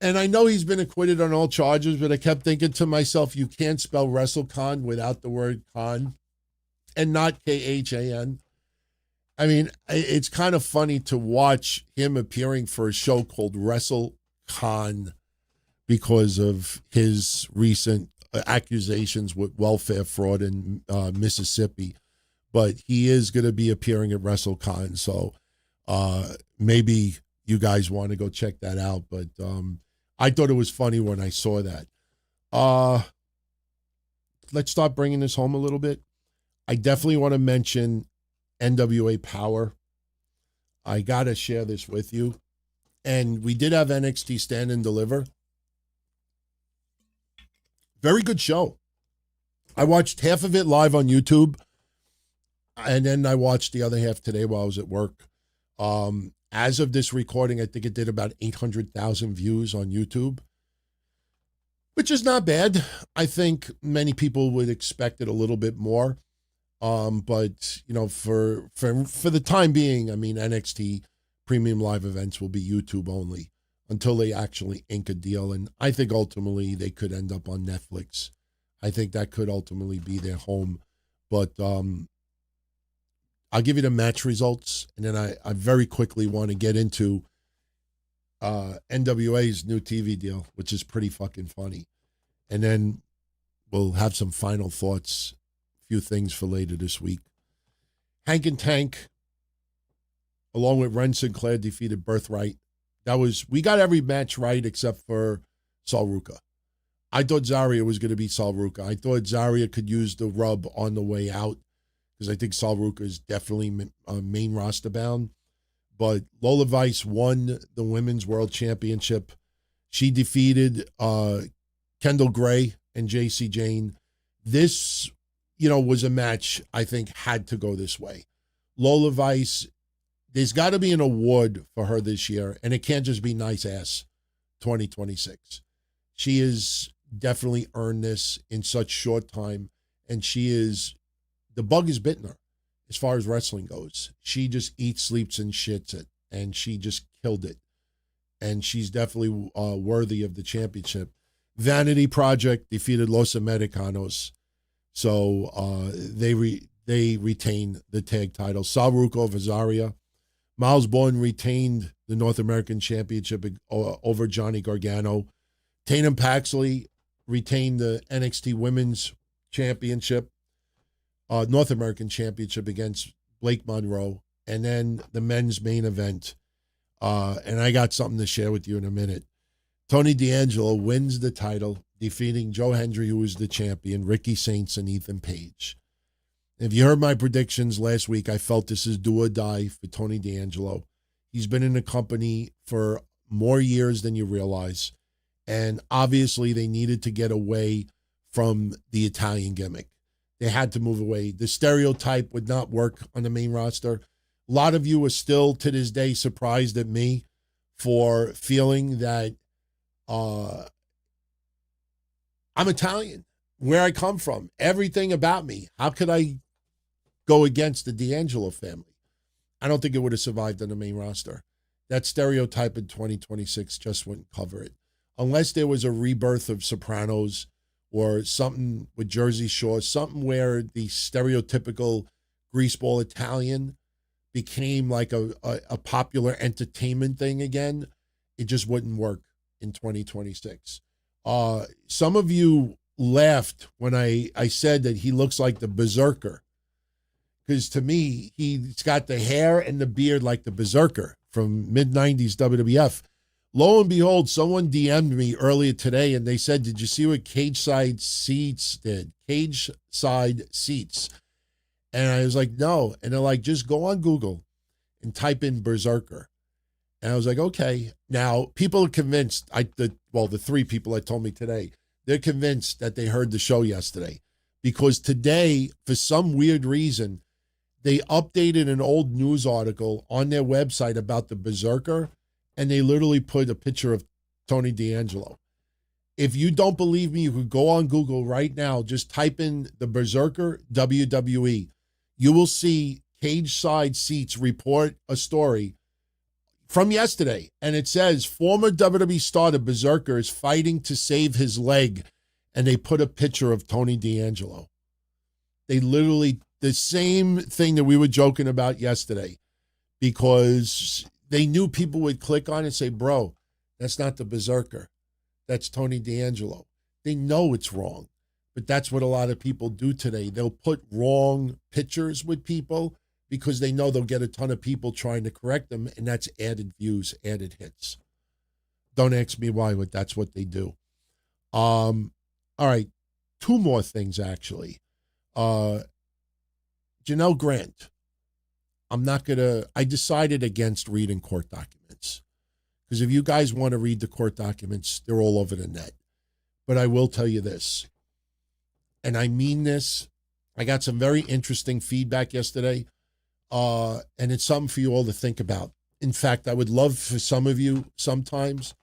And I know he's been acquitted on all charges, but I kept thinking to myself, you can't spell WrestleCon without the word con and not Khan. I mean, it's kind of funny to watch him appearing for a show called WrestleCon because of his recent accusations with welfare fraud in Mississippi. But he is going to be appearing at WrestleCon, so maybe you guys want to go check that out. But I thought it was funny when I saw that. Let's start bringing this home a little bit. I definitely want to mention NWA Power. I got to share this with you. And we did have NXT Stand and Deliver. Very good show. I watched half of it live on YouTube. And then I watched the other half today while I was at work. As of this recording, I think it did about 800,000 views on YouTube, which is not bad. I think many people would expect it a little bit more. But, you know, for the time being, I mean, NXT premium live events will be YouTube only until they actually ink a deal. And I think ultimately they could end up on Netflix. I think that could ultimately be their home. But I'll give you the match results, and then I very quickly want to get into NWA's new TV deal, which is pretty fucking funny. And then we'll have some final thoughts, a few things for later this week. Hank and Tank along with Ren Sinclair, defeated Birthright. We got every match right except for Sol Ruca. I thought Zarya was going to beat Sol Ruca. I thought Zarya could use the rub on the way out because I think Sol Ruca is definitely main roster bound. But Lola Vice won the Women's World Championship. She defeated Kendall Gray and JC Jane. This, was a match I think had to go this way. Lola Vice, there's got to be an award for her this year, and it can't just be Nice Ass 2026. She has definitely earned this in such short time, and the bug is bitten her as far as wrestling goes. She just eats, sleeps, and shits it, and she just killed it. And she's definitely worthy of the championship. Vanity Project defeated Los Americanos, so they retain the tag title. Sol Ruca over Zarya. Miles Bourne retained the North American Championship over Johnny Gargano. Tatum Paxley retained the NXT Women's Championship, North American Championship against Blake Monroe. And then the men's main event. And I got something to share with you in a minute. Tony D'Angelo wins the title, defeating Joe Hendry, who was the champion, Ricky Saints, and Ethan Page. If you heard my predictions last week, I felt this is do or die for Tony D'Angelo. He's been in the company for more years than you realize. And obviously they needed to get away from the Italian gimmick. They had to move away. The stereotype would not work on the main roster. A lot of you are still to this day surprised at me for feeling that I'm Italian, where I come from, everything about me. How could I go against the D'Angelo family? I don't think it would have survived on the main roster. That stereotype in 2026 just wouldn't cover it. Unless there was a rebirth of Sopranos or something with Jersey Shore, something where the stereotypical greaseball Italian became like a popular entertainment thing again, it just wouldn't work in 2026. Some of you laughed when I said that he looks like the Berserker, because to me, he's got the hair and the beard like the Berserker from mid-90s WWF. Lo and behold, someone DM'd me earlier today, and they said, did you see what Cage Side Seats did? Cage Side Seats. And I was like, no. And they're like, just go on Google and type in Berserker. And I was like, okay. Now, people are convinced, the three people that told me today, they're convinced that they heard the show yesterday. Because today, for some weird reason, they updated an old news article on their website about the Berserker, and they literally put a picture of Tony D'Angelo. If you don't believe me, you could go on Google right now, just type in the Berserker WWE. You will see Cage Side Seats report a story from yesterday, and it says, former WWE star the Berserker is fighting to save his leg, and they put a picture of Tony D'Angelo. They literally, the same thing that we were joking about yesterday, because they knew people would click on it and say, bro, that's not the Berserker. That's Tony D'Angelo. They know it's wrong, but that's what a lot of people do today. They'll put wrong pictures with people because they know they'll get a ton of people trying to correct them, and that's added views, added hits. Don't ask me why, but that's what they do. All right, two more things, actually. Janelle Grant. I decided against reading court documents, because if you guys want to read the court documents, they're all over the net. But I will tell you this, and I mean this, I got some very interesting feedback yesterday, and it's something for you all to think about. In fact, I would love for some of you sometimes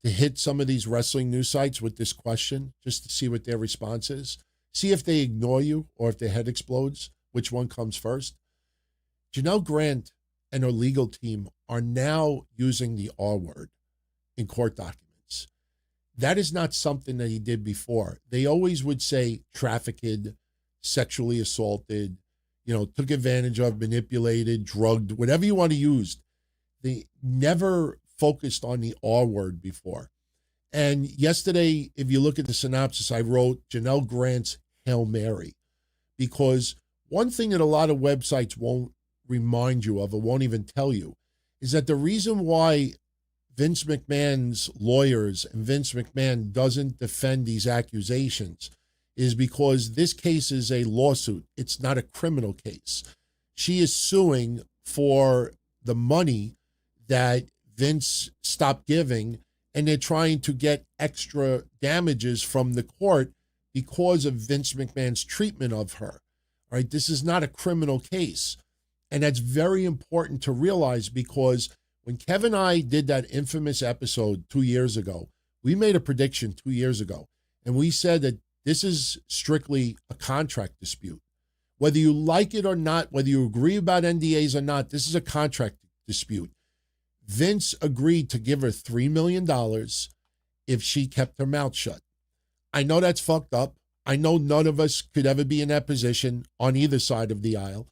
to hit some of these wrestling news sites with this question, just to see what their response is. See if they ignore you or if their head explodes, which one comes first. Janelle Grant and her legal team are now using the R word in court documents. That is not something that he did before. They always would say trafficked, sexually assaulted, took advantage of, manipulated, drugged, whatever you want to use. They never focused on the R word before. And yesterday, if you look at the synopsis, I wrote Janelle Grant's Hail Mary, because one thing that a lot of websites won't remind you of or won't even tell you is that the reason why Vince McMahon's lawyers and Vince McMahon doesn't defend these accusations is because this case is a lawsuit. It's not a criminal case. She is suing for the money that Vince stopped giving, and they're trying to get extra damages from the court because of Vince McMahon's treatment of her. All right, this is not a criminal case. And that's very important to realize, because when Kevin and I did that infamous episode 2 years ago, we made a prediction 2 years ago, and we said that this is strictly a contract dispute. Whether you like it or not, whether you agree about NDAs or not, this is a contract dispute. Vince agreed to give her $3 million if she kept her mouth shut. I know that's fucked up. I know none of us could ever be in that position on either side of the aisle.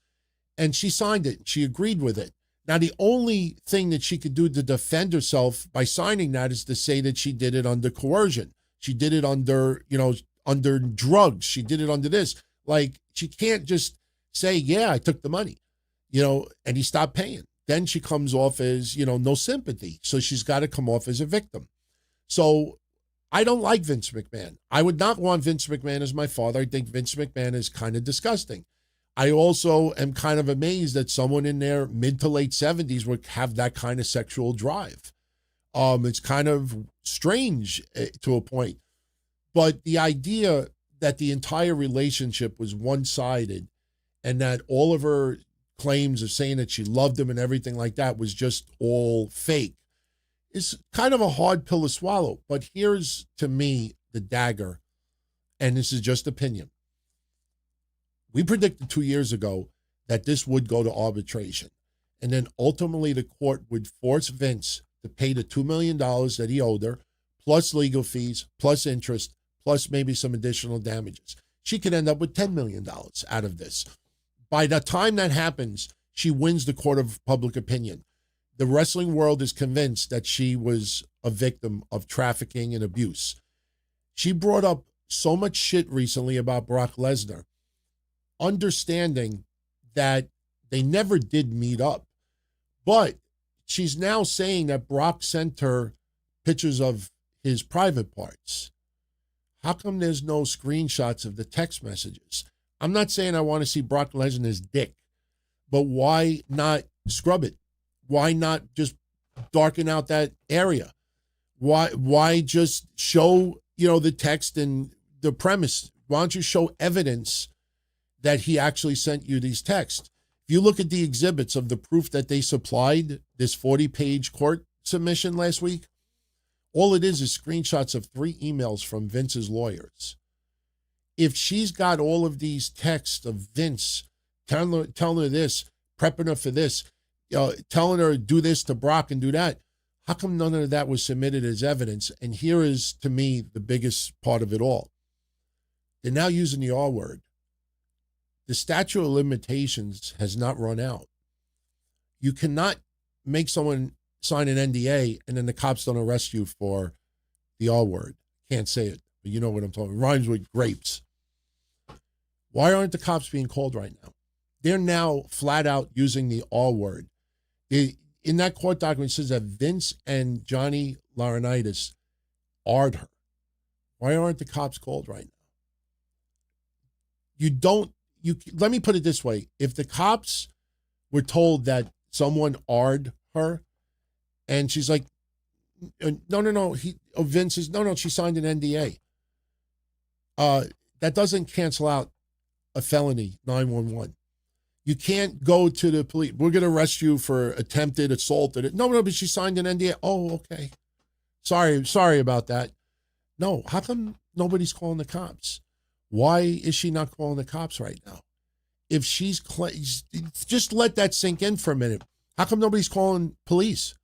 And she signed it. She agreed with it. Now, the only thing that she could do to defend herself by signing that is to say that she did it under coercion. She did it under, under drugs. She did it under this. Like, she can't just say, yeah, I took the money, and he stopped paying. Then she comes off as, no sympathy. So she's got to come off as a victim. So I don't like Vince McMahon. I would not want Vince McMahon as my father. I think Vince McMahon is kind of disgusting. I also am kind of amazed that someone in their mid to late 70s would have that kind of sexual drive. It's kind of strange to a point. But the idea that the entire relationship was one-sided and that all of her claims of saying that she loved him and everything like that was just all fake is kind of a hard pill to swallow. But here's, to me, the dagger, and this is just opinion. We predicted 2 years ago that this would go to arbitration, and then ultimately the court would force Vince to pay the $2 million that he owed her, plus legal fees, plus interest, plus maybe some additional damages. She could end up with $10 million out of this. By the time that happens, she wins the court of public opinion. The wrestling world is convinced that she was a victim of trafficking and abuse. She brought up so much shit recently about Brock Lesnar, understanding that they never did meet up. But she's now saying that Brock sent her pictures of his private parts. How come there's no screenshots of the text messages? I'm not saying I want to see Brock Lesnar's dick, but why not scrub it? Why not just darken out that area? Why just show, the text and the premise? Why don't you show evidence that he actually sent you these texts? If you look at the exhibits of the proof that they supplied, this 40-page court submission last week, all it is screenshots of 3 emails from Vince's lawyers. If she's got all of these texts of Vince telling her this, prepping her for this, telling her do this to Brock and do that, how come none of that was submitted as evidence? And here is, to me, the biggest part of it all. They're now using the R word. The statute of limitations has not run out. You cannot make someone sign an NDA and then the cops don't arrest you for the R word. Can't say it, but you know what I'm talking about. It rhymes with grapes. Why aren't the cops being called right now? They're now flat out using the R word. In that court document, it says that Vince and Johnny Laurinaitis R'd her. Why aren't the cops called right now? Let me put it this way. If the cops were told that someone R'd her and she's like, no, Vince is, no, she signed an NDA. That doesn't cancel out a felony 911. You can't go to the police. We're going to arrest you for attempted assault. No, but she signed an NDA. Oh, okay. Sorry about that. No, how come nobody's calling the cops? Why is she not calling the cops right now? If she's, just let that sink in for a minute. How come nobody's calling police?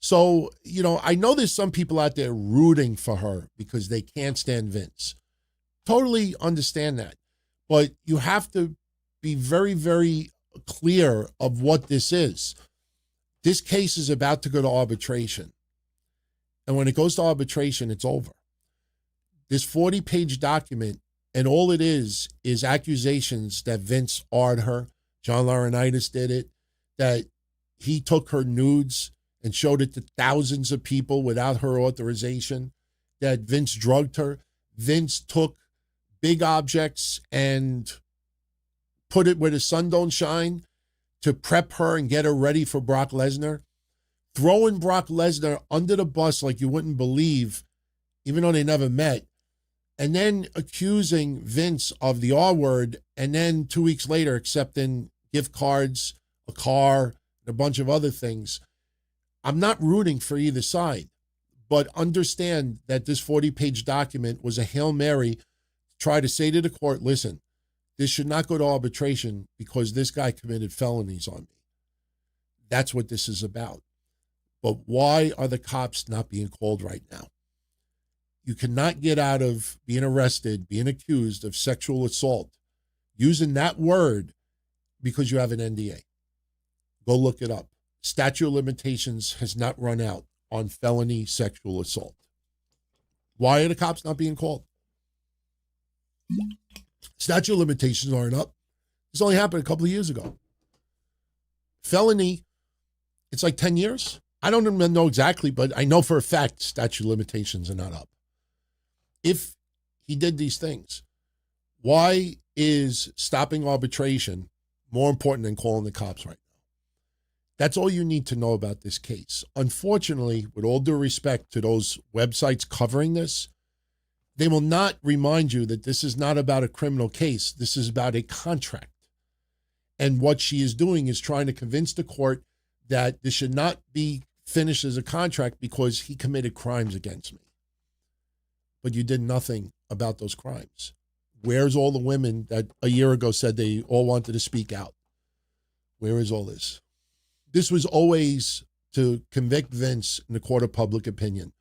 So, I know there's some people out there rooting for her because they can't stand Vince. Totally understand that. But you have to be very, very clear of what this is. This case is about to go to arbitration. And when it goes to arbitration, it's over. This 40-page document, and all it is accusations that Vince R'd her, John Laurinaitis did it, that he took her nudes and showed it to thousands of people without her authorization, that Vince drugged her. Vince took big objects and put it where the sun don't shine to prep her and get her ready for Brock Lesnar. Throwing Brock Lesnar under the bus like you wouldn't believe, even though they never met, and then accusing Vince of the R word, and then 2 weeks later accepting gift cards, a car, and a bunch of other things. I'm not rooting for either side, but understand that this 40-page document was a Hail Mary to try to say to the court, listen, this should not go to arbitration because this guy committed felonies on me. That's what this is about. But why are the cops not being called right now? You cannot get out of being arrested, being accused of sexual assault, using that word because you have an NDA. Go look it up. Statute of limitations has not run out on felony sexual assault. Why are the cops not being called? Statute of limitations aren't up. This only happened a couple of years ago. Felony, it's like 10 years. I don't even know exactly, but I know for a fact statute of limitations are not up. If he did these things, why is stopping arbitration more important than calling the cops right now? That's all you need to know about this case. Unfortunately, with all due respect to those websites covering this, they will not remind you that this is not about a criminal case. This is about a contract. And what she is doing is trying to convince the court that this should not be finished as a contract because he committed crimes against me. But you did nothing about those crimes. Where's all the women that a year ago said they all wanted to speak out? Where is all this? This was always to convict Vince in the court of public opinion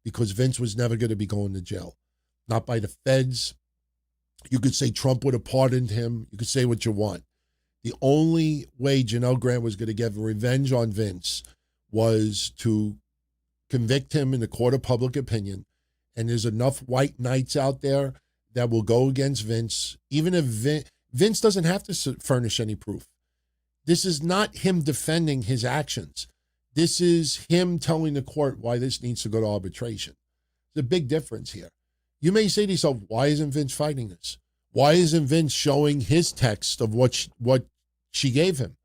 because Vince was never going to be going to jail. Not by the feds. You could say Trump would have pardoned him. You could say what you want. The only way Janelle Grant was going to get revenge on Vince was to convict him in the court of public opinion. And there's enough white knights out there that will go against Vince, even if Vince doesn't have to furnish any proof. This is not him defending his actions. This is him telling the court why this needs to go to arbitration. There's a big difference here. You may say to yourself, why isn't Vince fighting this? Why isn't Vince showing his text of what she gave him?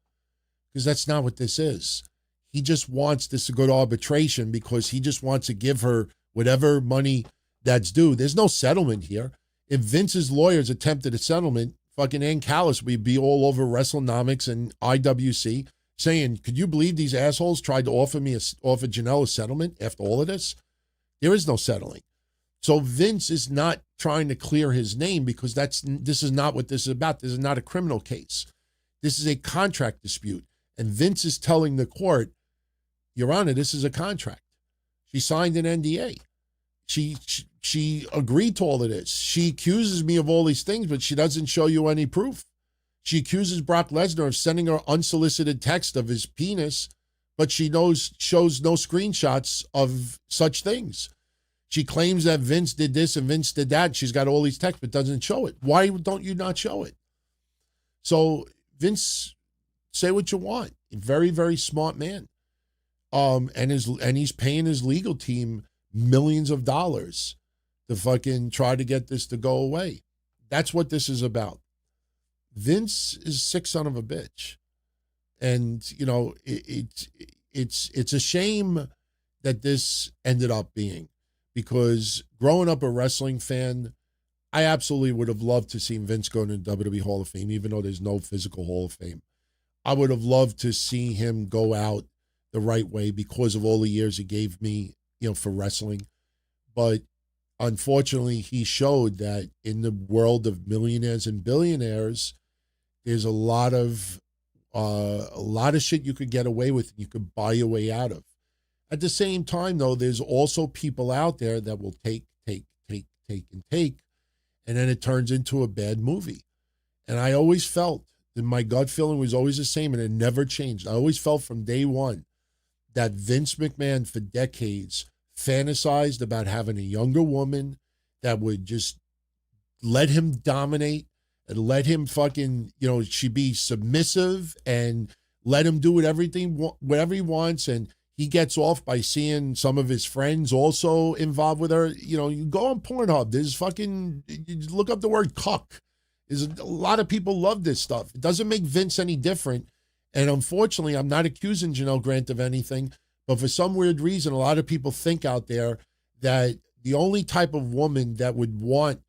Because that's not what this is. He just wants this to go to arbitration because he just wants to give her whatever money that's due. There's no settlement here. If Vince's lawyers attempted a settlement, fucking Ann Callis would be all over WrestleNomics and IWC saying, could you believe these assholes tried to offer Janelle a settlement after all of this? There is no settling. So Vince is not trying to clear his name because this is not what this is about. This is not a criminal case. This is a contract dispute. And Vince is telling the court, Your Honor, this is a contract. She signed an NDA. She agreed to all of this. She accuses me of all these things, but she doesn't show you any proof. She accuses Brock Lesnar of sending her unsolicited text of his penis, but she shows no screenshots of such things. She claims that Vince did this and Vince did that. She's got all these texts, but doesn't show it. Why don't you not show it? So Vince, say what you want. Very, very smart man. And he's paying his legal team millions of dollars to fucking try to get this to go away. That's what this is about. Vince is a sick son of a bitch. And, you know, it's a shame that this ended up being, because growing up a wrestling fan, I absolutely would have loved to see Vince go to the WWE Hall of Fame, even though there's no physical Hall of Fame. I would have loved to see him go out the right way because of all the years he gave me, you know, for wrestling. But unfortunately, he showed that in the world of millionaires and billionaires, there's a lot of shit you could get away with and you could buy your way out of. At the same time, though, there's also people out there that will take, and then it turns into a bad movie. And I always felt that my gut feeling was always the same, and it never changed. I always felt from day one that Vince McMahon for decades fantasized about having a younger woman that would just let him dominate and let him fucking, she be submissive and let him do whatever he wants. And he gets off by seeing some of his friends also involved with her. You go on Pornhub. There's fucking, you look up the word cuck. There's a lot of people love this stuff. It doesn't make Vince any different. And unfortunately, I'm not accusing Janelle Grant of anything, but for some weird reason, a lot of people think out there that the only type of woman that would want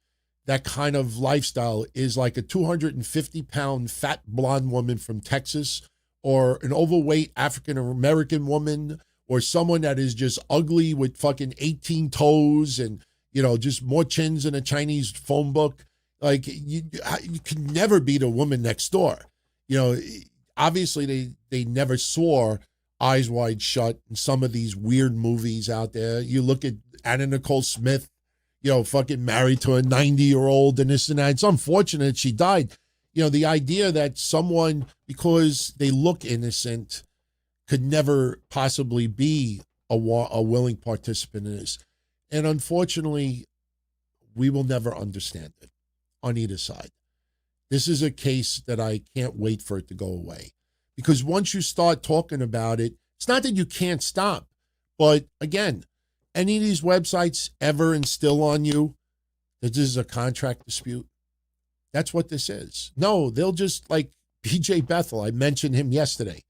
that kind of lifestyle is like a 250-pound fat blonde woman from Texas, or an overweight African-American woman, or someone that is just ugly with fucking 18 toes and, just more chins than a Chinese phone book. Like, you can never beat a woman next door. Obviously they never saw Eyes Wide Shut in some of these weird movies out there. You look at Anna Nicole Smith, fucking married to a 90-year-old and this and that. It's unfortunate she died. The idea that someone, because they look innocent, could never possibly be a willing participant in this. And unfortunately, we will never understand it on either side. This is a case that I can't wait for it to go away. Because once you start talking about it, it's not that you can't stop. But again, any of these websites ever instill on you that this is a contract dispute? That's what this is. No, they'll just, like BJ Bethel, I mentioned him yesterday.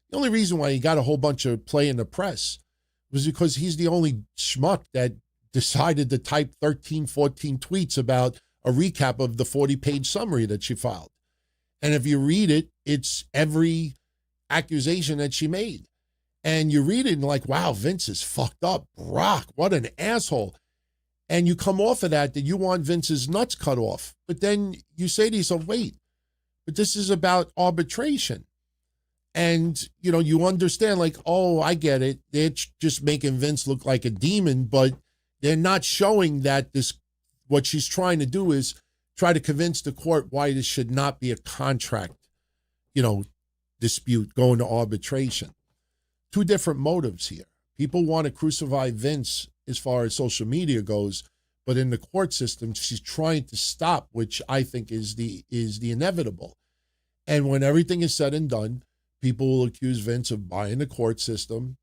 The only reason why he got a whole bunch of play in the press was because he's the only schmuck that decided to type 13, 14 tweets about a recap of the 40-page summary that she filed. And if you read it, it's every accusation that she made. And you read it and like, wow, Vince is fucked up. Brock, what an asshole. And you come off of that you want Vince's nuts cut off. But then you say to yourself, wait, but this is about arbitration. And, you understand like, oh, I get it. They're just making Vince look like a demon, but they're not showing that what she's trying to do is try to convince the court why this should not be a contract, dispute going to arbitration. Two different motives here. People want to crucify Vince as far as social media goes, but in the court system, she's trying to stop, which I think is the inevitable. And when everything is said and done, people will accuse Vince of buying the court system,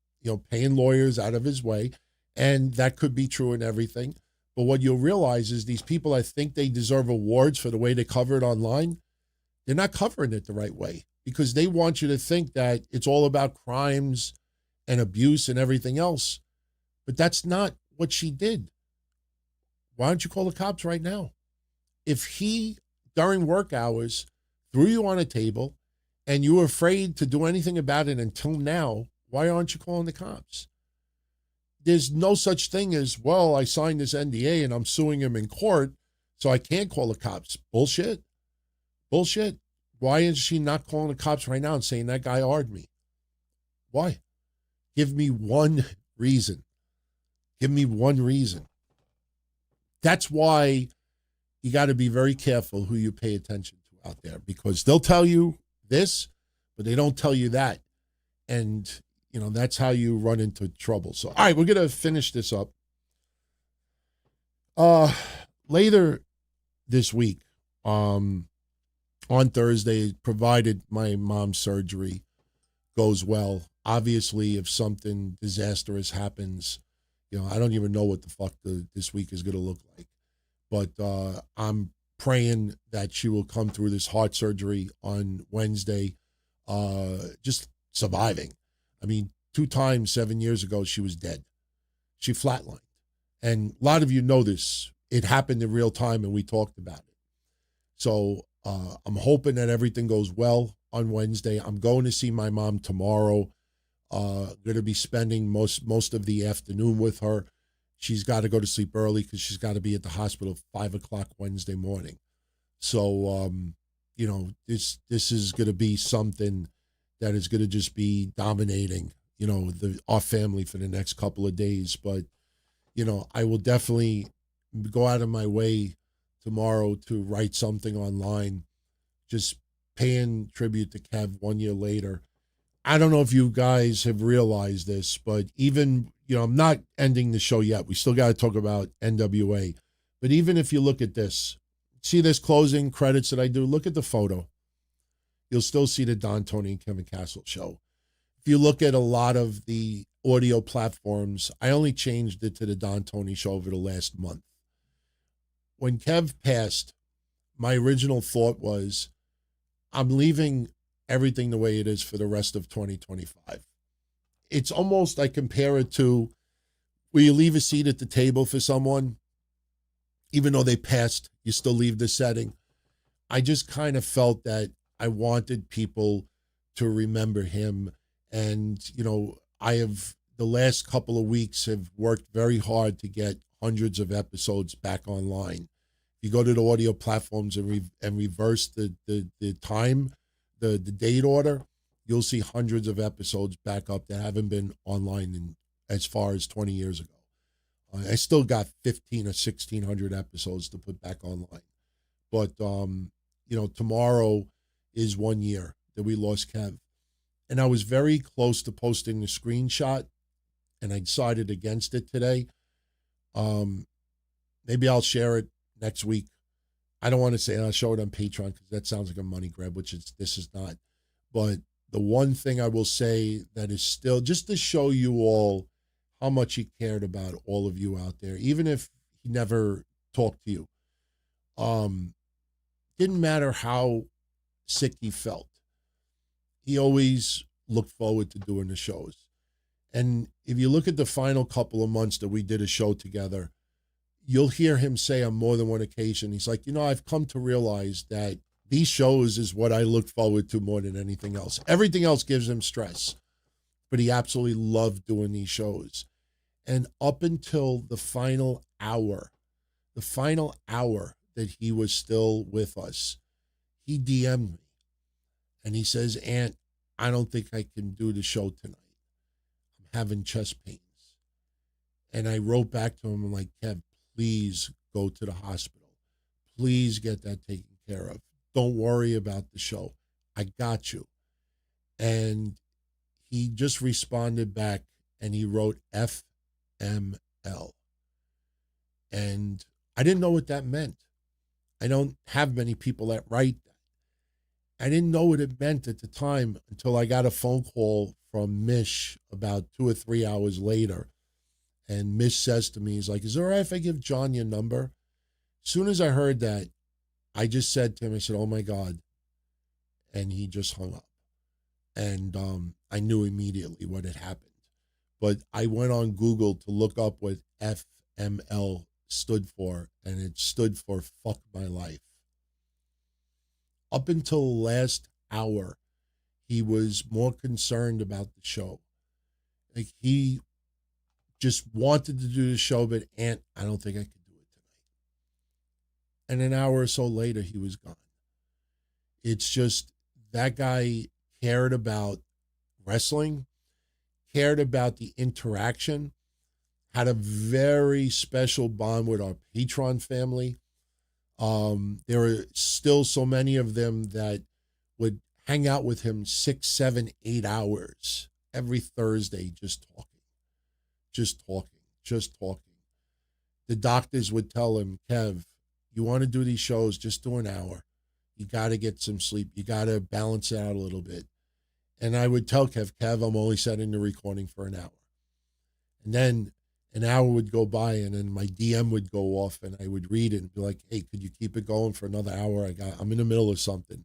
paying lawyers out of his way, and that could be true in everything. But what you'll realize is these people, I think they deserve awards for the way they cover it online. They're not covering it the right way because they want you to think that it's all about crimes and abuse and everything else. But that's not what she did. Why don't you call the cops right now? If he, during work hours, threw you on a table and you were afraid to do anything about it until now, why aren't you calling the cops? There's no such thing as, well, I signed this NDA and I'm suing him in court, so I can't call the cops. Bullshit. Bullshit. Why is she not calling the cops right now and saying that guy arred me? Why? Give me one reason. Give me one reason. That's why you got to be very careful who you pay attention to out there, because they'll tell you this, but they don't tell you that. And, that's how you run into trouble. So, all right, we're going to finish this up. Later this week, on Thursday, provided my mom's surgery goes well. Obviously, if something disastrous happens, I don't even know what the fuck this week is going to look like. But I'm praying that she will come through this heart surgery on Wednesday, just surviving. I mean, 2 times 7 years ago, she was dead. She flatlined. And a lot of you know this. It happened in real time, and we talked about it. So I'm hoping that everything goes well on Wednesday. I'm going to see my mom tomorrow. Going to be spending most of the afternoon with her. She's got to go to sleep early because she's got to be at the hospital at 5 o'clock Wednesday morning. So, this is going to be something that is going to just be dominating, our family for the next couple of days. But, I will definitely go out of my way tomorrow to write something online, just paying tribute to Kev 1 year later. I don't know if you guys have realized this, but even, I'm not ending the show yet. We still got to talk about NWA. But even if you look at this, see this closing credits that I do, look at the photo. You'll still see the Don, Tony, and Kevin Castle show. If you look at a lot of the audio platforms, I only changed it to the Don, Tony show over the last month. When Kev passed, my original thought was, I'm leaving everything the way it is for the rest of 2025. It's almost, I compare it to, where you leave a seat at the table for someone, even though they passed, you still leave the setting. I just kind of felt that I wanted people to remember him. And, you know, I have, the last couple of weeks, have worked very hard to get hundreds of episodes back online. You go to the audio platforms and reverse the time, the date order, you'll see hundreds of episodes back up that haven't been online in as far as 20 years ago. I still got 15 or 1,600 episodes to put back online. But, you know, tomorrow is 1 year that we lost Kev. And I was very close to posting the screenshot, and I decided against it today. Maybe I'll share it next week. I don't want to say I'll show it on Patreon because that sounds like a money grab, which this is not. But the one thing I will say that is still, just to show you all how much he cared about all of you out there, even if he never talked to you. Didn't matter how sick he felt. He always looked forward to doing the shows. And if you look at the final couple of months that we did a show together, you'll hear him say on more than one occasion, he's like, you know, I've come to realize that these shows is what I look forward to more than anything else. Everything else gives him stress, but he absolutely loved doing these shows. And up until the final hour that he was still with us, he DM'd me and he says, Ant, I don't think I can do the show tonight. I'm having chest pains. And I wrote back to him, I'm like, Kev, please go to the hospital. Please get that taken care of. Don't worry about the show. I got you. And he just responded back and he wrote FML. And I didn't know what that meant. I don't have many people that write that. I didn't know what it meant at the time until I got a phone call from Mish about 2 or 3 hours later. And Mish says to me, he's like, is it all right if I give John your number? As soon as I heard that, I just said to him, I said, oh my God. And he just hung up. And I knew immediately what had happened. But I went on Google to look up what FML stood for, and it stood for fuck my life. Up until the last hour, he was more concerned about the show. Like, he just wanted to do the show, but Ant, I don't think I could do it tonight. And an hour or so later, he was gone. It's just, that guy cared about wrestling, cared about the interaction, had a very special bond with our Patron family. There were still so many of them that would hang out with him 6, 7, 8 hours every Thursday, just talking. The doctors would tell him, Kev, you want to do these shows, just do an hour. You got to get some sleep. You got to balance it out a little bit. And I would tell Kev, I'm only setting the recording for an hour. And then an hour would go by, and then my DM would go off, and I would read it and be like, hey, could you keep it going for another hour? I'm in the middle of something.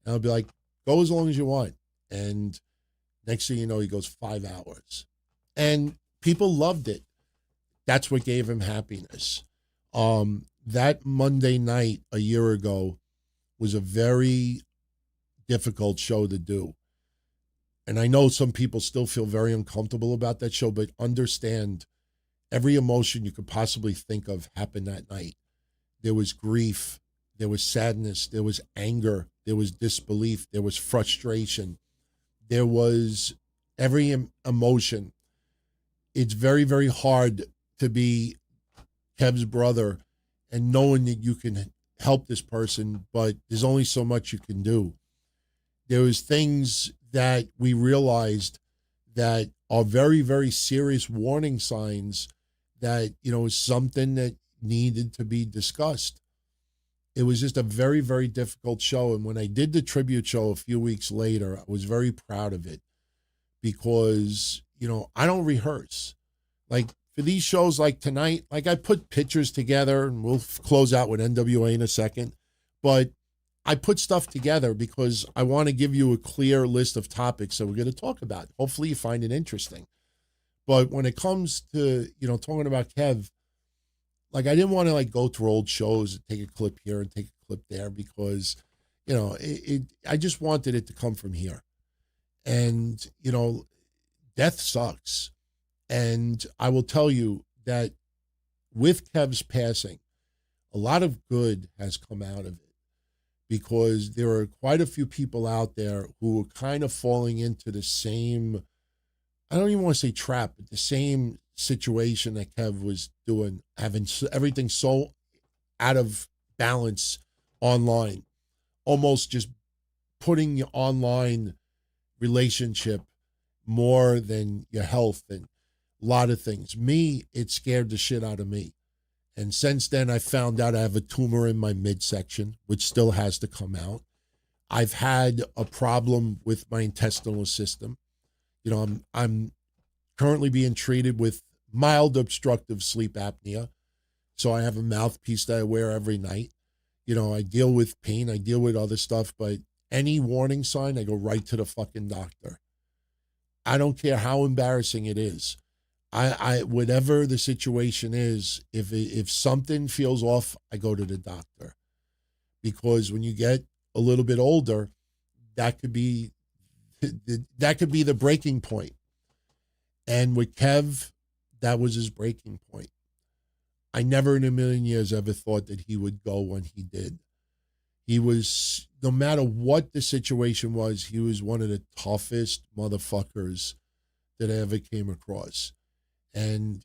And I'll be like, go as long as you want. And next thing you know, he goes 5 hours. And people loved it. That's what gave him happiness. That Monday night a year ago was a very difficult show to do. And I know some people still feel very uncomfortable about that show, but understand every emotion you could possibly think of happened that night. There was grief, there was sadness, there was anger, there was disbelief, there was frustration. There was every emotion. It's very, very hard to be Kev's brother and knowing that you can help this person, but there's only so much you can do. There was things that we realized that are very, very serious warning signs that, you know, is something that needed to be discussed. it was just a very, very difficult show. And when I did the tribute show a few weeks later, I was very proud of it because, I don't rehearse. Like for these shows like tonight, like I put pictures together and we'll close out with NWA in a second. But I put stuff together because I want to give you a clear list of topics that we're going to talk about. Hopefully you find it interesting. But when it comes to, talking about Kev, like I didn't want to like go through old shows and take a clip here and take a clip there because, I just wanted it to come from here. And, death sucks. And I will tell you that with Kev's passing, a lot of good has come out of it because there are quite a few people out there who are kind of falling into the same, I don't even want to say trap, but the same situation that Kev was doing, having everything so out of balance online, almost just putting your online relationship more than your health and a lot of things. Me, it scared the shit out of me. And since then, I found out I have a tumor in my midsection, which still has to come out. I've had a problem with my intestinal system. I'm currently being treated with mild obstructive sleep apnea. So I have a mouthpiece that I wear every night. I deal with pain, I deal with other stuff, but any warning sign, I go right to the fucking doctor. I don't care how embarrassing it is. I whatever the situation is, if something feels off, I go to the doctor. Because when you get a little bit older, that could be the breaking point. And with Kev, that was his breaking point. I never in a million years ever thought that he would go when he did. He was, no matter what the situation was, he was one of the toughest motherfuckers that I ever came across. And,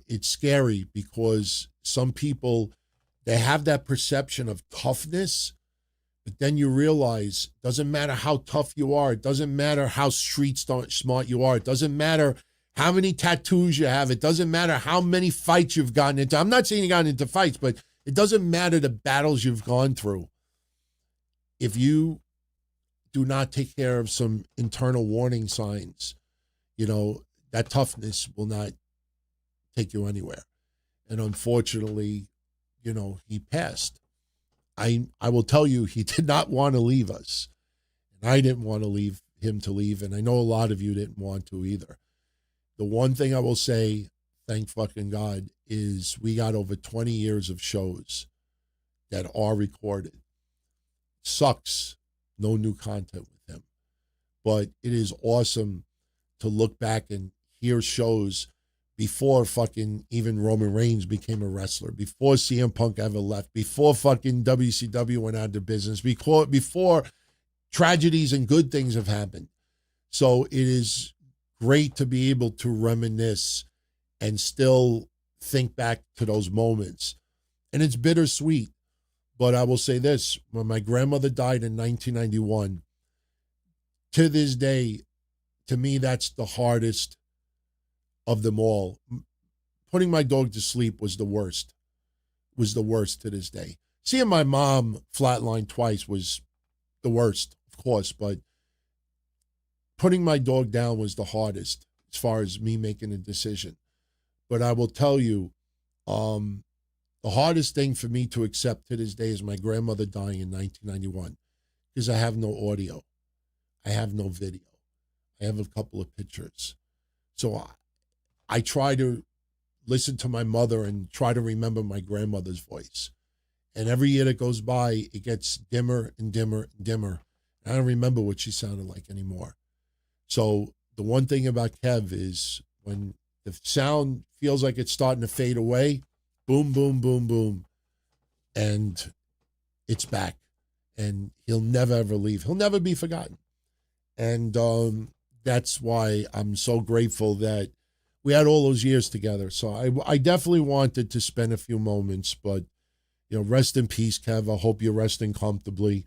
it's scary because some people, they have that perception of toughness, but then you realize it doesn't matter how tough you are. It doesn't matter how street smart you are. It doesn't matter how many tattoos you have. It doesn't matter how many fights you've gotten into. I'm not saying you got into fights, but it doesn't matter the battles you've gone through. If you do not take care of some internal warning signs, that toughness will not take you anywhere. And unfortunately, he passed. I will tell you, he did not want to leave us. And I didn't want to leave him to leave. And I know a lot of you didn't want to either. The one thing I will say, thank fucking God, is we got over 20 years of shows that are recorded. Sucks, no new content with him. But it is awesome to look back and hear shows before fucking even Roman Reigns became a wrestler, before CM Punk ever left, before fucking WCW went out of business, before tragedies and good things have happened. So it is great to be able to reminisce and still think back to those moments. And it's bittersweet. But I will say this, when my grandmother died in 1991, to this day, to me, that's the hardest of them all. Putting my dog to sleep was the worst to this day. Seeing my mom flatline twice was the worst, of course, but putting my dog down was the hardest as far as me making a decision. But I will tell you, the hardest thing for me to accept to this day is my grandmother dying in 1991 because I have no audio. I have no video. I have a couple of pictures. So I try to listen to my mother and try to remember my grandmother's voice. And every year that goes by, it gets dimmer and dimmer and dimmer. I don't remember what she sounded like anymore. So the one thing about Kev is when the sound feels like it's starting to fade away, boom, boom, boom, boom, and it's back. And he'll never, ever leave. He'll never be forgotten. And that's why I'm so grateful that we had all those years together. So I definitely wanted to spend a few moments, but, rest in peace, Kev. I hope you're resting comfortably.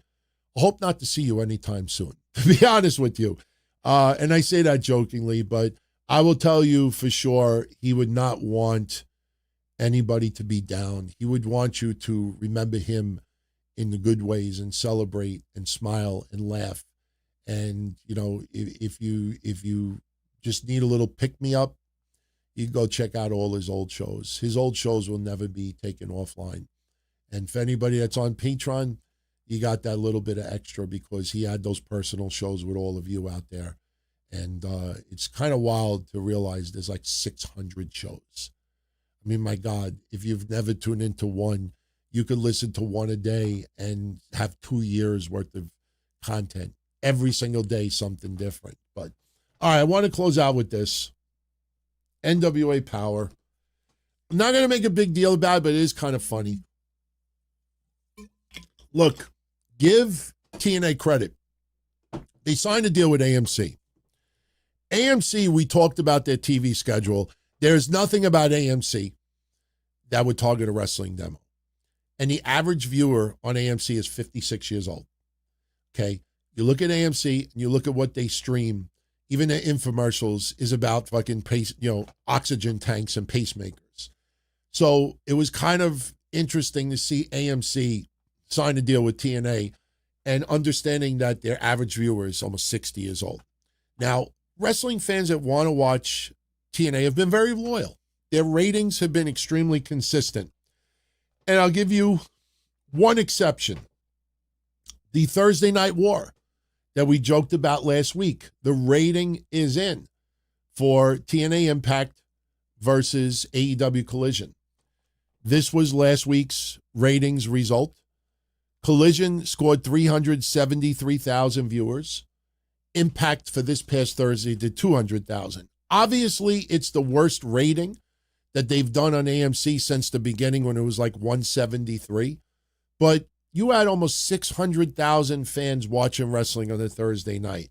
I hope not to see you anytime soon, to be honest with you. And I say that jokingly, but I will tell you for sure, he would not want anybody to be down. He would want you to remember him in the good ways and celebrate and smile and laugh. And, you know, if you just need a little pick-me-up, you go check out all his old shows. His old shows will never be taken offline. And for anybody that's on Patreon, you got that little bit of extra because he had those personal shows with all of you out there. And it's kind of wild to realize there's like 600 shows. I mean, my God, if you've never tuned into one, you could listen to one a day and have 2 years worth of content. Every single day, something different. But, all right, I want to close out with this. NWA Power. I'm not going to make a big deal about it, but it is kind of funny. Look, give TNA credit. They signed a deal with AMC. AMC, we talked about their TV schedule. There's nothing about AMC that would target a wrestling demo. And the average viewer on AMC is 56 years old. Okay? You look at AMC and you look at what they stream, even their infomercials is about fucking oxygen tanks and pacemakers. So it was kind of interesting to see AMC sign a deal with TNA and understanding that their average viewer is almost 60 years old. Now, wrestling fans that want to watch TNA have been very loyal. Their ratings have been extremely consistent. And I'll give you one exception. The Thursday Night War that we joked about last week. The rating is in for TNA Impact versus AEW Collision. This was last week's ratings result. Collision scored 373,000 viewers. Impact for this past Thursday did 200,000. Obviously, it's the worst rating that they've done on AMC since the beginning when it was like 173. But you had almost 600,000 fans watching wrestling on a Thursday night.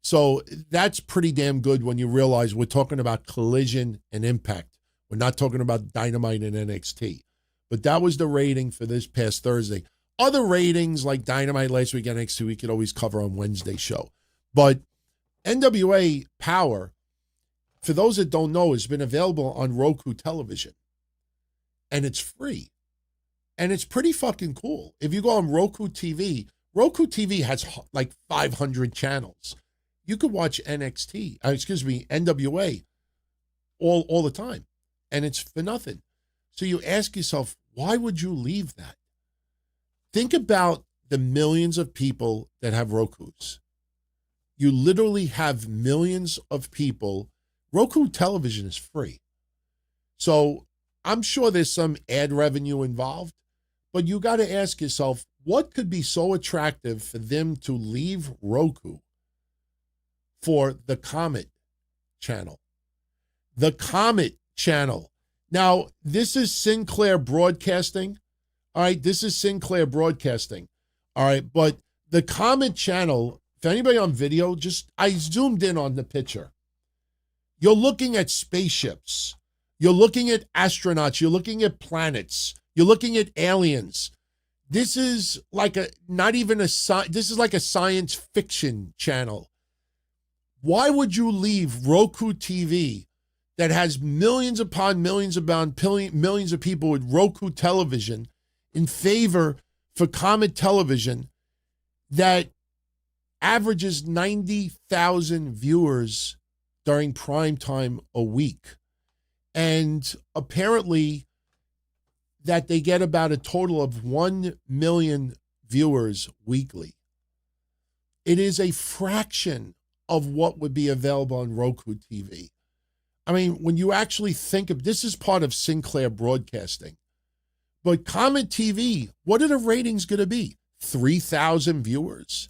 So that's pretty damn good when you realize we're talking about Collision and Impact. We're not talking about Dynamite and NXT. But that was the rating for this past Thursday. Other ratings like Dynamite last week, NXT, we could always cover on Wednesday's show. But NWA Power, for those that don't know, has been available on Roku television. And it's free. And it's pretty fucking cool. If you go on Roku TV has like 500 channels. You could watch NWA all the time. And it's for nothing. So you ask yourself, why would you leave that? Think about the millions of people that have Rokus. You literally have millions of people. Roku television is free. So I'm sure there's some ad revenue involved, but you got to ask yourself, what could be so attractive for them to leave Roku for the Comet channel? The Comet channel. Now, this is Sinclair Broadcasting. All right, this is Sinclair Broadcasting. All right, but the Comet channel, if anybody on video, I zoomed in on the picture. You're looking at spaceships. You're looking at astronauts. You're looking at planets. You're looking at aliens. This is like this is like a science fiction channel. Why would you leave Roku TV that has millions upon millions millions of people with Roku television in favor for Comet Television that averages 90,000 viewers during prime time a week? And apparently that they get about a total of 1 million viewers weekly. It is a fraction of what would be available on Roku TV. I mean, when you actually think of this is part of Sinclair Broadcasting. But Comet TV, what are the ratings going to be? 3,000 viewers,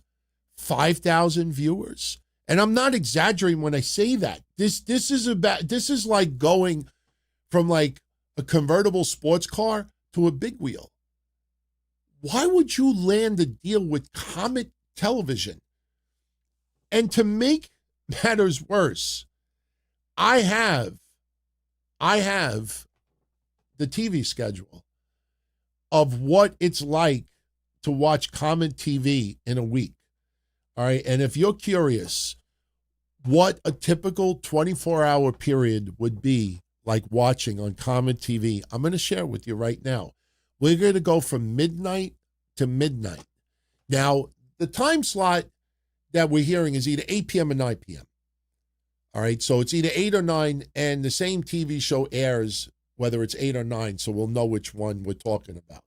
5,000 viewers. And I'm not exaggerating when I say that. This is like going from like a convertible sports car to a big wheel. Why would you land a deal with Comet Television? And to make matters worse, I have the TV schedule of what it's like to watch Comet TV in a week. All right. And if you're curious what a typical 24-hour period would be like watching on Comet TV, I'm going to share with you right now. We're going to go from midnight to midnight. Now, the time slot that we're hearing is either 8 p.m. or 9 p.m. All right, so it's either 8 or 9, and the same TV show airs whether it's 8 or 9, so we'll know which one we're talking about.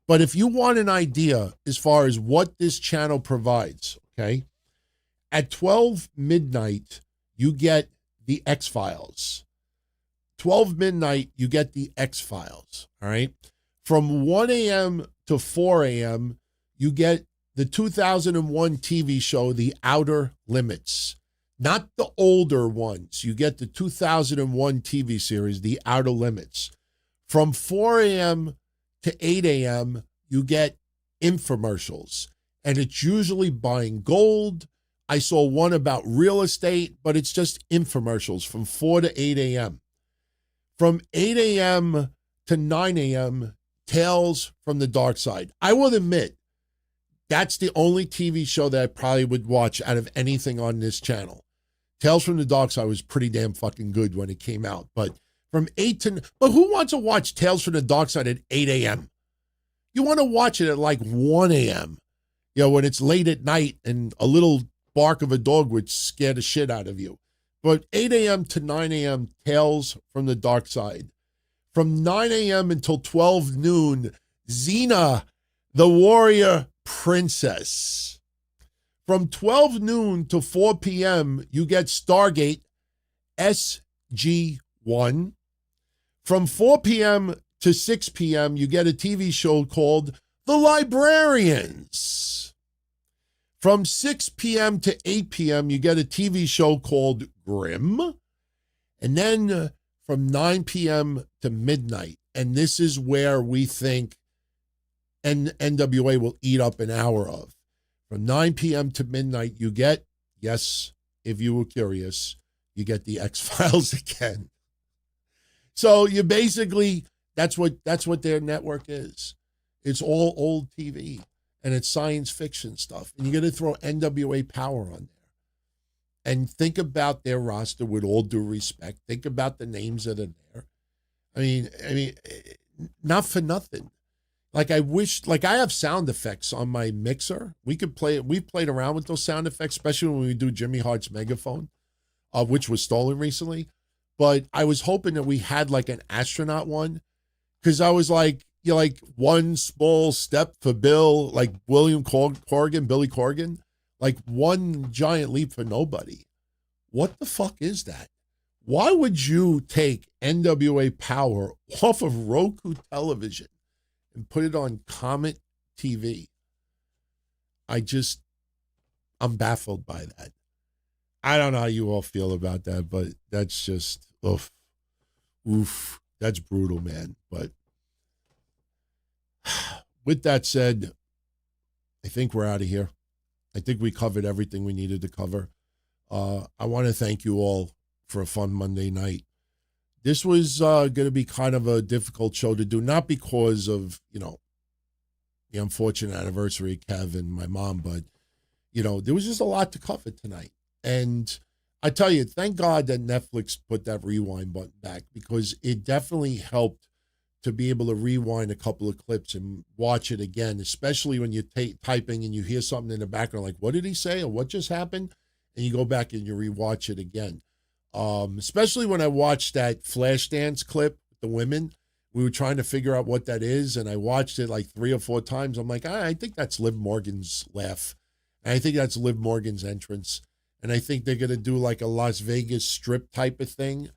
But if you want an idea as far as what this channel provides, okay, at 12 midnight, you get the X-Files. 12 midnight, you get the X-Files, all right? From 1 a.m. to 4 a.m., you get the 2001 TV show, The Outer Limits. Not the older ones. You get the 2001 TV series, The Outer Limits. From 4 a.m. to 8 a.m., you get infomercials. And it's usually buying gold. I saw one about real estate, but it's just infomercials from 4 to 8 a.m. From 8 a.m. to 9 a.m., Tales from the Dark Side. I will admit, that's the only TV show that I probably would watch out of anything on this channel. Tales from the Dark Side was pretty damn fucking good when it came out. But from 8 to... But who wants to watch Tales from the Dark Side at 8 a.m.? You want to watch it at like 1 a.m., you know, when it's late at night and a little bark of a dog would scare the shit out of you. But 8 a.m. to 9 a.m., Tales from the Dark Side. From 9 a.m. until 12 noon, Xena, the Warrior Princess. From 12 noon to 4 p.m., you get Stargate SG-1. From 4 p.m. to 6 p.m., you get a TV show called The Librarians. From 6 p.m. to 8 p.m., you get a TV show called Grimm. And then from 9 p.m. to midnight, and this is where we think NWA will eat up an hour of. From 9 p.m. to midnight, you get, yes, if you were curious, you get the X-Files again. So you basically, that's what their network is. It's all old TV, and it's science fiction stuff. And you're going to throw NWA Power on there. And think about their roster with all due respect. Think about the names that are there. I mean, not for nothing. Like I wish, like I have sound effects on my mixer. We could play it. We've played around with those sound effects, especially when we do Jimmy Hart's megaphone, which was stolen recently. But I was hoping that we had like an astronaut one, because I was like, you know, like one small step for Bill, like William Corgan, Billy Corgan, like one giant leap for nobody. What the fuck is that? Why would you take NWA Power off of Roku television and put it on Comet TV? I'm baffled by that. I don't know how you all feel about that, but that's just, oof, that's brutal, man. But with that said, I think we're out of here. I think we covered everything we needed to cover. I want to thank you all for a fun Monday night. This was going to be kind of a difficult show to do, not because of, you know, the unfortunate anniversary of Kev and my mom, but, you know, there was just a lot to cover tonight. And I tell you, thank God that Netflix put that rewind button back, because it definitely helped to be able to rewind a couple of clips and watch it again, especially when you're typing and you hear something in the background like, what did he say or what just happened? And you go back and you rewatch it again. Especially when I watched that Flashdance clip with the women. We were trying to figure out what that is, and I watched it like 3 or 4 times. I'm like, I think that's Liv Morgan's laugh. And I think that's Liv Morgan's entrance. And I think they're going to do like a Las Vegas strip type of thing.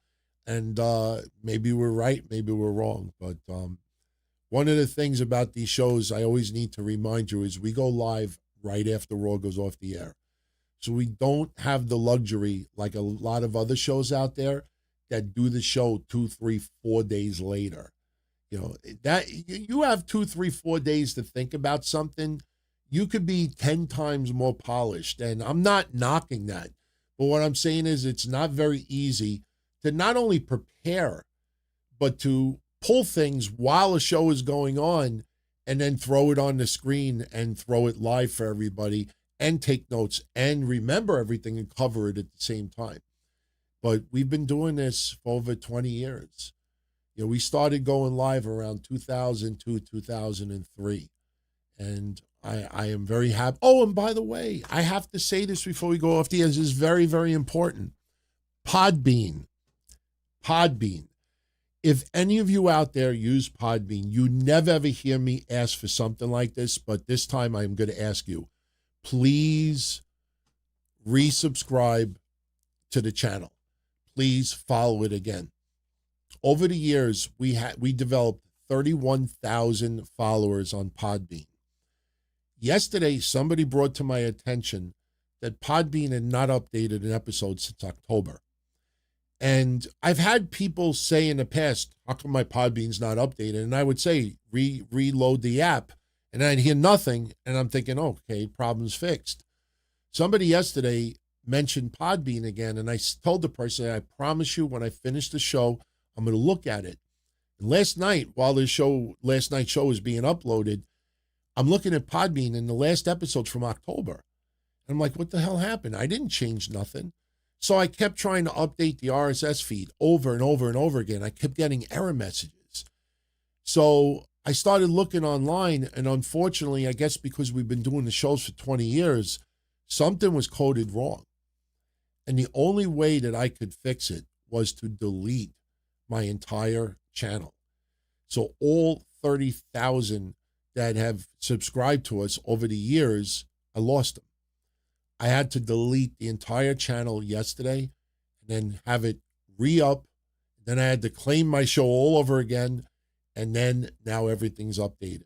And maybe we're right, maybe we're wrong. But one of the things about these shows I always need to remind you is we go live right after Raw goes off the air. So we don't have the luxury, like a lot of other shows out there, that do the show 2, 3, 4 days later. You know, that you have 2, 3, 4 days to think about something. You could be 10 times more polished. And I'm not knocking that. But what I'm saying is it's not very easy to not only prepare, but to pull things while a show is going on and then throw it on the screen and throw it live for everybody and take notes and remember everything and cover it at the same time. But we've been doing this for over 20 years. You know, we started going live around 2002, 2003. And I am very happy. Oh, and by the way, I have to say this before we go off the air. This is very, very important. Podbean. If any of you out there use Podbean, you never ever hear me ask for something like this, but this time I'm going to ask you, please resubscribe to the channel. Please follow it again. Over the years, we developed 31,000 followers on Podbean. Yesterday, somebody brought to my attention that Podbean had not updated an episode since October. And I've had people say in the past, how come my Podbean's not updated? And I would say, reload the app. And I'd hear nothing. And I'm thinking, okay, problem's fixed. Somebody yesterday mentioned Podbean again. And I told the person, I promise you, when I finish the show, I'm going to look at it. And last night, while the last night's show was being uploaded, I'm looking at Podbean and the last episode's from October. And I'm like, what the hell happened? I didn't change nothing. So I kept trying to update the RSS feed over and over and over again. I kept getting error messages. So I started looking online, and unfortunately, I guess because we've been doing the shows for 20 years, something was coded wrong. And the only way that I could fix it was to delete my entire channel. So all 30,000 that have subscribed to us over the years, I lost them. I had to delete the entire channel yesterday and then have it re-up. Then I had to claim my show all over again, and then now everything's updated.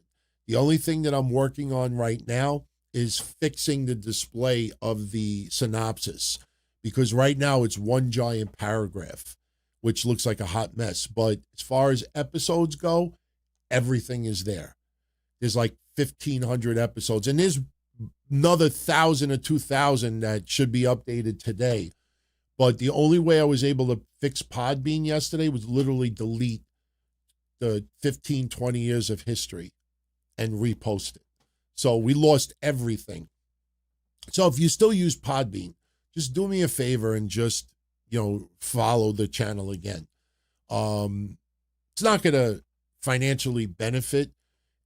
The only thing that I'm working on right now is fixing the display of the synopsis, because right now it's one giant paragraph, which looks like a hot mess. But as far as episodes go, everything is there. There's like 1,500 episodes, and there's another 1,000 or 2,000 that should be updated today. But the only way I was able to fix Podbean yesterday was literally delete the 15, 20 years of history and repost it. So we lost everything. So if you still use Podbean, just do me a favor and just, follow the channel again. It's not going to financially benefit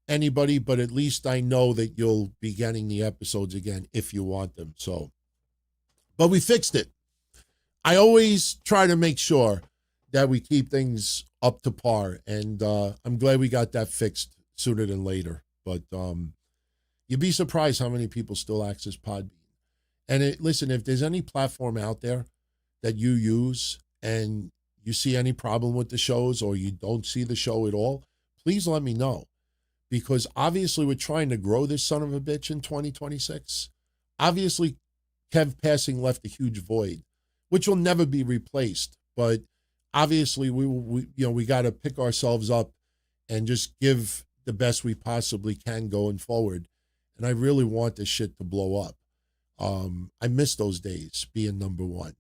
anybody, but at least I know that you'll be getting the episodes again if you want them. So, but we fixed it. I always try to make sure that we keep things up to par, and I'm glad we got that fixed sooner than later. But you'd be surprised how many people still access Podbean. And listen, if there's any platform out there that you use and you see any problem with the shows, or you don't see the show at all, please let me know. Because obviously we're trying to grow this son of a bitch in 2026. Obviously, Kev passing left a huge void, which will never be replaced. But obviously, we got to pick ourselves up and just give the best we possibly can going forward. And I really want this shit to blow up. I miss those days being number one.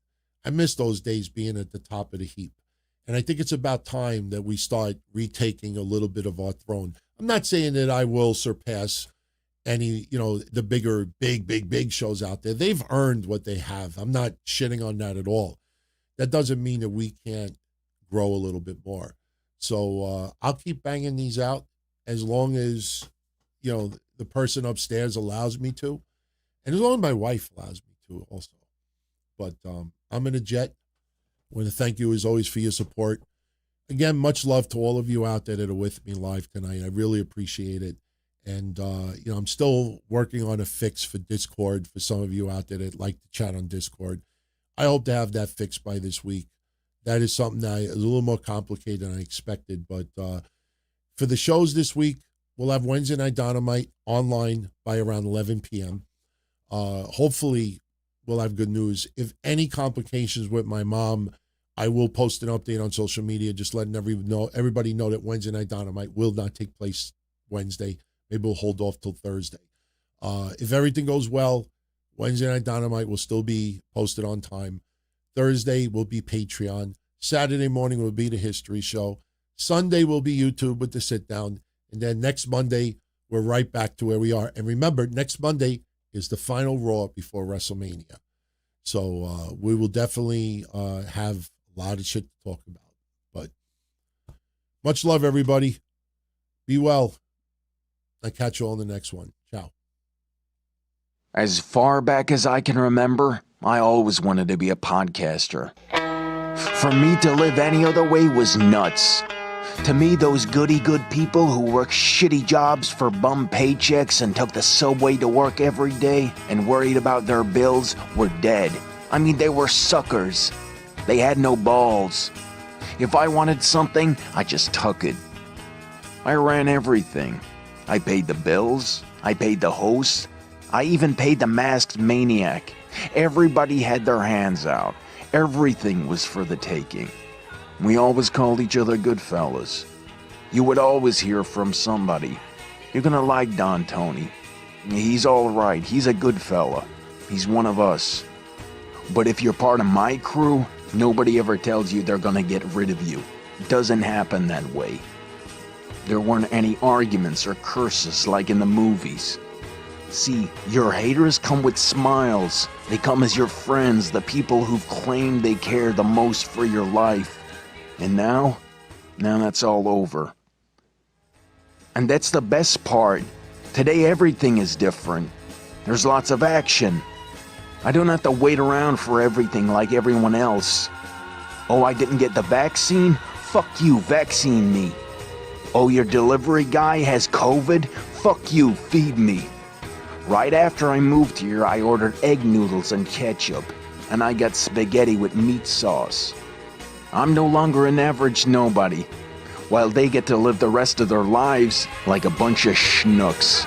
I miss those days being at the top of the heap. And I think it's about time that we start retaking a little bit of our throne. I'm not saying that I will surpass any, the bigger, big shows out there. They've earned what they have. I'm not shitting on that at all. That doesn't mean that we can't grow a little bit more. So I'll keep banging these out as long as, the person upstairs allows me to. And as long as my wife allows me to also. But I'm in a jet. I want to thank you as always for your support. Again, much love to all of you out there that are with me live tonight. I really appreciate it. And, I'm still working on a fix for Discord for some of you out there that like to chat on Discord. I hope to have that fixed by this week. That is something that is a little more complicated than I expected. But for the shows this week, we'll have Wednesday Night Dynamite online by around 11 p.m. Hopefully, we'll have good news. If any complications with my mom, I will post an update on social media, just letting everybody know that Wednesday Night Dynamite will not take place Wednesday. Maybe we'll hold off till Thursday. If everything goes well, Wednesday Night Dynamite will still be posted on time. Thursday will be Patreon. Saturday morning will be the History Show. Sunday will be YouTube with the sit down. And then next Monday, we're right back to where we are. And remember, next Monday is the final Raw before WrestleMania. So we will definitely have a lot of shit to talk about. But much love, everybody. Be well. I'll catch you all in the next one. Ciao. As far back as I can remember, I always wanted to be a podcaster. For me to live any other way was nuts. To me, those goody-good people who worked shitty jobs for bum paychecks and took the subway to work every day and worried about their bills were dead. I mean, they were suckers. They had no balls. If I wanted something, I just took it. I ran everything. I paid the bills. I paid the host. I even paid the masked maniac. Everybody had their hands out. Everything was for the taking. We always called each other good fellas. You would always hear from somebody. You're gonna like Don Tony. He's all right. He's a good fella. He's one of us. But if you're part of my crew, nobody ever tells you they're gonna get rid of you. It doesn't happen that way. There weren't any arguments or curses like in the movies. See, your haters come with smiles. They come as your friends, the people who've claimed they care the most for your life. And now that's all over. And that's the best part. Today everything is different. There's lots of action. I don't have to wait around for everything like everyone else. Oh, I didn't get the vaccine? Fuck you, vaccine me. Oh, your delivery guy has COVID? Fuck you, feed me. Right after I moved here, I ordered egg noodles and ketchup, and I got spaghetti with meat sauce. I'm no longer an average nobody, while they get to live the rest of their lives like a bunch of schnooks.